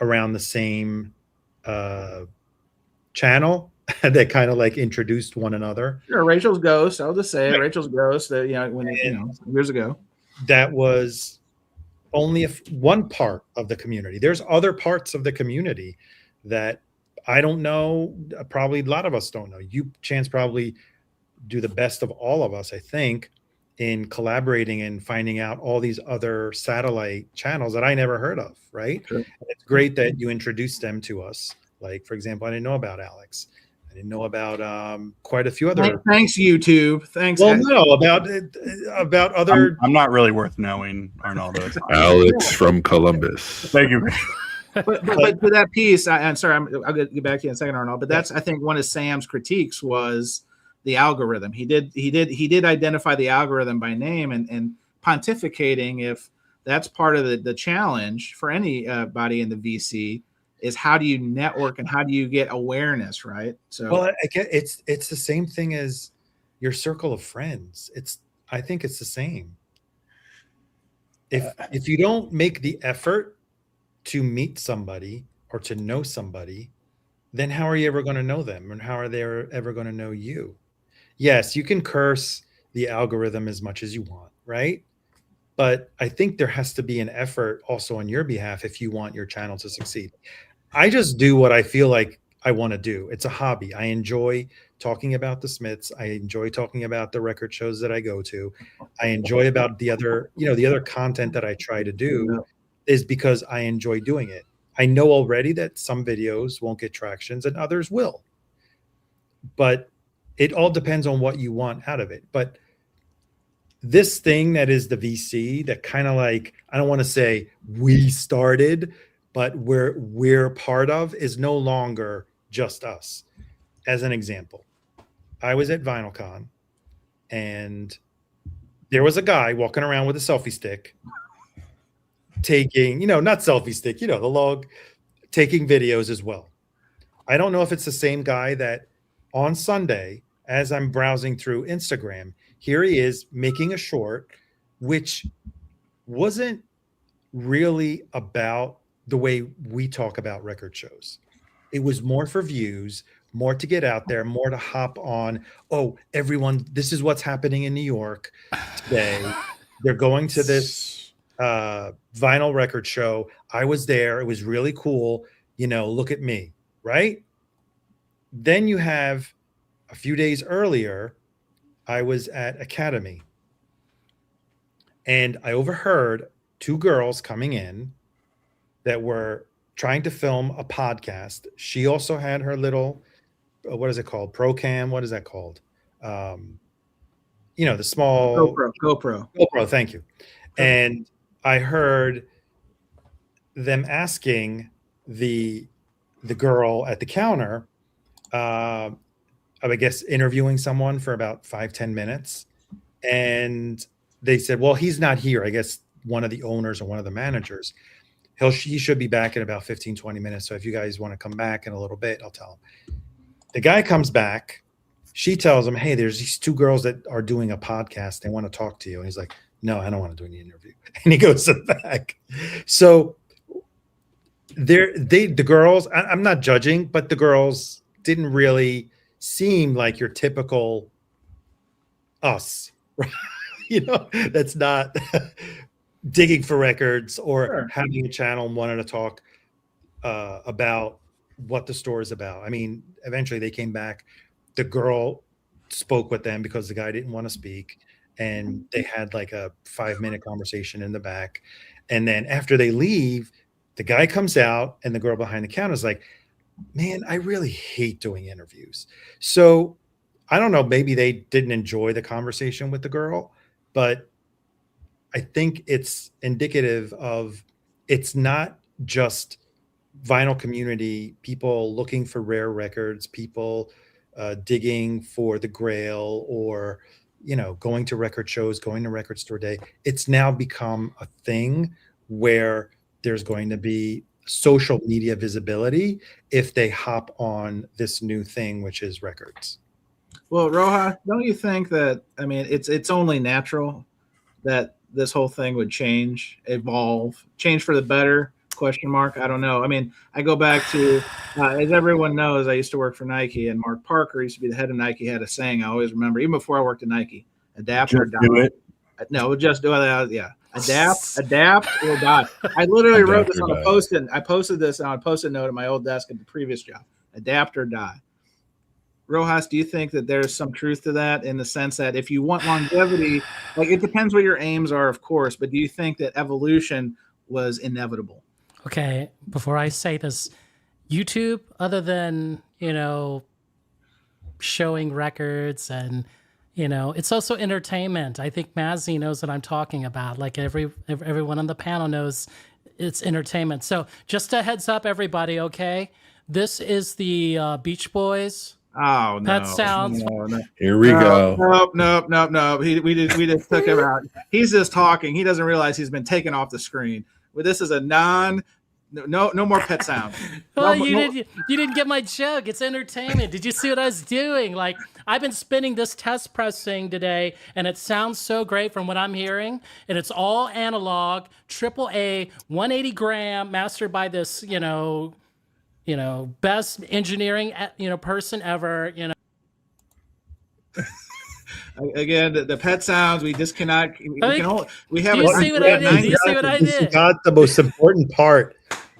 around the same channel that kind of like introduced one another. Sure, Rachel's Ghost. I'll just say Rachel's Ghost. Years ago. That was only one part of the community. There's other parts of the community that I don't know. Probably a lot of us don't know. You, Chance, probably do the best of all of us, I think, in collaborating and finding out all these other satellite channels that I never heard of, right? Sure. And it's great that you introduced them to us. Like, for example, I didn't know about Alex. I didn't know about quite a few other. Thanks, YouTube. Thanks. Well, no, about other. I'm not really worth knowing, Arnaldo. Alex from Columbus. Thank you. but to that piece, I'm sorry, I'll get back to you in a second, Arnold. But that's, I think, one of Sam's critiques was the algorithm. He did identify the algorithm by name and pontificating if that's part of the challenge for anybody in the VC is how do you network and how do you get awareness, right? So well, I get it's the same thing as your circle of friends. I think it's the same. If you don't make the effort to meet somebody or to know somebody, then how are you ever going to know them, and how are they ever going to know you? Yes, you can curse the algorithm as much as you want, right? But I think there has to be an effort also on your behalf if you want your channel to succeed. I just do what I feel like I want to do. It's a hobby. I enjoy talking about the Smiths. I enjoy talking about the record shows that I go to. I enjoy about the other content that I try to do is because I enjoy doing it. I know already that some videos won't get tractions and others will. But it all depends on what you want out of it. But this thing that is the VC that kind of like, I don't want to say we started, but we're part of is no longer just us. As an example, I was at VinylCon and there was a guy walking around with a selfie stick taking, not selfie stick, the log, taking videos as well. I don't know if it's the same guy that on Sunday, as I'm browsing through Instagram, here he is making a short, which wasn't really about the way we talk about record shows. It was more for views, more to get out there, more to hop on. Oh, everyone, this is what's happening in New York today. They're going to this vinyl record show. I was there. It was really cool. You know, look at me, right? Then you have a few days earlier, I was at Academy and I overheard two girls coming in that were trying to film a podcast. She also had her little, what is it called? Procam. What is that called? You know, the small GoPro. Thank you. And I heard them asking the girl at the counter, I guess interviewing someone for about 5-10 minutes. And they said, well, he's not here. I guess one of the owners or one of the managers, he should be back in about 15-20 minutes. So if you guys want to come back in a little bit, I'll tell him. The guy comes back. She tells him, hey, there's these two girls that are doing a podcast. They want to talk to you. And he's like, no, I don't want to do any interview. And he goes to the back. So the girls, I'm not judging, but the girls didn't really seem like your typical us, right? You know, that's not digging for records or having a channel and wanting to talk about what the store is about. I mean, eventually they came back. The girl spoke with them because the guy didn't want to speak. And they had like a 5-minute conversation in the back. And then after they leave, the guy comes out and the girl behind the counter is like, man, I really hate doing interviews. So I don't know, maybe they didn't enjoy the conversation with the girl, but I think it's indicative of, it's not just vinyl community, people looking for rare records, people digging for the grail, or, you know, going to record shows, going to record store day. It's now become a thing where there's going to be social media visibility if they hop on this new thing, which is records. Well, Rojas, don't you think that, I mean, it's only natural that this whole thing would change, evolve, change for the better? Question mark. I don't know. I mean, I go back to, as everyone knows, I used to work for Nike, and Mark Parker used to be the head of Nike, had a saying I always remember, even before I worked at Nike: adapt or die. Do it. No, just do it. Yeah. Adapt or die. I literally wrote this on a post-it. I posted this on a post-it note at my old desk at the previous job. Adapt or die. Rojas, do you think that there's some truth to that, in the sense that if you want longevity, like, it depends what your aims are, of course, but do you think that evolution was inevitable? Okay, before I say this, YouTube, other than, you know, showing records and, you know, it's also entertainment. I think Mazzy knows what I'm talking about. Like everyone on the panel knows it's entertainment. So just a heads up, everybody, okay? This is the Beach Boys. Oh, no. That sounds... No. Here we go. No. We just took him out. He's just talking. He doesn't realize he's been taken off the screen. Well, this is a no more pet sound. You didn't get my joke. It's entertainment. Did you see what I was doing? Like, I've been spinning this test pressing today, and it sounds so great from what I'm hearing. And it's all analog, AAA, 180 gram, mastered by this, you know, best engineering, person ever, Again, the pet sounds, we just cannot. We have. Do you see what I did? Do you see what I did? Got the most important part.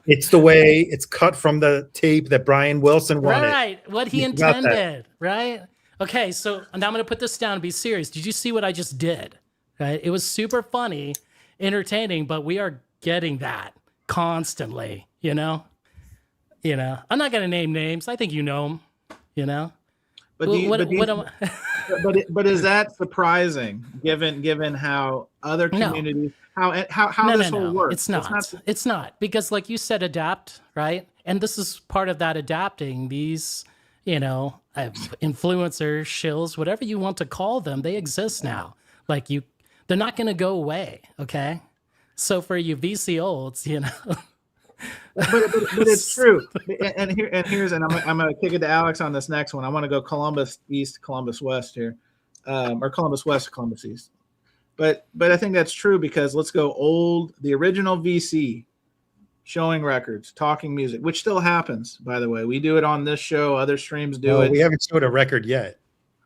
It's the way it's cut from the tape that Brian Wilson wanted. Right, what he intended. Right. Okay, so now I'm going to put this down and be serious. Did you see what I just did? Right. It was super funny, entertaining, but we are getting that constantly. I'm not going to name names. I think you know them. But is that surprising, given how other communities, how this whole works? It's not, because, like you said, adapt, right? And this is part of that adapting. These, influencers, shills, whatever you want to call them, they exist now. Like, they're not going to go away. Okay, so for you VC olds, but it's true. And I'm gonna kick it to Alex on this next one. I want to go Columbus East, Columbus West here, or Columbus West, Columbus East. But I think that's true, because let's go the original VC, showing records, talking music, which still happens, by the way. We do it on this show. Other streams do it. We haven't showed a record yet.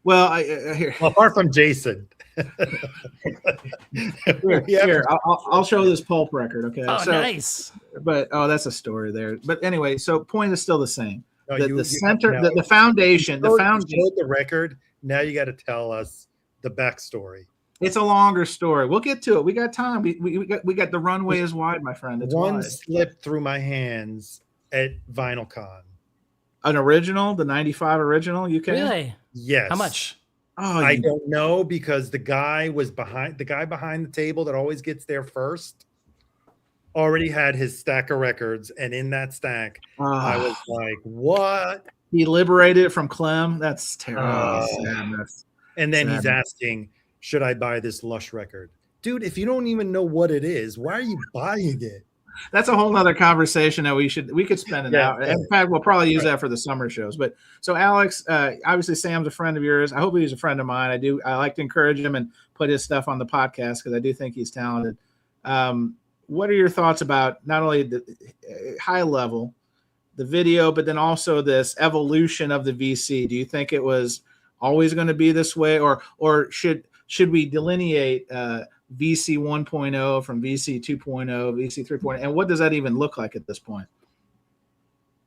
Well, here. Well, apart from Jason. Here, I'll show this pulp record. Okay. Oh, nice. But that's a story there. But anyway, so point is still the same. No, The center, the foundation, you showed the record. Now you got to tell us the backstory. It's a longer story. We'll get to it. We got time. We got the runway is wide, my friend. It's one wide. slipped through my hands at VinylCon. An original, the '95 original. UK. Really? Yes. How much? Oh, I don't know because the guy behind the table that always gets there first already had his stack of records, and in that stack, I was like, "What?" He liberated it from Clem. That's terrible. And then he's asking, "Should I buy this Lush record, dude? If you don't even know what it is, why are you buying it?" That's a whole nother conversation that we could spend an hour. In fact, we'll probably use that for the summer shows. But so Alex, obviously Sam's a friend of yours. I hope he's a friend of mine. I like to encourage him and put his stuff on the podcast because I do think he's talented. What are your thoughts about not only the high level, the video, but then also this evolution of the VC? Do you think it was always going to be this way, or should we delineate VC 1.0 from VC 2.0, VC 3.0, and what does that even look like at this point?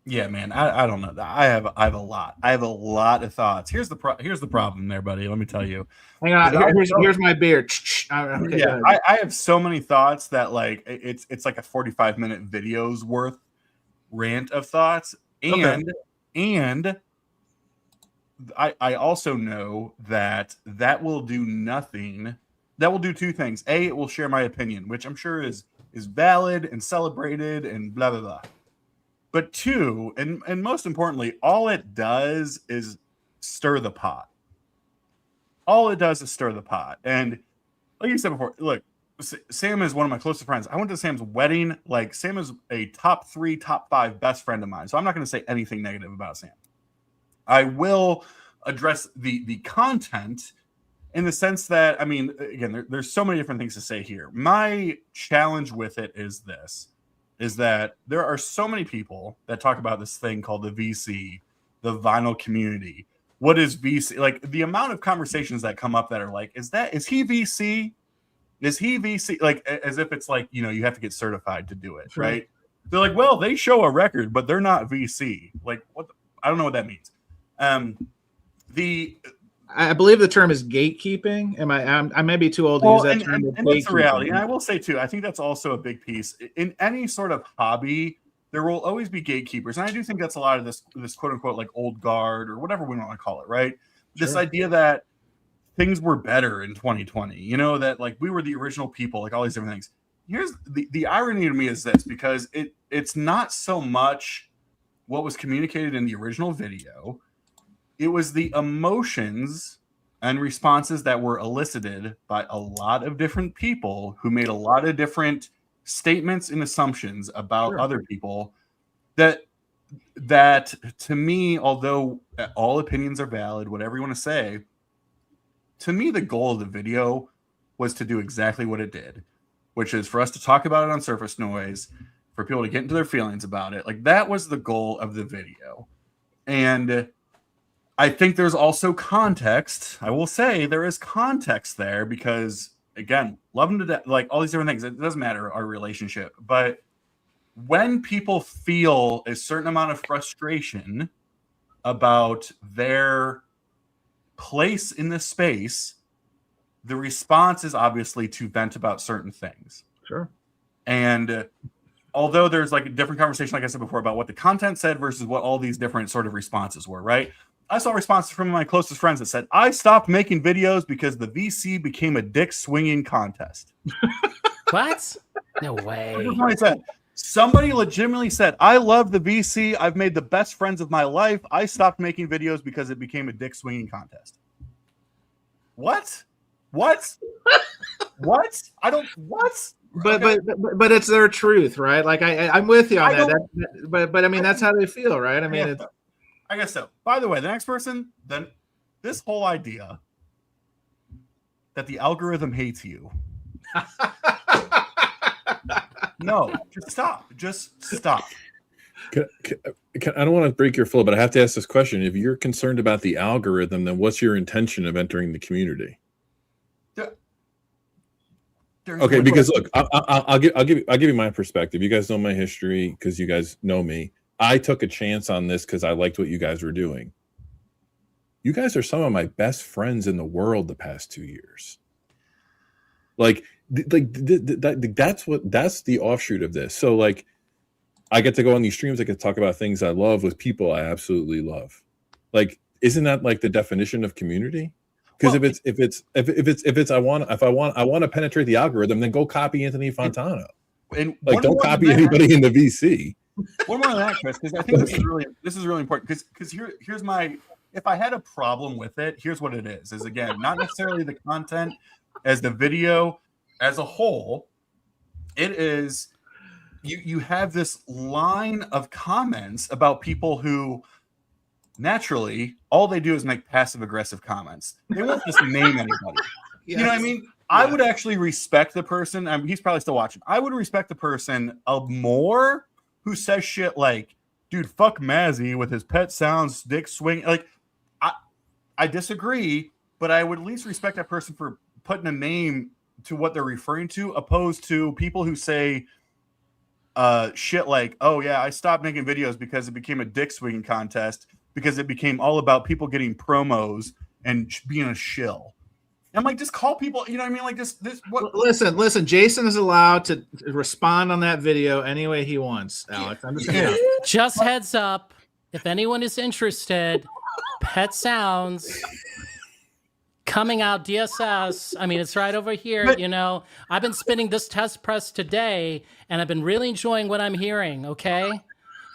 Yeah, man, I don't know. I have a lot of thoughts. Here's the problem there, buddy. Let me tell you. Hang on, here's my beer. Okay, yeah, I have so many thoughts that like it's like a 45-minute video's worth rant of thoughts, and I also know that will do nothing. That will do two things. A, it will share my opinion, which I'm sure is valid and celebrated and blah, blah, blah. But two, and most importantly, all it does is stir the pot. All it does is stir the pot. And like you said before, look, Sam is one of my closest friends. I went to Sam's wedding. Like, Sam is a top 3, top 5 best friend of mine. So I'm not going to say anything negative about Sam. I will address the content in the sense that, I mean, again, there's so many different things to say here. My challenge with it is that there are so many people that talk about this thing called the VC, the vinyl community. What is VC? Like, the amount of conversations that come up that are like, is he VC? Is he VC? Like, as if it's like, you have to get certified to do it, right? They're like, well, they show a record, but they're not VC. Like, what? I don't know what that means. I believe the term is gatekeeping. I may be too old to use that term. And that's the reality. And I will say too, I think that's also a big piece. In any sort of hobby, there will always be gatekeepers. And I do think that's a lot of this quote unquote like old guard or whatever we want to call it, right? Sure. This idea that things were better in 2020, that like we were the original people, like all these different things. Here's the irony to me is this, because it's not so much what was communicated in the original video. It was the emotions and responses that were elicited by a lot of different people who made a lot of different statements and assumptions about other people that to me, although all opinions are valid, whatever you want to say, to me, the goal of the video was to do exactly what it did, which is for us to talk about it on Surface Noise, for people to get into their feelings about it. Like, that was the goal of the video. And I think there's also context. I will say there is context there because, again, love them to death, like all these different things. It doesn't matter our relationship. But when people feel a certain amount of frustration about their place in this space, the response is obviously to vent about certain things. Sure. And although there's like a different conversation, like I said before, about what the content said versus what all these different sort of responses were, right? I saw responses from my closest friends that said, I stopped making videos because the VC became a dick swinging contest. What? No way. That's what I said. Somebody legitimately said, I love the VC. I've made the best friends of my life. I stopped making videos because it became a dick swinging contest. What? What? I don't, what? But it's their truth, right? Like I'm with you on that. But I mean, that's how they feel, right? I mean, I guess so. By the way, the next person, then this whole idea that the algorithm hates you. No, just stop. Just stop. I don't want to break your flow, but I have to ask this question. If you're concerned about the algorithm, then what's your intention of entering the community? Okay, because look, I'll give you my perspective. You guys know my history because you guys know me. I took a chance on this because I liked what you guys were doing. You guys are some of my best friends in the world the past 2 years. That's the offshoot of this. So like, I get to go on these streams. I get to talk about things I love with people I absolutely love. Like, isn't that like the definition of community? Because if I want to penetrate the algorithm, then go copy Anthony Fontana. And like, don't copy anybody in the VC. One more on that, Chris, because I think this is really important. Because here's my, if I had a problem with it, here's what it is again, not necessarily the content as the video as a whole. It is you have this line of comments about people who naturally all they do is make passive aggressive comments. They won't just name anybody. Yes. You know what I mean? Yeah. I would actually respect the person. I mean, he's probably still watching. I would respect the person more who says shit like, dude, fuck Mazzy with his pet sounds, dick swing. Like, I disagree, but I would at least respect that person for putting a name to what they're referring to, opposed to people who say shit like, oh yeah, I stopped making videos because it became a dick swinging contest, because it became all about people getting promos and being a shill. I'm like, just call people, you know what I mean? Like this. What? Listen. Jason is allowed to respond on that video any way he wants, Alex. Understand? Just heads up, if anyone is interested, Pet Sounds coming out DSS. I mean, it's right over here. But, you know, I've been spinning this test press today, and I've been really enjoying what I'm hearing. Okay.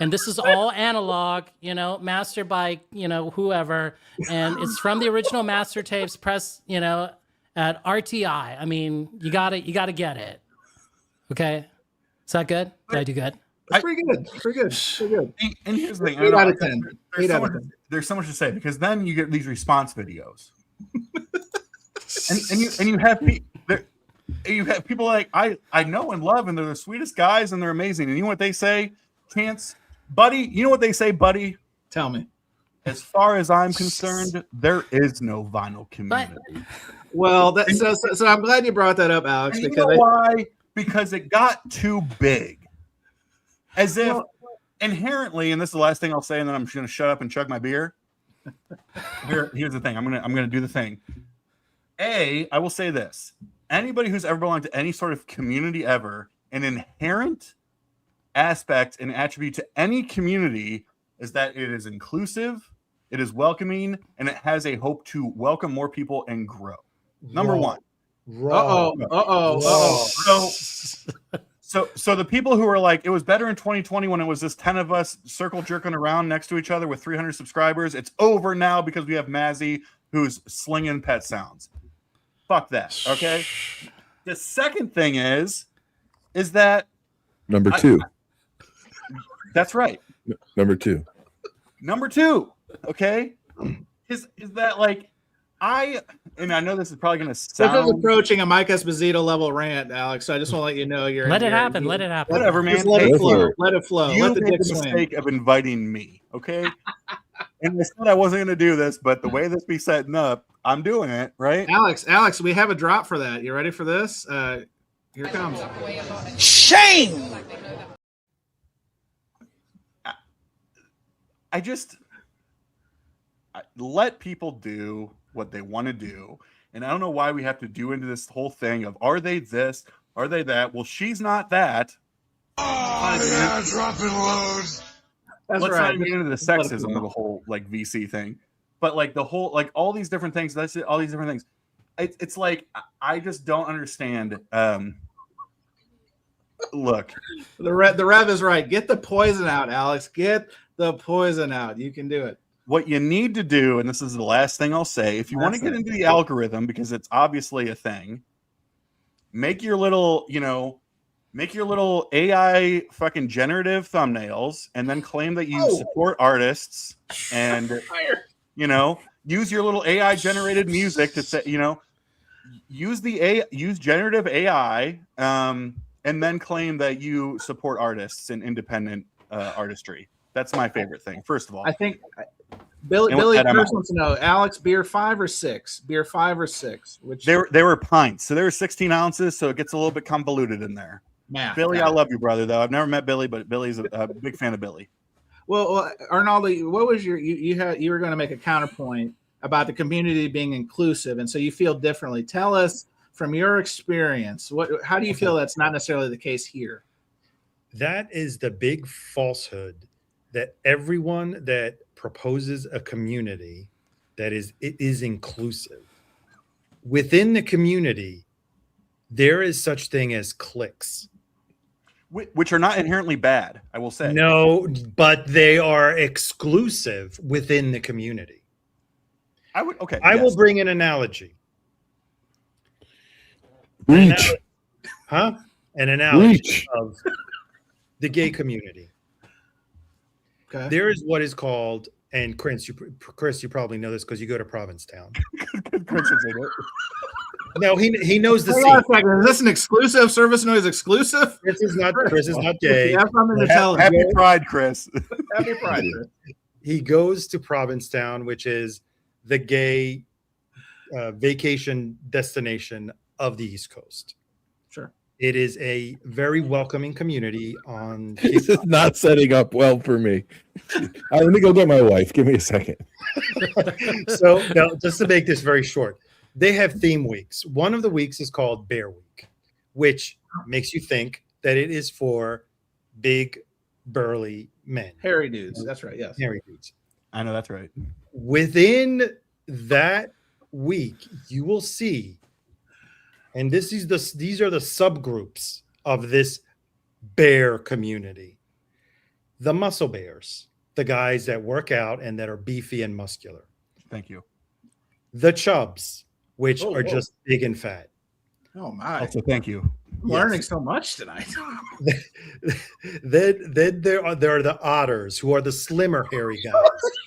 And this is all analog, you know, mastered by, you know, whoever. And it's from the original master tapes pressed, you know, at RTI. I mean, you gotta get it. Okay. Is that good? Did I do good? Pretty good. Pretty good. And here's the thing. 8 out of 10. 8 out of 10. There's so much to say, because then you get these response videos. and you have people like I know and love, and they're the sweetest guys, and they're amazing. And you know what they say? Chance, buddy, you know what they say, buddy? Tell me. As far as I'm concerned, there is no vinyl community. Well, so I'm glad you brought that up, Alex. Because you know why? Because it got too big. As if inherently, and this is the last thing I'll say, and then I'm just going to shut up and chug my beer. Here's the thing. I'm gonna do the thing. I will say this: anybody who's ever belonged to any sort of community ever, an inherent aspect and attribute to any community is that it is inclusive, it is welcoming, and it has a hope to welcome more people and grow. Number one. So the people who are like, it was better in 2020 when it was just 10 of us circle jerking around next to each other with 300 subscribers. It's over now because we have Mazzy who's slinging Pet Sounds. Fuck that. Okay. The second thing is that number two. That's right. Number two. Okay. Is that like, I know this is probably going to sound... This is approaching a Mike Esposito level rant, Alex, so I just want to let you know you're... Let it happen. Whatever, man. Just let it flow. You let made the mistake of inviting me, okay? And I said I wasn't going to do this, but the way this be setting up, I'm doing it, right? Alex, we have a drop for that. You ready for this? Here it comes. Shame! I let people do what they want to do, and I don't know why we have to do into this whole thing of, are they this, are they that? Well, she's not that. Dropping loads. Let's not even get into the sexism of the whole like VC thing, but like the whole, like all these different things. That's it, all these different things. It's like, I just don't understand. Look, the Rev is right. Get the poison out, Alex. Get the poison out. You can do it. What you need to do, and this is the last thing I'll say, if you want to get into the algorithm, because it's obviously a thing, make your little AI fucking generative thumbnails, and then claim that you support artists, and use your little AI generated music to say, use generative AI, and then claim that you support artists and independent artistry. That's my favorite thing. First of all, I think Billy Chris wants to know, Alex, beer 5 or 6? Beer 5 or 6? Which they were pints, so they were 16 ounces, so it gets a little bit convoluted in there. Math, Billy, I love you, brother. Though I've never met Billy, but Billy's a big fan of Billy. Well, Arnaldo, what was you were going to make a counterpoint about the community being inclusive, and so you feel differently. Tell us from your experience, how do you feel that's not necessarily the case here? That is the big falsehood that everyone that proposes a community that it is inclusive. Within the community, there is such thing as cliques. Which are not inherently bad, I will say. No, but they are exclusive within the community. I will bring an analogy. An analogy of the gay community. Okay. There is what is called, and Chris, you probably know this because you go to Provincetown. No, he knows the scene. Is this an exclusive? Service Noise exclusive? Chris is not gay. Happy Pride, Chris. Happy Pride, Chris. He goes to Provincetown, which is the gay vacation destination of the East Coast. Sure. It is a very welcoming community on. This is not setting up well for me. Let me go get my wife. Give me a second. So, no, just to make this very short, they have theme weeks. One of the weeks is called Bear Week, which makes you think that it is for big, burly men. Hairy dudes. That's right. Yes. Hairy dudes. I know that's right. Within that week, you will see, and these are the subgroups of this bear community. The muscle bears, the guys that work out and that are beefy and muscular. Thank you. The chubs, which are just big and fat. Oh my! Also, thank you. I'm learning so much tonight. then there are the otters, who are the slimmer, hairy guys.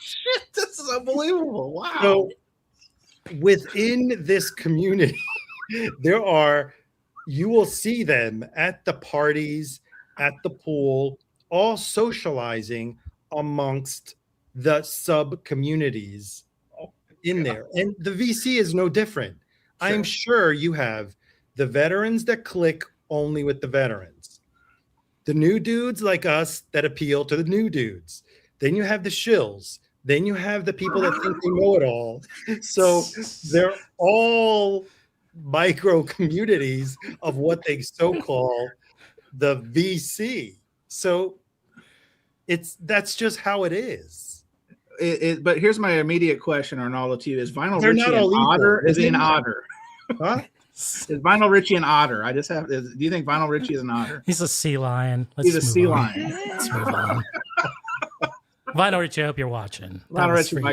Shit, this is unbelievable! Wow. So within this community, you will see them at the parties, at the pool, all socializing amongst the sub communities in there. And the VC is no different. Sure. I'm sure you have the veterans that click only with the veterans, the new dudes like us that appeal to the new dudes. Then you have the shills. Then you have the people that think they know it all. So they're all micro communities of what they so call the VC. So that's just how it is. But here's my immediate question, Arnaldo, to you: is Vinyl They're Richie not an all otter? equal. Is he an otter? Huh? Is Vinyl Richie an otter? Do you think Vinyl Richie is an otter? He's a sea lion. He's a sea lion. Let's move on. Vinyl Richie, I hope you're watching. Vinyl Richie, my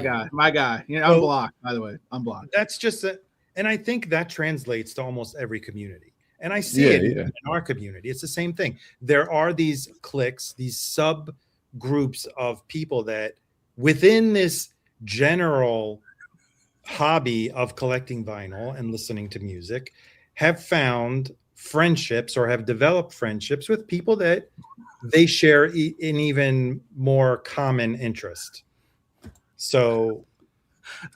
guy. You know, I'm blocked, by the way. I'm blocked. That's just and I think that translates to almost every community. And I see it in our community. It's the same thing. There are these cliques, these subgroups of people that within this general hobby of collecting vinyl and listening to music have found friendships or have developed friendships with people that they share an even more common interest. So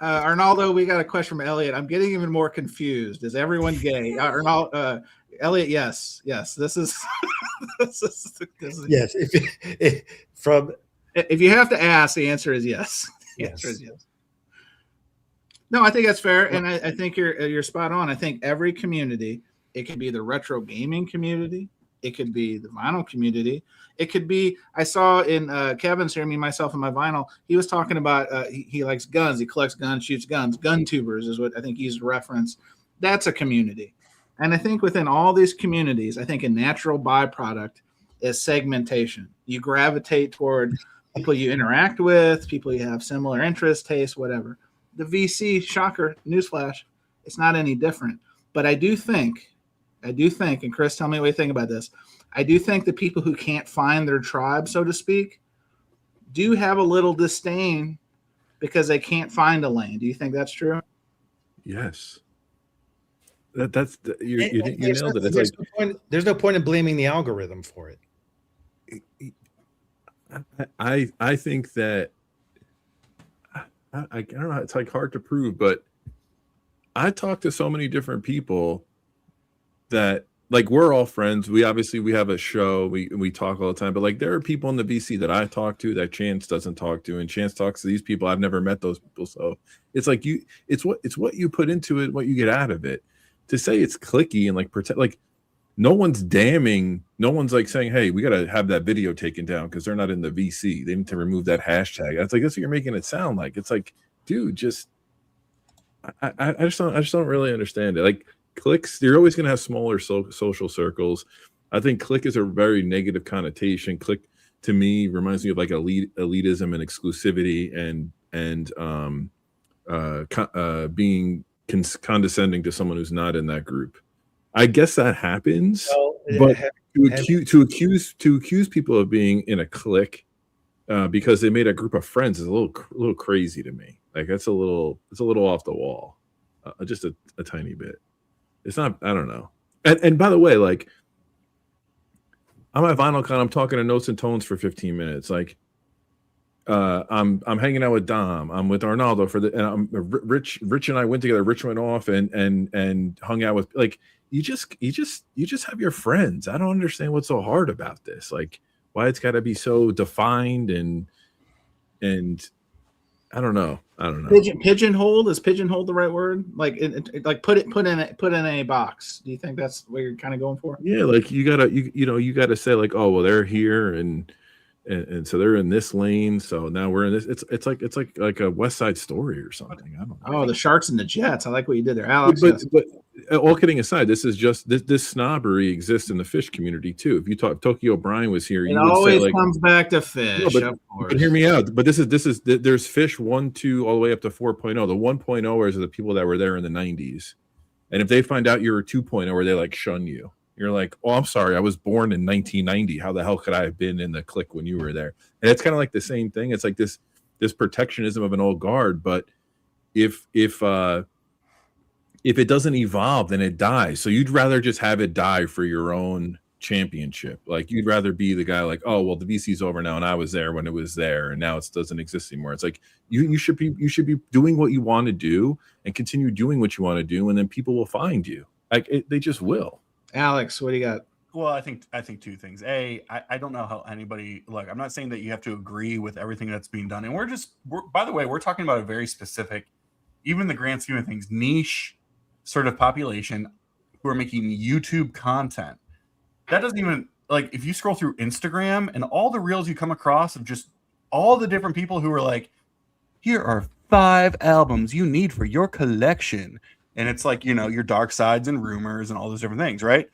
Arnaldo, we got a question from Elliot. I'm getting even more confused. Is everyone gay? Elliot, yes. This is yes. If you have to ask, the answer is yes. The answer is yes. No, I think that's fair, and I think you're spot on. I think every community, it could be the retro gaming community, it could be the vinyl community, it could be. I saw in Kevin's here, me, myself, and my vinyl. He was talking about he likes guns, he collects guns, shoots guns. Gun tubers is what I think he's referenced. That's a community, and I think within all these communities, I think a natural byproduct is segmentation. You gravitate toward people you interact with, people you have similar interests, tastes, whatever. The VC, shocker, newsflash, it's not any different. But I do think, and Chris, tell me what you think about this. I do think the people who can't find their tribe, so to speak, do have a little disdain because they can't find a lane. Do you think that's true? Yes. You nailed it. There's no point in blaming the algorithm for it. I think that I don't know. It's like hard to prove, but I talk to so many different people that like we're all friends. We have a show. We talk all the time, but like there are people in the VC that I talk to that Chance doesn't talk to, and Chance talks to these people. I've never met those people, so it's like it's what you put into it, what you get out of it. To say it's clicky and like pretend like no one's damning, no one's like saying, hey, we got to have that video taken down because they're not in the VC. They need to remove that hashtag. That's like, that's what you're making it sound like. It's like, dude, just, I just don't really understand it. Like clicks, you're always going to have smaller social circles. I think click is a very negative connotation. Click to me reminds me of like elitism and exclusivity and being condescending to someone who's not in that group. I guess that happens, but to accuse people of being in a clique because they made a group of friends is a little crazy to me. Like it's a little off the wall, just a tiny bit. It's not. I don't know. And by the way, like I'm at VinylCon. I'm talking to Notes and Tones for 15 minutes. Like I'm hanging out with Dom. I'm with Arnaldo and Rich and I went together. Rich went off and hung out with like. You just have your friends. I don't understand what's so hard about this. Like why it's got to be so defined and I don't know. Pigeonholed, is pigeonholed the right word? Like like put in a box. Do you think that's what you're kind of going for? Yeah, like you gotta say like, oh well, they're here and so they're in this lane. So now we're in this. It's like a West Side Story or something. I don't know. Oh, the Sharks and the Jets. I like what you did there, Alex. But all kidding aside, this is just this snobbery exists in the Fish community too. If you talk, Tokyo O'Brien was here, it always comes back to Fish. No, but hear me out. But there's Fish 1, 2, all the way up to 4.0. The 1.0ers are the people that were there in the 90s, and if they find out you're a 2.0, or they like shun you. You're like, oh, I'm sorry, I was born in 1990. How the hell could I have been in the clique when you were there? And it's kind of like the same thing. It's like this protectionism of an old guard. But if it doesn't evolve, then it dies. So you'd rather just have it die for your own championship. Like you'd rather be the guy like, oh, well, the VC's over now, and I was there when it was there, and now it doesn't exist anymore. It's like you should be doing what you want to do and continue doing what you want to do, and then people will find you. Like they just will. Alex, what do you got? Well, I think two things. I don't know how anybody look. I'm not saying that you have to agree with everything that's being done, and we're by the way, we're talking about a very specific, even in the grand scheme of things, niche sort of population who are making YouTube content. That doesn't even like if you scroll through Instagram and all the reels you come across of just all the different people who are like, here are 5 albums you need for your collection. And it's like, your Dark Sides and Rumors and all those different things, right?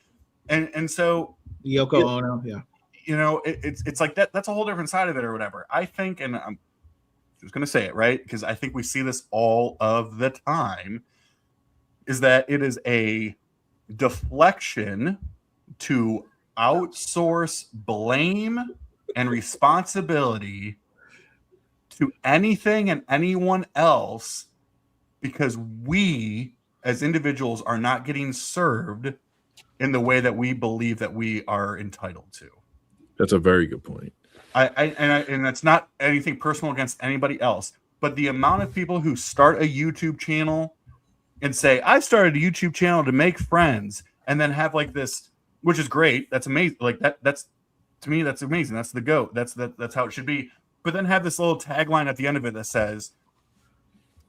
And so Yoko Ono, yeah. It's like that's a whole different side of it or whatever. I think, and I'm just gonna say it, right? Because I think we see this all of the time, is that it is a deflection to outsource blame and responsibility to anything and anyone else because we as individuals are not getting served in the way that we believe that we are entitled to. That's a very good point. And that's not anything personal against anybody else, but the amount of people who start a YouTube channel and say, I started a YouTube channel to make friends, and then have like this, which is great. That's amazing. Like that's to me, that's amazing. That's the GOAT. That's how it should be. But then have this little tagline at the end of it that says,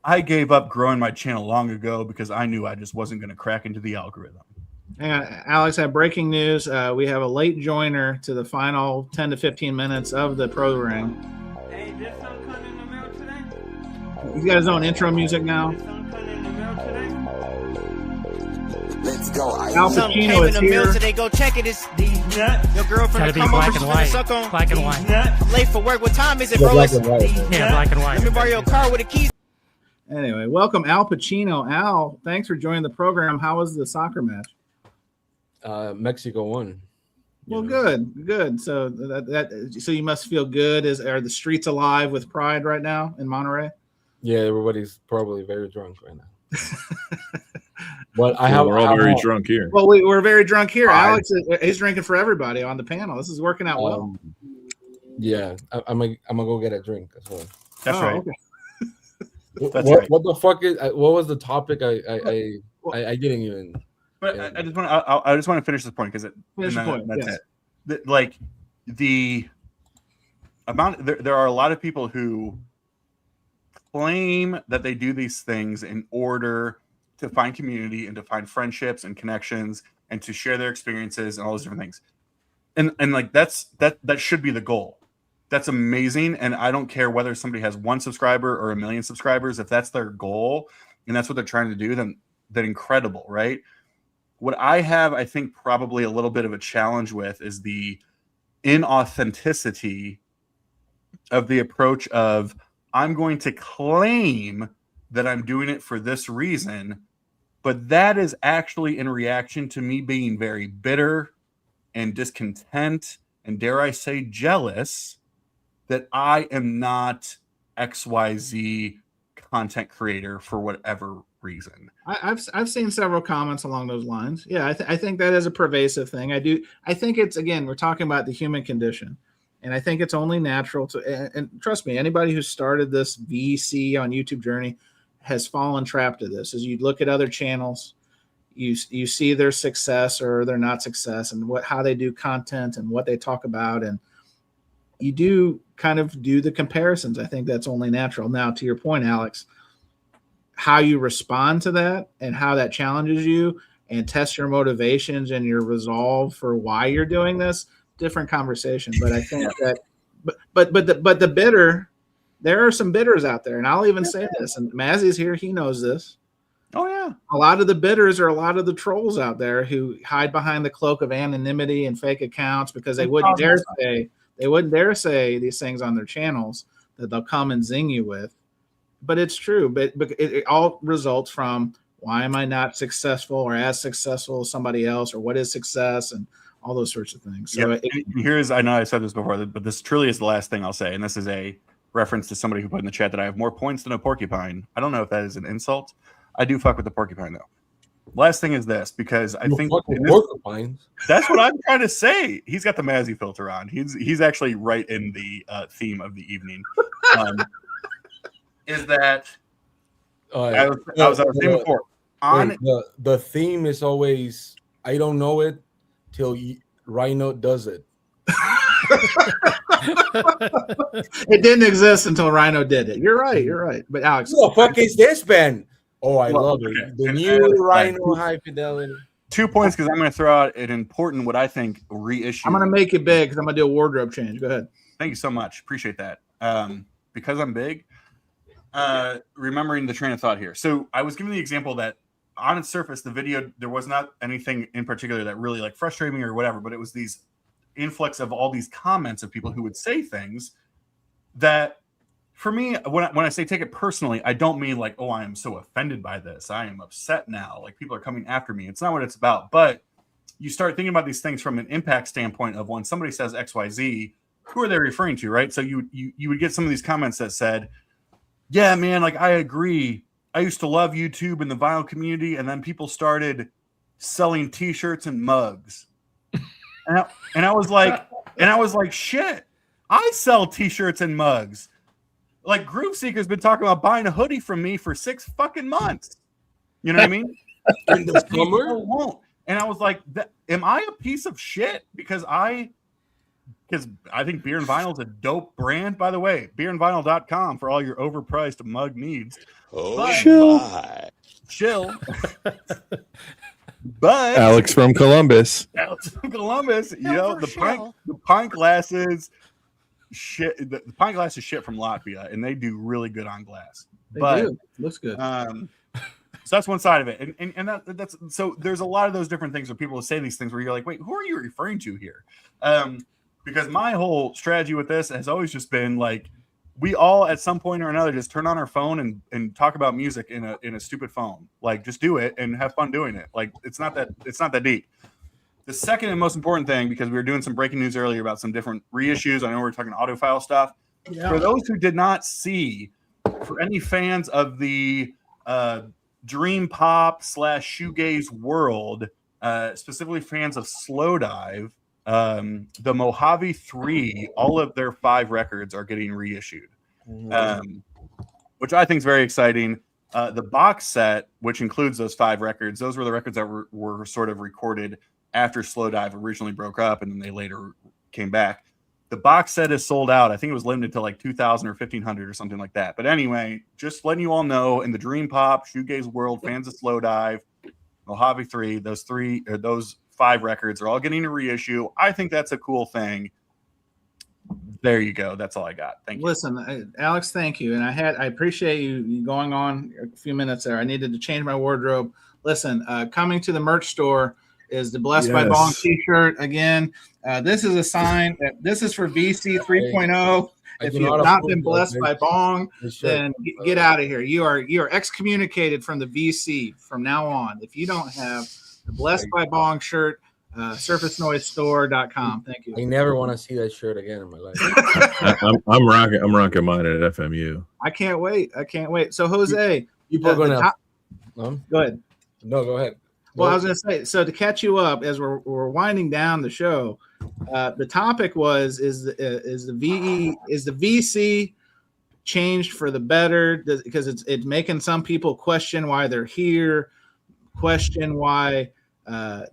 I gave up growing my channel long ago because I knew I just wasn't going to crack into the algorithm. Alex, I have breaking news. We have a late joiner to the final 10 to 15 minutes of the program. Hey, did something come in the mail today? He's got his own intro music now. Let's go. Al Pacino is here. Today, go check it. It's these nuts. Your girlfriend come over. Black and white. Suck on black and white. I'm late for work. What time is it, Yeah, bro? black and white. Yeah, black and white. Let me borrow your car with the keys. Anyway, welcome Al Pacino. Al, thanks for joining the program. How was the soccer match? Mexico won. Well, good. So so you must feel good. Are the streets alive with pride right now in Monterey? Yeah, everybody's probably very drunk right now. But we're all very drunk here. Well, we're very drunk here. Alex is drinking for everybody on the panel. This is working out well. Yeah, I'm gonna go get a drink as well. That's right. Okay. That's right. What the fuck is? What was the topic? I didn't even. But I just want to finish this point because that's it. Like the amount there are a lot of people who claim that they do these things in order to find community and to find friendships and connections and to share their experiences and all those different things. And like that should be the goal. That's amazing. And I don't care whether somebody has 1 subscriber or 1 million subscribers. If that's their goal and that's what they're trying to do, then incredible, right? What I have, I think, probably a little bit of a challenge with is the inauthenticity of the approach of I'm going to claim that I'm doing it for this reason, but that is actually in reaction to me being very bitter and discontent and, dare I say, jealous that I am not XYZ content creator for whatever reason. I've seen several comments along those lines. Yeah, I think that is a pervasive thing. I think it's, again, we're talking about the human condition, and I think it's only natural to. And trust me, anybody who started this VC on YouTube journey has fallen trapped to this. As you look at other channels, you see their success or their not success, and how they do content and what they talk about, and you do kind of do the comparisons. I think that's only natural. Now, to your point, Alex, how you respond to that and how that challenges you and tests your motivations and your resolve for why you're doing this, different conversation. But I think that, but the bitter, there are some bitters out there, and I'll even say this, and Mazzy's here, he knows this. Oh yeah. A lot of the bitters are a lot of the trolls out there who hide behind the cloak of anonymity and fake accounts because they wouldn't dare say these things on their channels that they'll come and zing you with. But it's true. But it all results from, why am I not successful or as successful as somebody else, or what is success, and all those sorts of things. So I know I said this before, but this truly is the last thing I'll say. And this is a reference to somebody who put in the chat that I have more points than a porcupine. I don't know if that is an insult. I do fuck with the porcupine though. Last thing is this, because I think that's what I'm trying to say. He's got the Mazzy filter on. He's actually right in the theme of the evening. Is that I was saying before. The theme is always, I don't know it till Rhino does it. It didn't exist until Rhino did it. You're right. But Alex, what the fuck is this, Ben? Oh, I love it. The new Rhino High Fidelity. 2 points, because I'm going to throw out an important, what I think, reissue. I'm going to make it big because I'm going to do a wardrobe change. Go ahead. Thank you so much. Appreciate that. Because I'm big, remembering the train of thought here. So I was giving the example that on its surface, the video, there was not anything in particular that really like frustrated me or whatever, but it was these influx of all these comments of people who would say things that, for me, when I say take it personally, I don't mean like, oh, I am so offended by this, I am upset now, like people are coming after me. It's not what it's about. But you start thinking about these things from an impact standpoint of, when somebody says XYZ, who are they referring to, right? So you would get some of these comments that said, yeah, man, like I agree. I used to love YouTube and the vinyl community, and then people started selling T-shirts and mugs. And I was like, shit, I sell T-shirts and mugs. Like, Groove Seeker's been talking about buying a hoodie from me for 6 fucking months. You know what I mean? In the summer won't. And I was like, am I a piece of shit? Because I think Beer and Vinyl is a dope brand, by the way. Beerandvinyl.com for all your overpriced mug needs. Oh, chill. But Alex from Columbus. The pint glasses shit. The pint glass is shit from Latvia, and they do really good on glass. They do. Looks good. So that's one side of it, and that's so. There's a lot of those different things where people will say these things where you're like, wait, who are you referring to here? Because my whole strategy with this has always just been like, we all at some point or another just turn on our phone and talk about music in a stupid phone. Like, just do it and have fun doing it. Like, it's not that deep. The second and most important thing, because we were doing some breaking news earlier about some different reissues. I know we're talking audiophile stuff. Yeah. For those who did not see, for any fans of the dream pop / shoegaze world, specifically fans of Slowdive, the Mojave 3, all of their 5 records are getting reissued, which I think is very exciting. The box set, which includes those 5 records, those were the records that were sort of recorded after Slow Dive originally broke up, and then they later came back. The box set is sold out. I think it was limited to like 2,000 or 1,500 or something like that. But anyway, just letting you all know, in the Dream Pop, Shoegaze world, fans of Slow Dive, Mojave 3, those 5 records are all getting a reissue. I think that's a cool thing. There you go. That's all I got. Thank you. Listen, Alex, thank you. And I appreciate you going on a few minutes there. I needed to change my wardrobe. Listen, coming to the merch store is the Blessed by Bong t-shirt. Again, this is a sign that this is for VC 3.0. If you have not been blessed by Bong, then get out of here. You are excommunicated from the VC from now on. If you don't have the Blessed by Bong shirt, surfacenoisestore.com. Thank you. I never want to see that shirt again in my life. I'm rocking mine at FMU. I can't wait. So Jose, people are going to go ahead. No, go ahead. Well, I was going to say, so to catch you up as we're winding down the show, the topic was is the VC changed for the better? Because it's making some people question why they're here, question why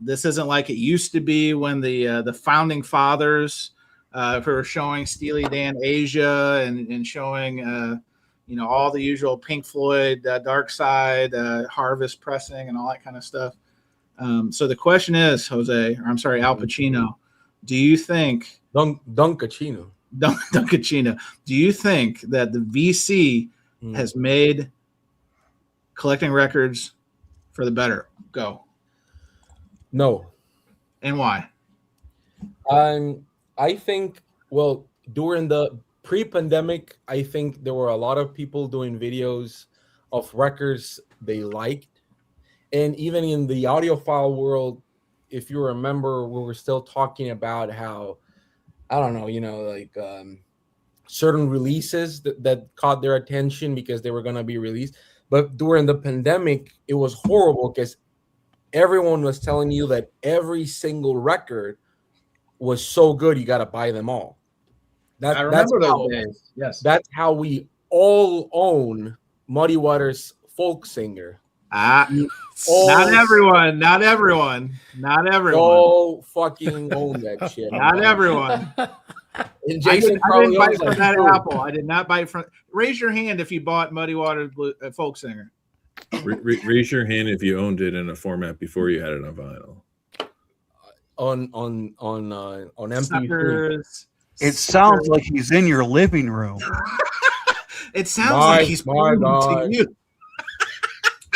this isn't like it used to be when the founding fathers were showing Steely Dan Asia and showing all the usual Pink Floyd, Dark Side, Harvest pressing, and all that kind of stuff. So the question is, Jose, or I'm sorry, Al Pacino, do you think Dunkachino, do you think that the VC has made collecting records for the better? Go. No. And why? I think, well, during the pre-pandemic, I think there were a lot of people doing videos of records they liked. And even in the audiophile world, if you remember, we were still talking about how, I don't know, certain releases that caught their attention because they were going to be released. But during the pandemic, it was horrible because everyone was telling you that every single record was so good, you got to buy them all. I remember those days. Yes. That's how we all own Muddy Waters Folk Singer. Not everyone. All fucking own that shit. Not everyone. And Jason I didn't bite from that apple. I did not bite from. Raise your hand if you bought Muddy Waters Folk Singer. Raise your hand if you owned it in a format before you had it on vinyl. On MP3. It sounds like he's in your living room. It sounds like he's pointing to you.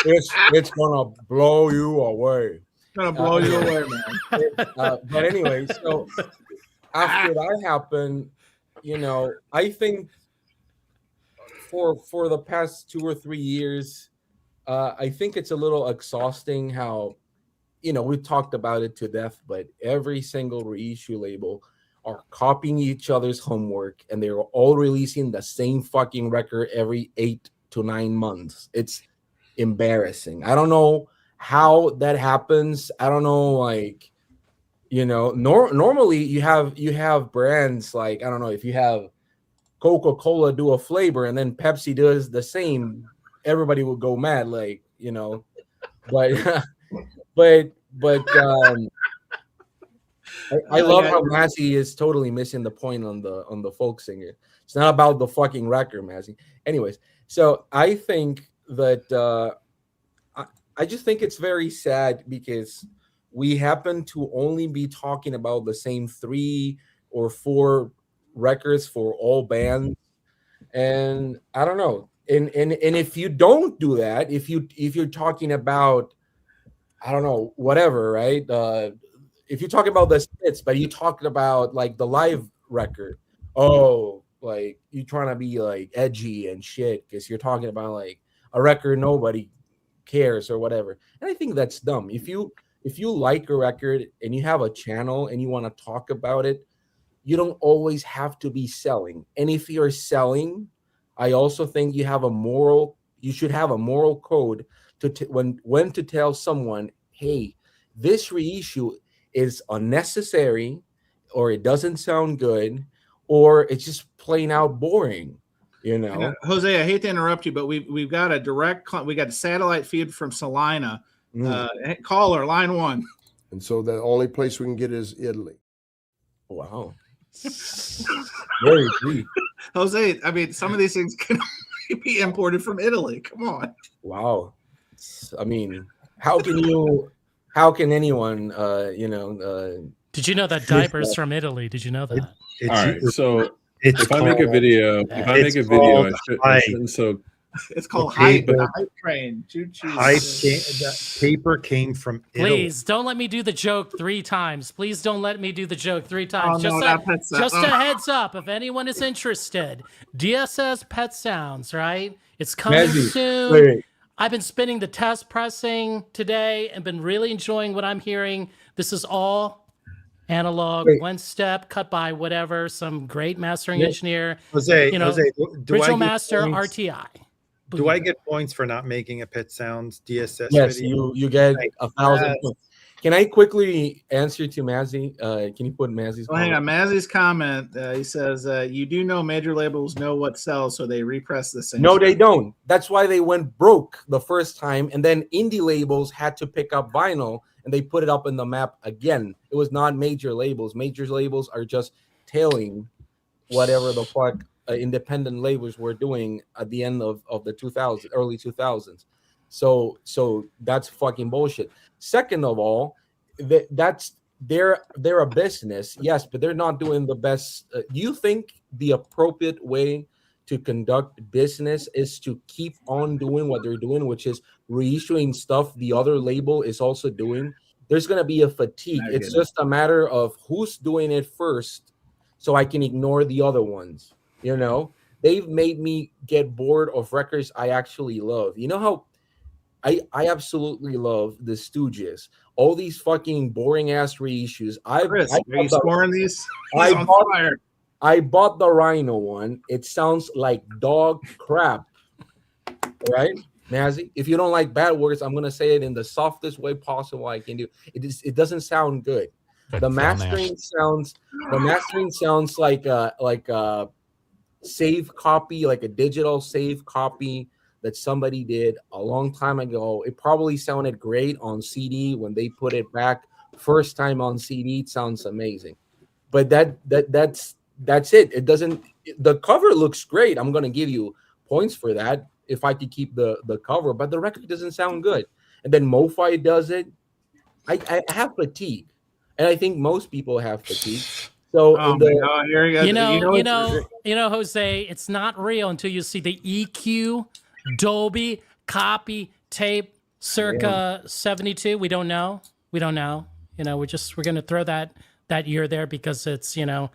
It's gonna blow you away. It's gonna blow you away, man. But anyway, so after that happened, I think for the past 2 or 3 years, I think it's a little exhausting how, we've talked about it to death, but every single reissue label are copying each other's homework, and they're all releasing the same fucking record every 8 to 9 months. It's embarrassing. I don't know how that happens. I don't know, normally you have brands like, I don't know, if you have Coca-Cola do a flavor and then Pepsi does the same, everybody will go mad, but I love how Massey is totally missing the point on the folk singer. It's not about the fucking record, Massey. Anyways, so I think that I just think it's very sad because we happen to only be talking about the same 3 or 4 records for all bands, and I don't know. And if you don't do that, if you're talking about, I don't know, whatever, right? If you're talking about the hits, but you're talking about the live record, you're trying to be edgy and shit because you're talking about a record nobody cares or whatever. And I think that's dumb. If you like a record and you have a channel and you want to talk about it, you don't always have to be selling. And if you're selling, I also think you should have a moral code to when to tell someone, hey, this reissue is unnecessary or it doesn't sound good, or it's just plain out boring. You know, Jose, I hate to interrupt you, but we've got a we got a satellite feed from Salina. Caller, line 1. And so the only place we can get is Italy. Wow. Very deep. Jose, I mean, some of these things can only be imported from Italy. Come on. Wow. I mean, how can anyone, did you know that diapers from Italy? Did you know that? All right. So if I make a video, I shouldn't so. It's called hype train. That paper came from Italy. Please don't let me do the joke 3 times. Please don't let me do the joke 3 times. Oh, just a heads up, if anyone is interested. DSS Pet Sounds, right? It's coming soon. Wait. I've been spinning the test pressing today and been really enjoying what I'm hearing. This is all analog, one step, cut by whatever, some great mastering engineer. Jose, original master RTI. Do I get points for not making a Pet Sounds DSS yes, video? you get 1,000 points. Can I quickly answer to Mazzy? Can you put Mazzy's comment? Hang on. Mazzy's comment, he says, you do know major labels know what sells, so they repress the same. No, they don't. That's why they went broke the first time, and then indie labels had to pick up vinyl, and they put it up in the map again. It was not major labels. Major labels are just tailing whatever the fuck independent labels were doing at the end of the early 2000s. So that's fucking bullshit. Second of all, that's they're a business, yes, but they're not doing the best. Do you think the appropriate way to conduct business is to keep on doing what they're doing, which is reissuing stuff the other label is also doing? There's going to be a fatigue. It's just a matter of who's doing it first, so I can ignore the other ones. You know, they've made me get bored of records I actually love. You know how I absolutely love the Stooges. All these fucking boring ass reissues. Are you scoring these? I bought the Rhino one. It sounds like dog crap. Right, Mazzy? If you don't like bad words, I'm gonna say it in the softest way possible I can do. It doesn't sound good. The mastering sounds like a save copy, like a digital save copy that somebody did a long time ago. It probably sounded great on CD when they put it back first time on CD. It sounds amazing, but that's it. It doesn't. The cover looks great. I'm gonna give you points for that if I could keep the cover, but the record doesn't sound good. And then MoFi does it. I have fatigue, and I think most people have fatigue. So Jose, it's not real until you see the EQ, Dolby, copy, tape, circa 72. We don't know. You know, we're gonna throw that year there because it's that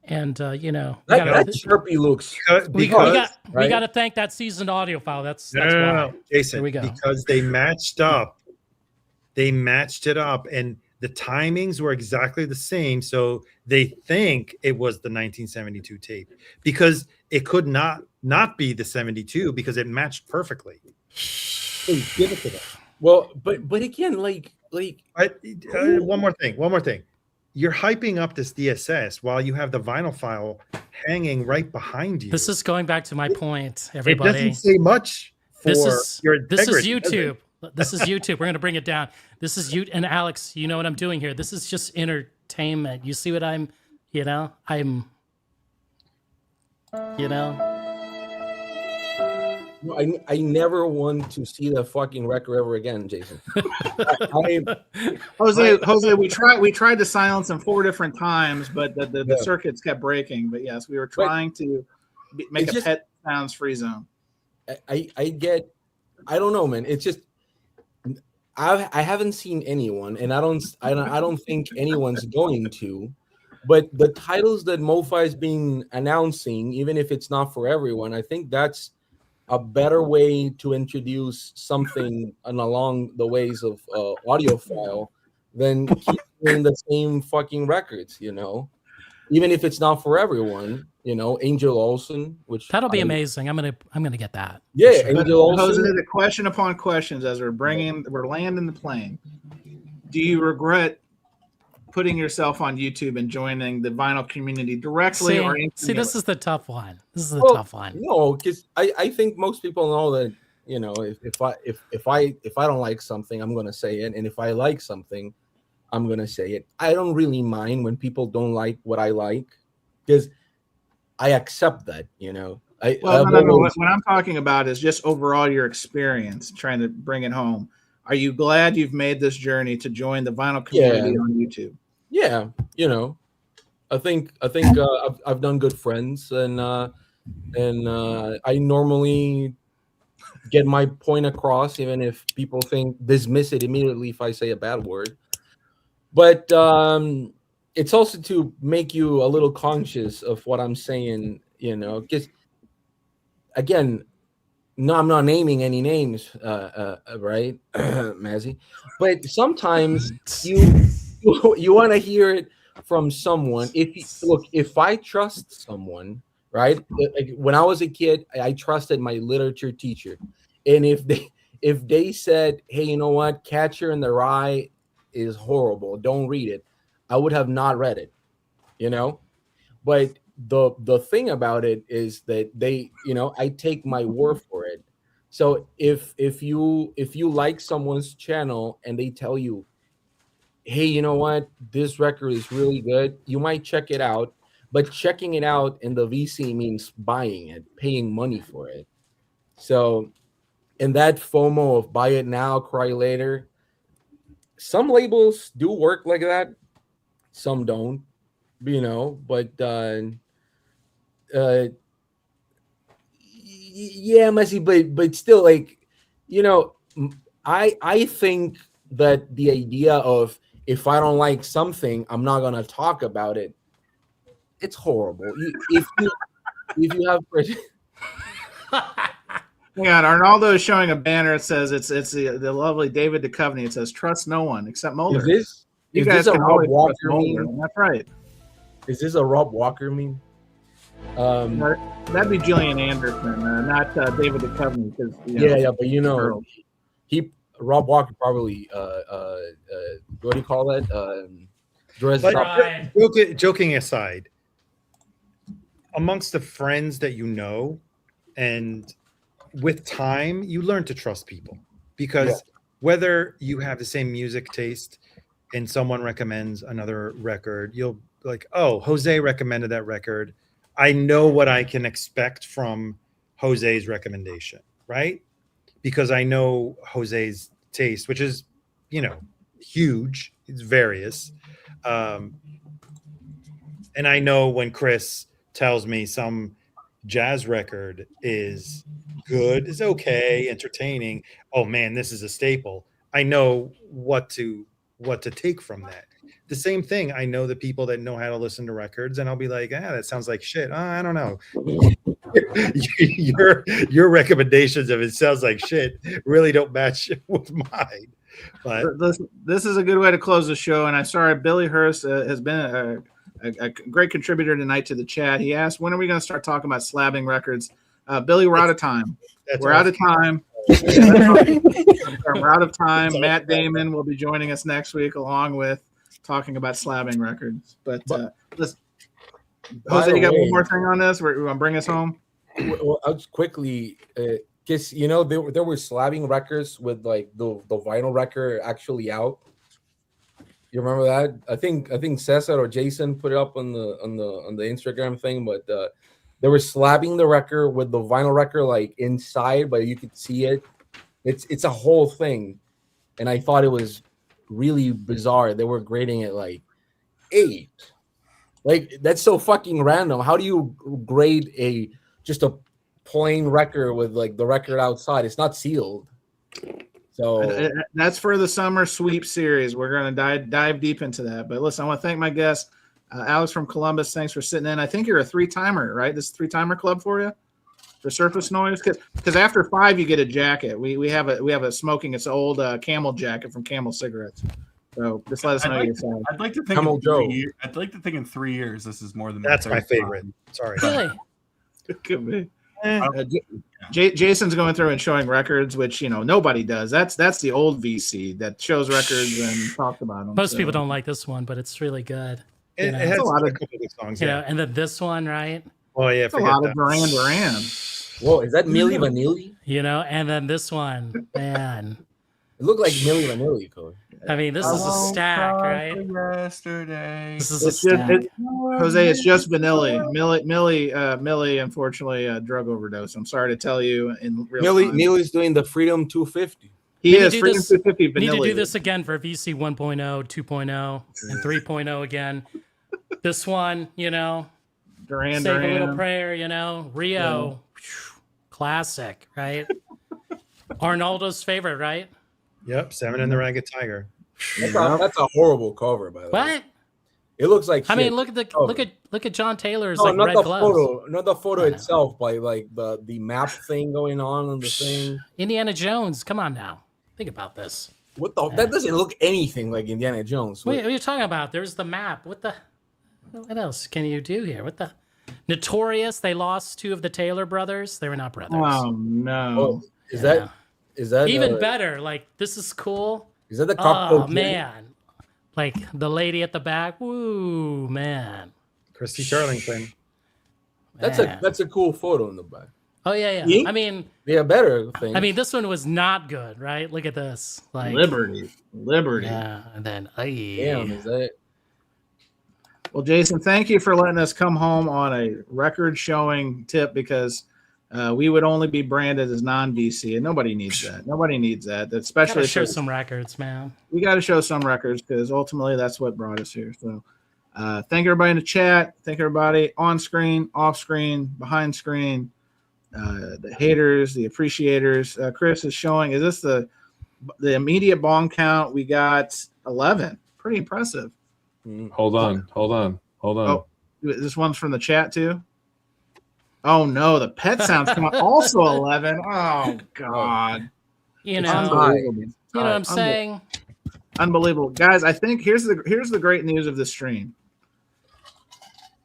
Sharpie looks. We got to thank that seasoned audiophile. That's why. Jason, there we go. Because they matched up. They matched it up, and the timings were exactly the same, so they think it was the 1972 tape because it could not be the 72 because it matched perfectly. Please give it to them. Well, but again, one more thing. You're hyping up this DSS while you have the vinyl file hanging right behind you. This is going back to my point, everybody. It doesn't say much for your integrity. This is YouTube. This is YouTube. We're going to bring it down. This is you and Alex. You know what I'm doing here. This is just entertainment. You see what I never want to see the fucking record ever again, Jason. Jose, we tried to silence him 4 different times, but the circuits kept breaking. But yes, we were trying to make a Pet Sounds free zone. I don't know, man. It's just I haven't seen anyone, and I don't think anyone's going to. But the titles that MoFi has been announcing, even if it's not for everyone, I think that's a better way to introduce something along the ways of audiophile than keep doing the same fucking records, even if it's not for everyone. Angel Olsen, which that'll be amazing. I'm gonna get that. Yeah, Angel Olsen. The question upon questions as we're landing the plane. Do you regret putting yourself on YouTube and joining the vinyl community directly or See, this is the tough one. This is the Well, tough one. No, because I think most people know that, you know, if I don't like something, I'm gonna say it, and if I like something, I'm gonna say it. I don't really mind when people don't like what I like, because I accept that, you know. No. What I'm talking about is just overall your experience, trying to bring it home. Are you glad you've made this journey to join the vinyl community on YouTube? Yeah, you know, I think I've done good friends, and I normally get my point across, even if people dismiss it immediately if I say a bad word. But it's also to make you a little conscious of what I'm saying, you know, because again, no, I'm not naming any names, right, Mazzy? But sometimes you want to hear it from someone. If I trust someone, right? Like when I was a kid, I trusted my literature teacher, and if they said, "Hey, you know what? Catcher in the Rye is horrible. Don't read it," I would have not read it, you know. But the thing about it is that they, you know, I take my word for it. So if you like someone's channel and they tell you, hey, you know what, this record is really good, you might check it out. But checking it out in the VC means buying it, paying money for it. So, and that FOMO of buy it now, cry later, some labels do work like that, some don't, you know. But yeah, Messi, but still, like, you know, I think that the idea of, if I don't like something, I'm not gonna talk about it, it's horrible. If you have Hang on, Arnaldo is showing a banner. It says it's the lovely David Duchovny. It says trust no one except Mulder. You guys this a can Rob always Walker trust Mulder. meme? That's right. Is this a Rob Walker meme? That'd be Gillian Anderson, not David Duchovny. Because Yeah, but you know, Rob Walker probably what do you call that? Joking aside, amongst the friends that you know, and with time, you learn to trust people, because whether you have the same music taste and someone recommends another record, you'll like, oh, Jose recommended that record. I know what I can expect from Jose's recommendation, right? Because I know Jose's taste, which is, you know, huge. It's various. And I know when Chris tells me some jazz record is good, is okay, entertaining, oh man, this is a staple, I know what to take from that. The same thing, I know the people that know how to listen to records, and I'll be like, that sounds like shit. I don't know. your recommendations of it sounds like shit really don't match with mine. But this is a good way to close the show. And I'm sorry, Billy Hurst has been a great contributor tonight to the chat. He asked, when are we going to start talking about slabbing records? Billy, we're out of time. We're out of time. We're out of time. Matt Damon will be joining us next week, along with talking about slabbing records. But listen, Jose, you got one more thing on this? We're going to bring us home? Well, I'll just quickly, because, you know, there were slabbing records with like the vinyl record actually out. You remember that? I think Cesar or Jason put it up on the Instagram thing, but they were slabbing the record with the vinyl record like inside, but you could see it. It's a whole thing, and I thought it was really bizarre. They were grading it like 8. Like, that's so fucking random. How do you grade just a plain record with like the record outside? It's not sealed. So that's for the summer sweep series. We're going to dive deep into that. But listen, I want to thank my guest, Alex from Columbus. Thanks for sitting in. I think you're a 3-timer, right? This is 3-timer club for you for surface noise, because after 5 you get a jacket. We have a smoking. It's an old Camel jacket from Camel Cigarettes. So just let us know your side. I'd like to think in 3 years. I'd like to think in 3 years this is more than that's my favorite. Sorry. Really? It could be. Jason's going through and showing records, which nobody does. That's the old VC that shows records and talks about them. Most people don't like this one, but it's really good. It has a lot of couple of songs. You know, and then this one, right? Oh yeah, it's a lot of Duran. Whoa, is that Milli Vanilli? You know, and then this one, man. It looked like Milli Vanilli, Cody. I mean, this is a stack, right? Yesterday. This is a stack. Jose, it's just Vanilli. Millie, unfortunately, drug overdose. I'm sorry to tell you. In real time. Milli's doing the Freedom 250. He is Freedom 250 Vanilli. Need to do this again for VC 1.0, 2.0, and 3.0 again. This one, Duran. Save a Little Prayer, Rio, classic, right? Arnaldo's favorite, right? Yep, Seven and the Ragged Tiger. That's a horrible cover, by the way. What? It looks like. I shit. mean, look at John Taylor's not red the gloves. photo, not the photo itself, but like the map thing going on the thing. Indiana Jones, come on now, think about this. What the? That doesn't look anything like Indiana Jones. Wait, what are you talking about? There's the map. What else can you do here? What the? Notorious. They lost two of the Taylor brothers. They were not brothers. Oh no! Oh, is that even better? Like, this is cool. Is that the Oh man, like the lady at the back. Woo, man. Christy Turlington. That's a cool photo in the back. Oh yeah. Ink? I mean, yeah, better things. I mean, this one was not good, right? Look at this. Like Liberty. Yeah, and then damn, is that? Well, Jason, thank you for letting us come home on a record showing tip, because we would only be branded as non-VC, and nobody needs that. Nobody needs that. Especially gotta show some records, man. We got to show some records, because ultimately that's what brought us here. So thank everybody in the chat. Thank everybody on screen, off screen, behind screen, the haters, the appreciators. Chris is showing, is this the immediate bong count? We got 11. Pretty impressive. Hold on. Oh, this one's from the chat too. Oh no, the pet sounds come on. Also 11. Oh god. You know what I'm saying? Unbelievable, guys. I think here's the great news of the stream.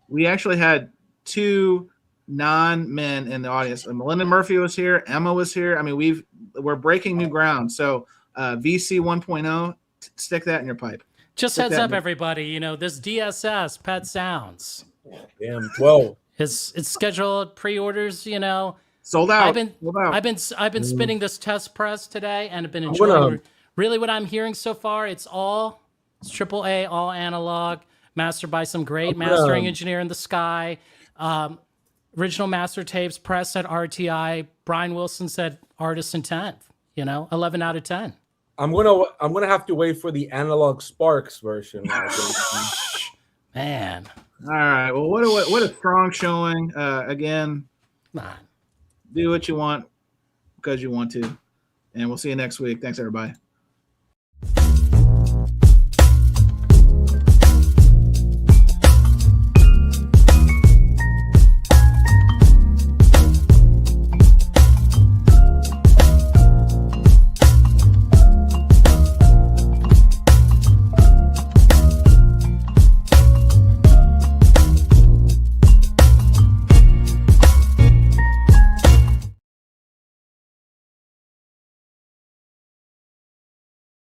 We actually had two non-men in the audience. Melinda Murphy was here. Emma was here. I mean, we're breaking new ground. So VC 1.0, stick that in your pipe. Just heads up, everybody. This DSS Pet Sounds. Damn, 12. It's scheduled pre-orders. Sold out. I've been spinning this test press today, and I've been enjoying. Really, what I'm hearing so far, it's AAA, all analog, mastered by some great mastering engineer in the sky. Original master tapes pressed at RTI. Brian Wilson said artist intent. 11 out of 10. I'm gonna have to wait for the Analog Sparks version. Man. All right. Well, what a strong showing. Again, come on. Do what you want because you want to, and we'll see you next week. Thanks, everybody.